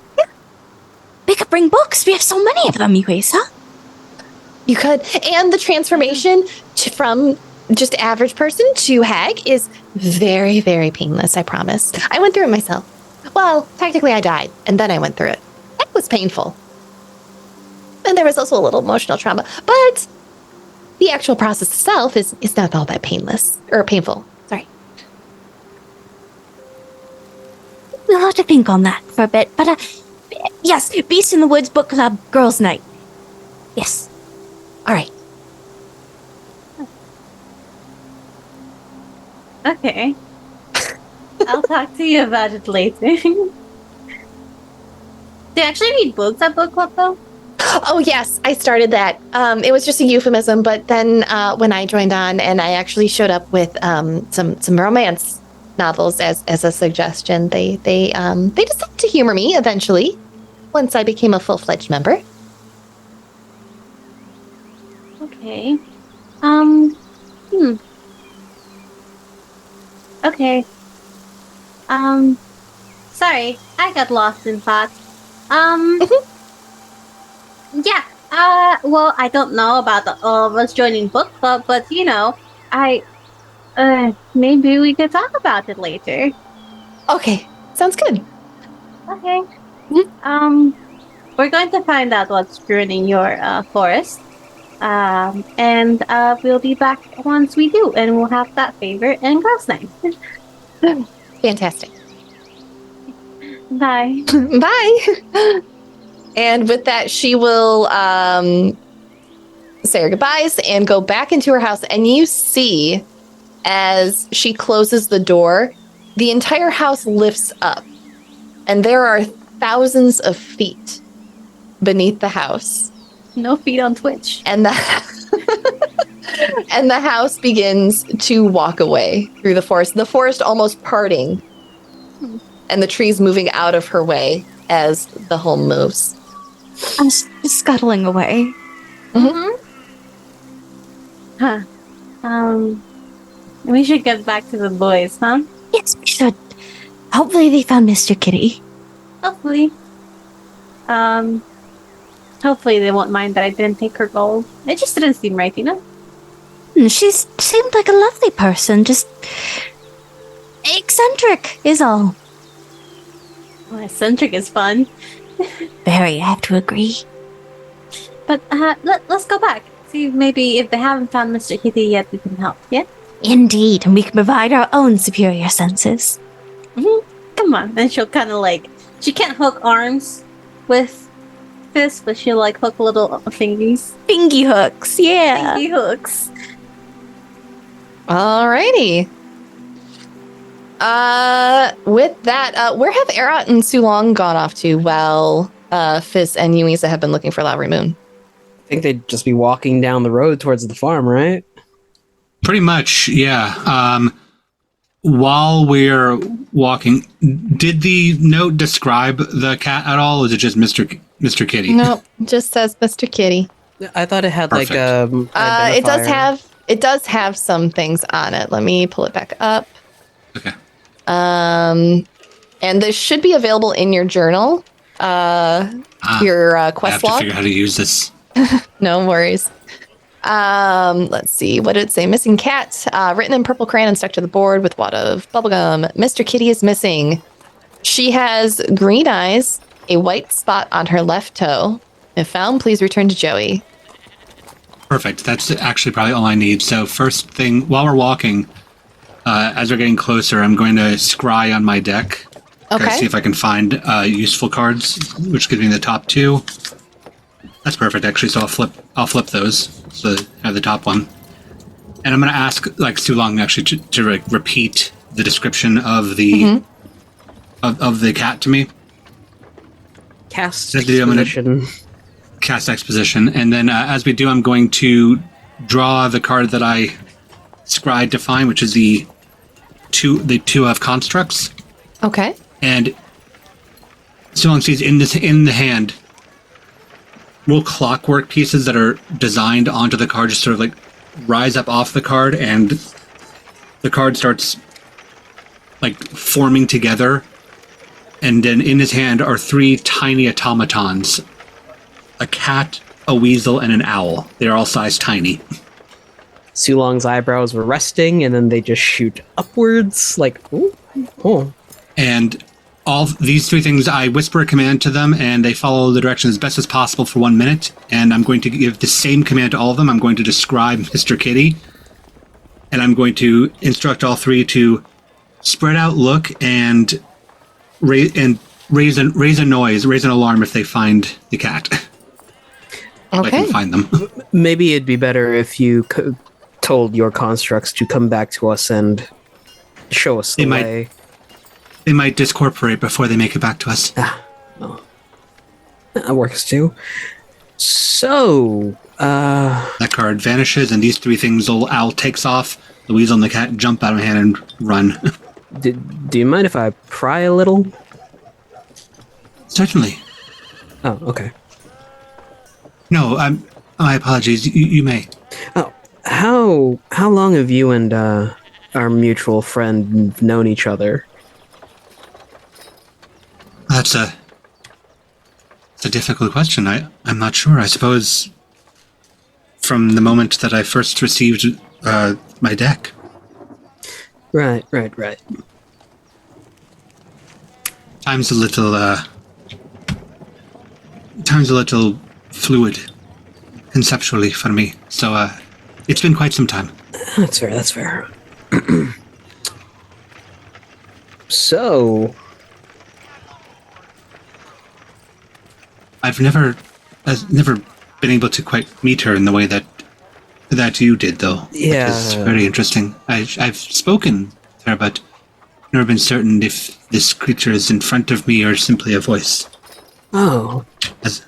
We could bring books. We have so many of them, Yuiza. You could. And the transformation from just average person to hag is very, very painless, I promise. I went through it myself. Well, technically I died, and then I went through it. It was painful. And there was also a little emotional trauma. But the actual process itself is not all that painless. Or painful. Sorry. We'll have to think on that for a bit. But, yes, Beast in the Woods Book Club Girls' Night. Yes. All right. Okay. I'll talk to you about it later. Do you actually read books at book club though? Oh, yes, I started that. It was just a euphemism, but then when I joined on and I actually showed up with some romance novels as a suggestion, they decided to humor me eventually once I became a full-fledged member. Okay. Okay. Sorry, I got lost in thought. Yeah, well, I don't know about all of us joining book club, but, you know, maybe we could talk about it later. Okay, sounds good. Okay. We're going to find out what's ruining your, forest. And we'll be back once we do, and we'll have that favorite and girls' night. Fantastic. Bye. Bye. And with that, she will say her goodbyes and go back into her house. And you see, as she closes the door, the entire house lifts up. And there are thousands of feet beneath the house. No feet on Twitch. And the and the house begins to walk away through the forest almost parting, and the trees moving out of her way as the home moves. I'm scuttling away. Huh. We should get back to the boys, huh? Yes, we should. Hopefully they found Mr. Kitty. Hopefully. Hopefully they won't mind that I didn't take her gold. It just didn't seem right, you know? She seemed like a lovely person, just eccentric is all. Well, eccentric is fun. Very, I have to agree. But let's go back. See, maybe if they haven't found Mr. Kitty yet, we can help, yeah? Indeed, and we can provide our own superior senses. Come on. And she'll kind of like... She can't hook arms, with this, but she'll like hook little thingies. Fingy hooks, yeah. Thingy hooks. Alrighty. With that, where have Arat and Sulong gone off to while Fiss and Yuiza have been looking for Lowry Moon? I think they'd just be walking down the road towards the farm, right? Pretty much, yeah. While we're walking, did the note describe the cat at all? Or is it just Mr. Kitty? Nope, just says Mr. Kitty. I thought it had Perfect. It does have some things on it. Let me pull it back up. Okay. And this should be available in your journal. Your quest I have to log. figure out how to use this. No worries. Let's see. What did it say? Missing cat. Written in purple crayon and stuck to the board with wad of bubblegum. Mr. Kitty is missing. She has green eyes, a white spot on her left toe. If found, please return to Joey. Perfect. That's actually probably all I need. So first thing, while we're walking, as we're getting closer, I'm going to scry on my deck. Okay. See if I can find useful cards, which gives me the top two. That's perfect, actually. So I'll flip those. So I have the top one, and I'm going to ask like Sulong actually to like, repeat the description of the of the cat to me. Cast I'm gonna exposition. cast exposition, and then as we do, I'm going to draw the card that I scried to find, which is the two of constructs. Okay. And Sulong sees in the hand little clockwork pieces that are designed onto the card, just sort of like rise up off the card, and the card starts like forming together. And then in his hand are three tiny automatons: a cat, a weasel, and an owl. They're all sized tiny. Sulong's eyebrows were resting, and then they just shoot upwards, like, ooh, oh. And all these three things, I whisper a command to them, and they follow the direction as best as possible for 1 minute. And I'm going to give the same command to all of them. I'm going to describe Mr. Kitty, and I'm going to instruct all three to spread out, look, and raise a noise, raise an alarm if they find the cat. If I Okay. can find them. Maybe it'd be better if you told your constructs to come back to us and show us the way. They might discorporate before they make it back to us. That works too. So, That card vanishes, and these three things, the owl takes off, the weasel and the cat jump out of my hand and run. do you mind if I pry a little? Certainly. Oh, okay. No, my apologies. You may. Oh, how long have you and our mutual friend known each other? That's a difficult question. I'm not sure. I suppose from the moment that I first received my deck. Right. Time's a little fluid conceptually for me. So it's been quite some time. That's fair. So, I've never been able to quite meet her in the way that you did, though. Yeah. Which is very interesting. I've spoken to her, but never been certain if this creature is in front of me or simply a voice. oh, As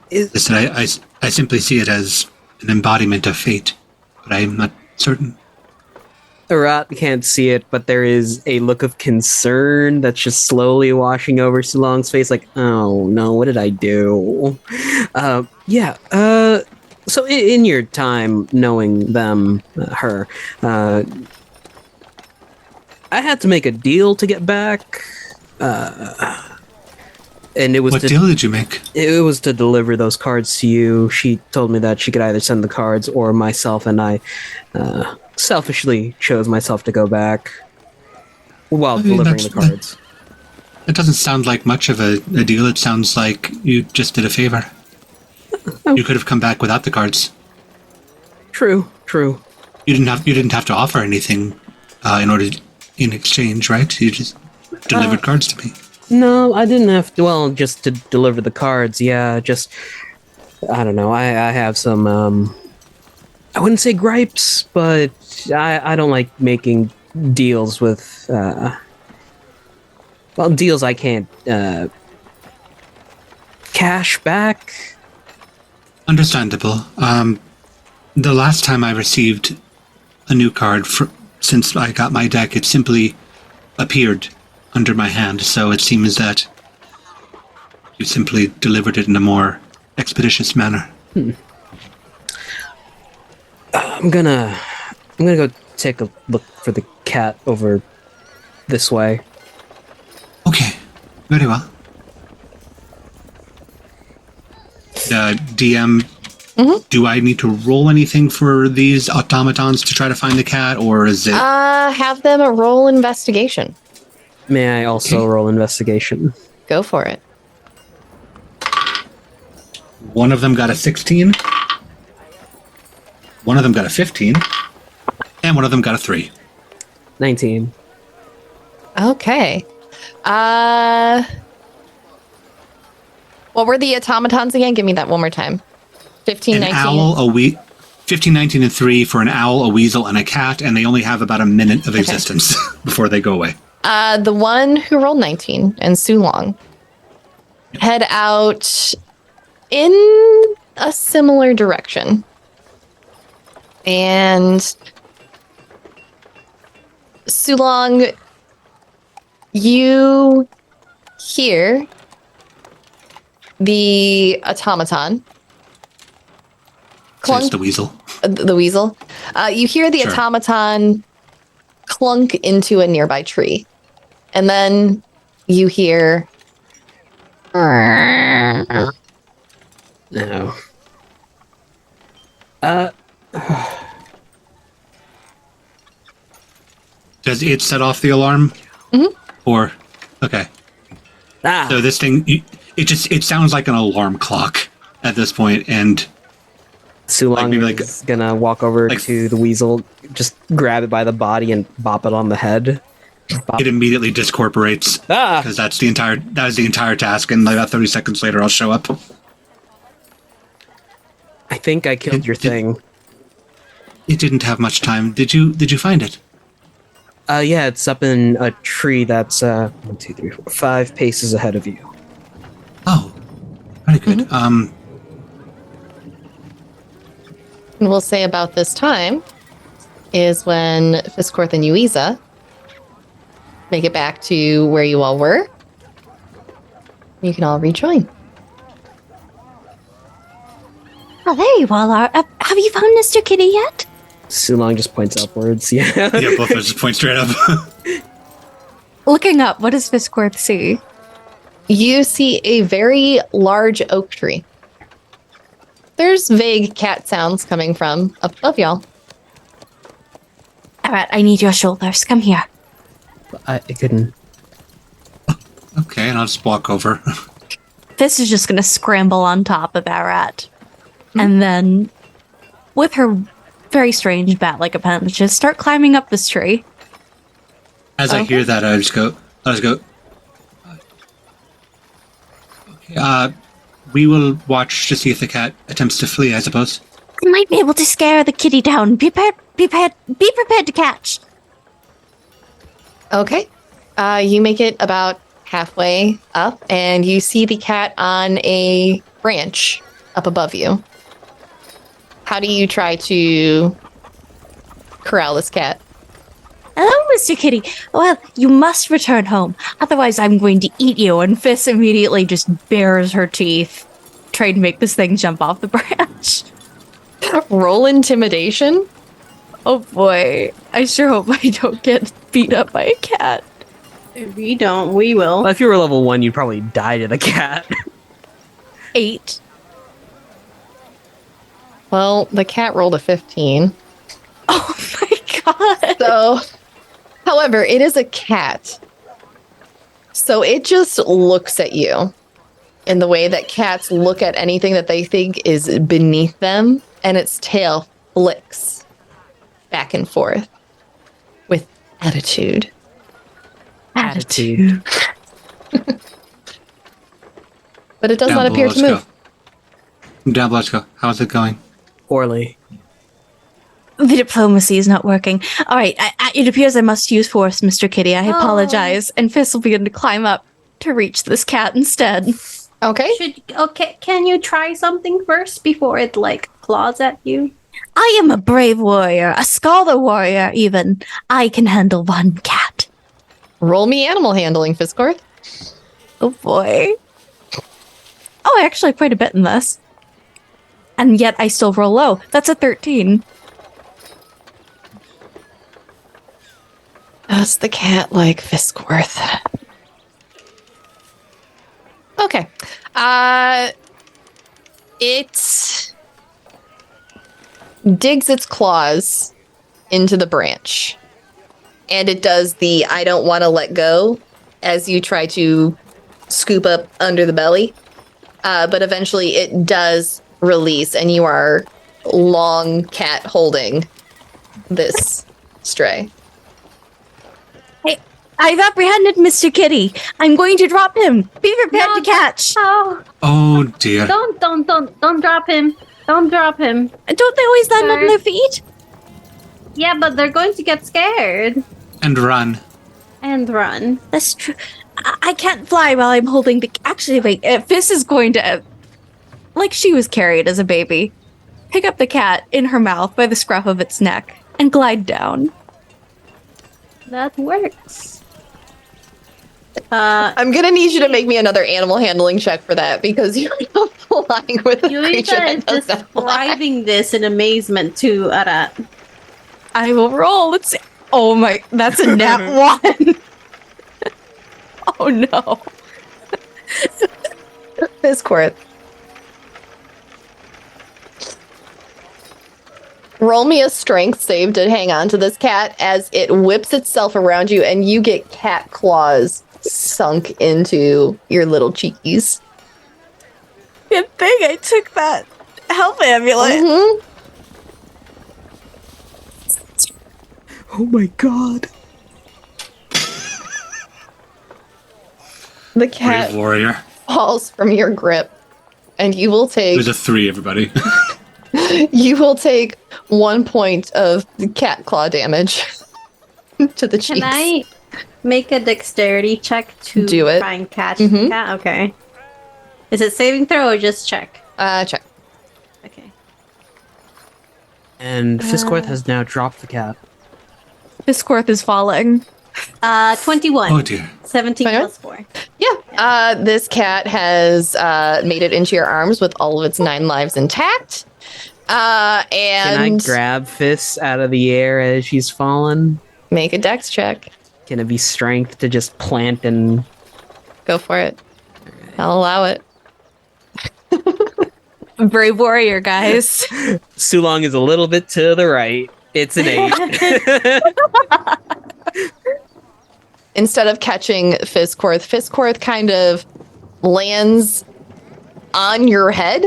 I simply see it as an embodiment of fate, but I am not certain. Arat can't see it, but there is a look of concern that's just slowly washing over Sulong's face, like, oh no, what did I do? So in your time knowing them, her, I had to make a deal to get back, and it was What deal did you make? It was to deliver those cards to you. She told me that she could either send the cards or myself, and I selfishly chose myself to go back while delivering the cards. It doesn't sound like much of a deal. It sounds like you just did a favor. You could have come back without the cards. True. You didn't have to offer anything in exchange, right? You just delivered cards to me. No, I didn't have to. Well, just to deliver the cards. Yeah, just I don't know. I have some. I wouldn't say gripes, but I don't like making deals with. Well, deals I can't cash back. Understandable. The last time I received a new card since I got my deck, it simply appeared under my hand, so it seems that you simply delivered it in a more expeditious manner. I'm gonna go take a look for the cat over this way. Okay, very well. DM, do I need to roll anything for these automatons to try to find the cat, or is it... Have them roll investigation. May I also roll investigation? Go for it. One of them got a 16, one of them got a 15, and one of them got a 3. 19. Okay. What were the automatons again? Give me that one more time. 15, An 19. owl, 15, 19, and 3 for an owl, a weasel, and a cat, and they only have about a minute of existence before they go away. The one who rolled 19 and Sulong head out in a similar direction. And Sulong, you hear the automaton. So it's the weasel. The weasel. You hear the Sure. automaton clunk into a nearby tree. And then you hear... No. Does it set off the alarm? Mhm. Or... Okay. So this thing, it sounds like an alarm clock at this point, and... Sulong is gonna walk over to the weasel, just grab it by the body and bop it on the head. Bop. It immediately discorporates, because that is the entire task, and like about 30 seconds later I'll show up. I think I killed your thing. It didn't have much time. Did you find it? Yeah, it's up in a tree that's 1, 2, 3, 4, 5 paces ahead of you. Oh, very good. And we'll say about this time is when Fisscourth and Yuiza make it back to where you all were. You can all rejoin. Oh, there you all are. Have you found Mr. Kitty yet? Sulong just points upwards. Yeah. Yeah, both of us just point straight up. Looking up, what does Fisscourth see? You see a very large oak tree. There's vague cat sounds coming from above y'all. Arat, I need your shoulders. Come here. I couldn't. Okay, and I'll just walk over. This is just going to scramble on top of Arat. And then, with her very strange bat-like appendages, start climbing up this tree. As I hear that, I just go. Okay, we will watch to see if the cat attempts to flee, I suppose. I might be able to scare the kitty down. Be prepared to catch. Okay. You make it about halfway up, and you see the cat on a branch up above you. How do you try to corral this cat? Hello, Mr. Kitty. Well, you must return home. Otherwise, I'm going to eat you. And Fiss immediately just bares her teeth, trying to make this thing jump off the branch. Roll intimidation? Oh boy. I sure hope I don't get beat up by a cat. If we don't, we will. Well, if you were level 1, you'd probably die to the cat. 8. Well, the cat rolled a 15. Oh my god. So, however, it is a cat. So it just looks at you in the way that cats look at anything that they think is beneath them, and its tail flicks back and forth with attitude. Attitude. but it does Down not below, appear to let's move. go. Down below, let's go. How's it going? Poorly. The diplomacy is not working. All right, it appears I must use force, Mr. Kitty. I apologize. And Fist will begin to climb up to reach this cat instead. Okay. Okay, can you try something first before it like claws at you? I am a brave warrior, a scholar warrior even. I can handle one cat. Roll me animal handling, Fisscourth. Oh boy. Oh, actually quite a bit in this. And yet I still roll low. That's a 13. Does the cat like Fisscourth? Okay. It digs its claws into the branch. And it does the I don't want to let go as you try to scoop up under the belly. But eventually it does release, and you are long cat holding this stray. I've apprehended Mr. Kitty. I'm going to drop him. Be prepared to catch. Oh, Oh dear. don't drop him. Don't drop him. Don't they always land on Sir. their feet? Yeah, but they're going to get scared And run. and run. That's true. I can't fly while I'm holding the... Actually, wait. Fist is going to... like she was carried as a baby. Pick up the cat in her mouth by the scruff of its neck and glide down. That works. I'm gonna need you to make me another animal handling check for that, because you're not flying with a creature Yuiza is that does not fly. describing this in amazement to Arat. I will roll. Let's see. Oh my... That's a nat 1. Oh no. Fisscourth. Roll me a strength save to hang on to this cat as it whips itself around you, and you get cat claws sunk into your little cheekies. Good thing I took that health amulet. Mhm. Oh my god. The cat Brave warrior. falls from your grip, and you will It take was a 3, everybody. 1 point of cat claw damage to the cheeks. Can I make a dexterity check to Do it. try and catch Mhm. the cat? Okay. Is it saving throw or just check? Check. Okay. And Fisscourth has now dropped the cat. Fisscourth is falling. 21. Oh dear. 17 Okay. plus 4. Yeah. This cat has made it into your arms with all of its 9 lives intact. Can I And grab Fiss out of the air as she's fallen? make a dex check. Can it be strength to just plant and... Go for it. I'll allow it. Brave warrior, guys. Sulong is a little bit to the right. It's an 8. Instead of catching Fisscourth kind of lands on your head,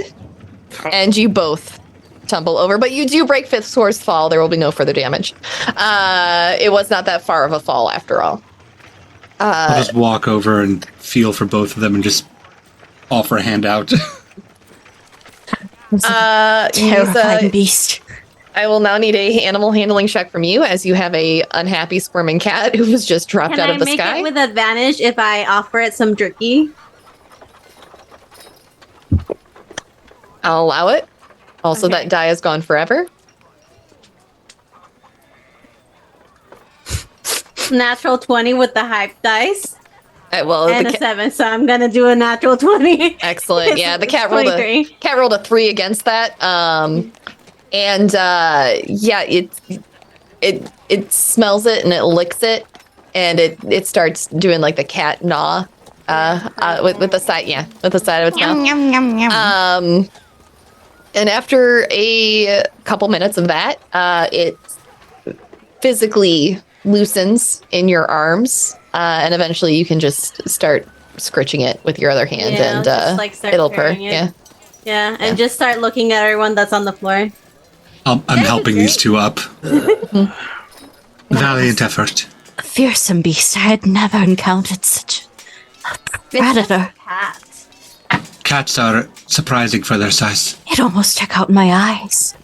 and you both tumble over. But you do break Fisscourth's fall. There will be no further damage. It was not that far of a fall after all. I'll just walk over and feel for both of them and just offer a hand out. Terrifying Yuiza, beast. I will now need a animal handling check from you, as you have a unhappy squirming cat who was just dropped Can out I of the make sky. it with advantage if I offer it some jerky? I'll allow it. Also, Okay. that die is gone forever. Natural 20 with the hype dice. Well, And the a 7, so I'm gonna do a natural 20. excellent. Yeah, the It's cat rolled a 23. cat rolled a 3 against that. Yeah, it smells it and it licks it, and it starts doing like the cat gnaw with the side with the side of its mouth. And after a couple minutes of that, it physically loosens in your arms, and eventually you can just start scritching it with your other hand, Yeah, and just, like, start it'll purr. purring it. Yeah. Yeah, and just start looking at everyone that's on the floor. I'm helping these two up. Valiant effort. A fearsome beast. I had never encountered such a predator. Cat. Cat cats are surprising for their size. It almost took out my eyes.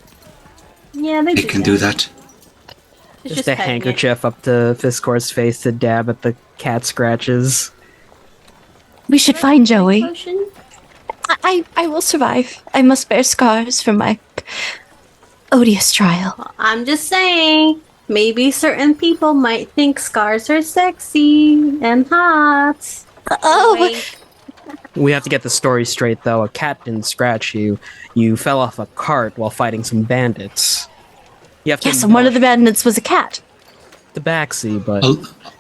Yeah, they They can do that. It's Just a petting it. handkerchief up to Fisscourth's face to dab at the cat scratches. We should find Joey. Potion? I will survive. I must bear scars from my odious trial. I'm just saying, maybe certain people might think scars are sexy and hot. Oh, Wait. We have to get the story straight, though. A cat didn't scratch you. You fell off a cart while fighting some bandits. You have to yes, and one of the bandits was a cat. the backseat, but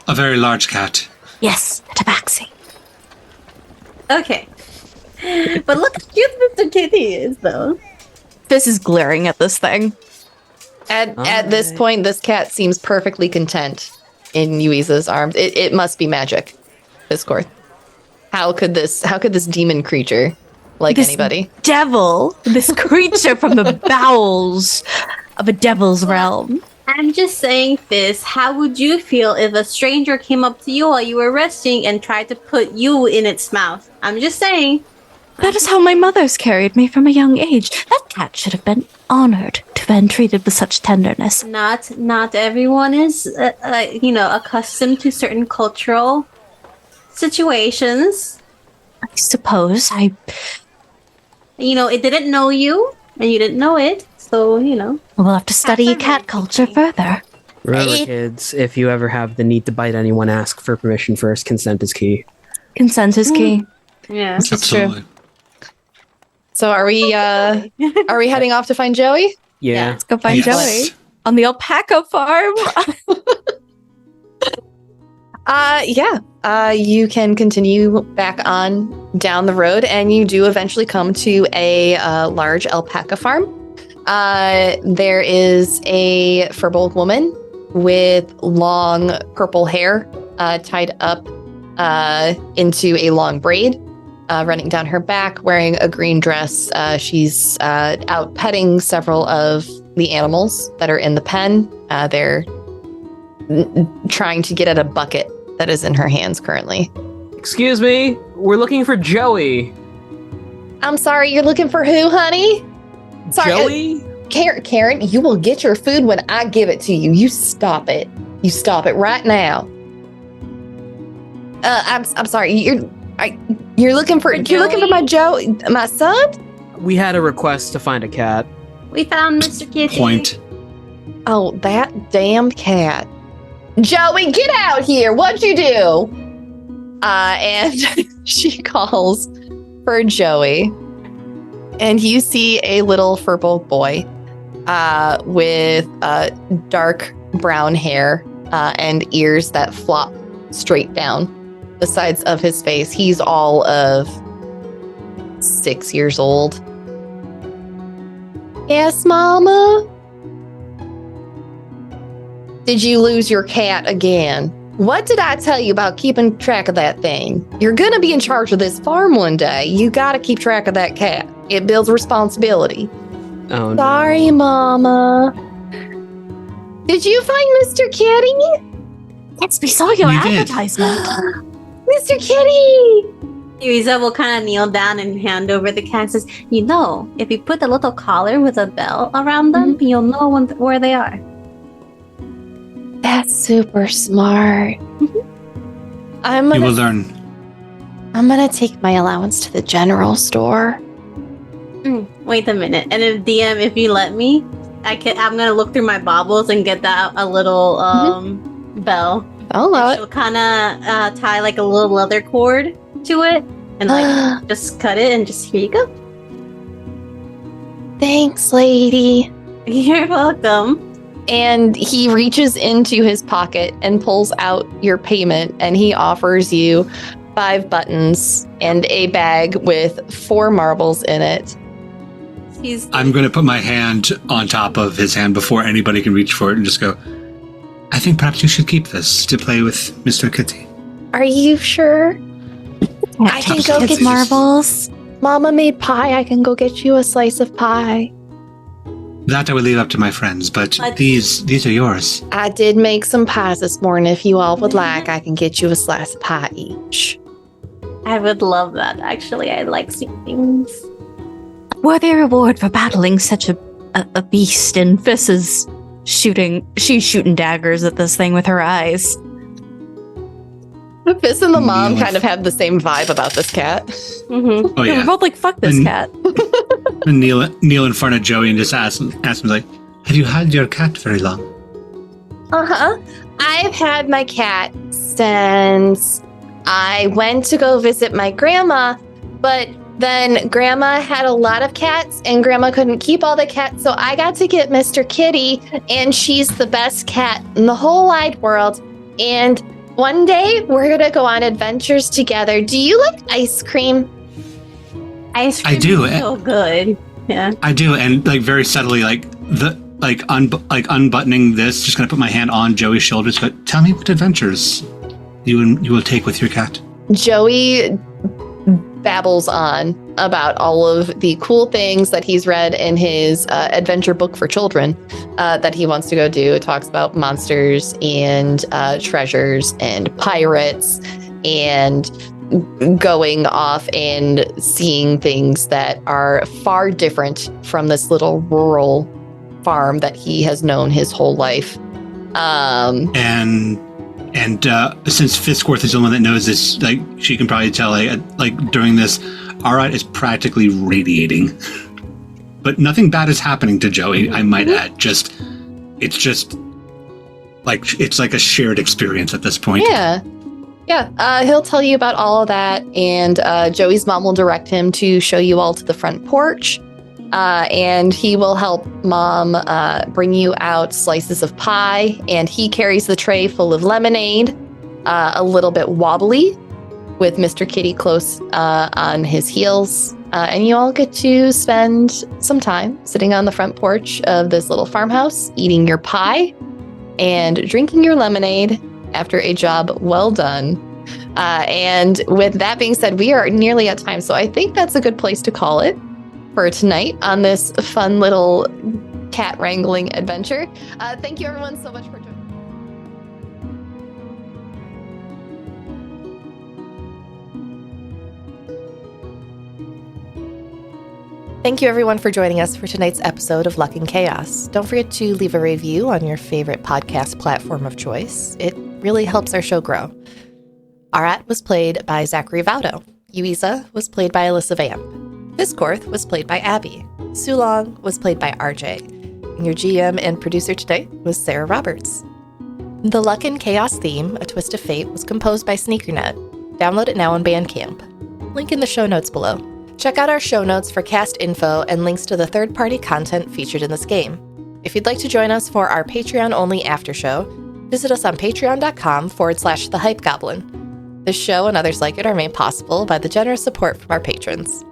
A very large cat. Yes, a tabaxi. Okay. But look how cute Mr. Kitty is, though. This is glaring at this thing. At this Alright. point, this cat seems perfectly content in Yuiza's arms. It must be magic. Fisscourth. How could this demon creature like This anybody? devil, this creature from the bowels of a devil's realm. I'm just saying this. How would you feel if a stranger came up to you while you were resting and tried to put you in its mouth? I'm just saying. That is how my mother's carried me from a young age. That cat should have been honored to have been treated with such tenderness. Not everyone is, accustomed to certain cultural situations. I suppose It didn't know you, and you didn't know it. So, will have to study Cats are cat very culture picky. further. remember, It- kids, if you ever have the need to bite anyone, ask for permission first. Consent is key. Consent is key. yeah. This is true. Absolutely. So are we heading off to find Joey? Yeah. Let's go find Yes. Joey on the alpaca farm. You can continue back on down the road, and you do eventually come to a large alpaca farm. There is a furbolg woman with long purple hair tied up into a long braid running down her back, wearing a green dress. She's out petting several of the animals that are in the pen. They're trying to get at a bucket that is in her hands currently. Excuse me, we're looking for Joey. I'm sorry, you're looking for who, honey? Sorry, Joey? Karen, you will get your food when I give it to you. You stop it. You stop it right now. I'm sorry. You're looking for my son? We had a request to find a cat. We found Mr. Kitty. Point. Oh, that damn cat. Joey, get out here. What'd you do? And she calls for Joey. And you see a little furbolg boy with dark brown hair and ears that flop straight down the sides of his face. He's all of 6 years old. Yes, Mama? Did you lose your cat again? What did I tell you about keeping track of that thing? You're gonna be in charge of this farm one day. You gotta keep track of that cat. It builds responsibility. Oh, no. Sorry, Mama. Did you find Mr. Kitty? Yes, we saw your We did. advertisement. Mr. Kitty! Yuiza will kind of kneel down and hand over the cat and says, if you put a little collar with a bell around them, you'll know where they are. That's super smart. I'm You will gonna, learn. I'm gonna take my allowance to the general store. Wait a minute. And if you let me, I'm gonna look through my baubles and get that a little bell. I'll allow And it. she'll kind of tie like a little leather cord to it and like just cut it and just here you go. Thanks, lady. You're welcome. And he reaches into his pocket and pulls out your payment, and he offers you 5 buttons and a bag with 4 marbles in it. I'm going to put my hand on top of his hand before anybody can reach for it and just go, I think perhaps you should keep this to play with Mr. Kitty. Are you sure? I can go Absolutely. get marbles. Mama made pie. I can go get you a slice of pie. That I would leave up to my friends, but But- these are yours. I did make some pies this morning. If you all would like, I can get you a slice of pie each. I would love that, actually. I like seeing things. Worthy reward for battling such a beast, and Fiss is she's shooting daggers at this thing with her eyes. Fiss and the mom Neil. kind of have the same vibe about this cat. Mm-hmm. Oh We're yeah. both like, fuck this And- cat. And kneel in front of Joey and just ask him like, "Have you had your cat very long?" Uh-huh. I've had my cat since I went to go visit my grandma, but then grandma had a lot of cats and grandma couldn't keep all the cats, so I got to get Mr. Kitty, and she's the best cat in the whole wide world. And one day we're gonna go on adventures together. Do you like ice cream? Ice cream I do. is so good. Yeah. I do, and like very subtly, unbuttoning this, just gonna put my hand on Joey's shoulders. But tell me what adventures you will take with your cat. Joey babbles on about all of the cool things that he's read in his adventure book for children that he wants to go do. It talks about monsters and treasures and pirates and going off and seeing things that are far different from this little rural farm that he has known his whole life. And since Fisscourth is the one that knows this, like she can probably tell, like during this, Arat is practically radiating. But nothing bad is happening to Joey, I might add. It's like a shared experience at this point. Yeah. He'll tell you about all of that, and Joey's mom will direct him to show you all to the front porch. And he will help mom bring you out slices of pie, and he carries the tray full of lemonade, a little bit wobbly, with Mr. Kitty close on his heels. And you all get to spend some time sitting on the front porch of this little farmhouse, eating your pie and drinking your lemonade after a job well done. And with that being said, we are nearly at time, so I think that's a good place to call it for tonight on this fun little cat wrangling adventure. Thank you everyone so much for joining. Thank you everyone for joining us for tonight's episode of Luck and Chaos. Don't forget to leave a review on your favorite podcast platform of choice. It really helps our show grow. Arat was played by Zachary Vaudo. Yuiza was played by Alyssa Vamp. Fisscourth was played by Abby. Sulong was played by RJ. And your GM and producer today was Sarah Roberts. The Luck and Chaos theme, A Twist of Fate, was composed by Sneakernet. Download it now on Bandcamp. Link in the show notes below. Check out our show notes for cast info and links to the third-party content featured in this game. If you'd like to join us for our Patreon-only after show, visit us on patreon.com/thehypegoblin. This show and others like it are made possible by the generous support from our patrons.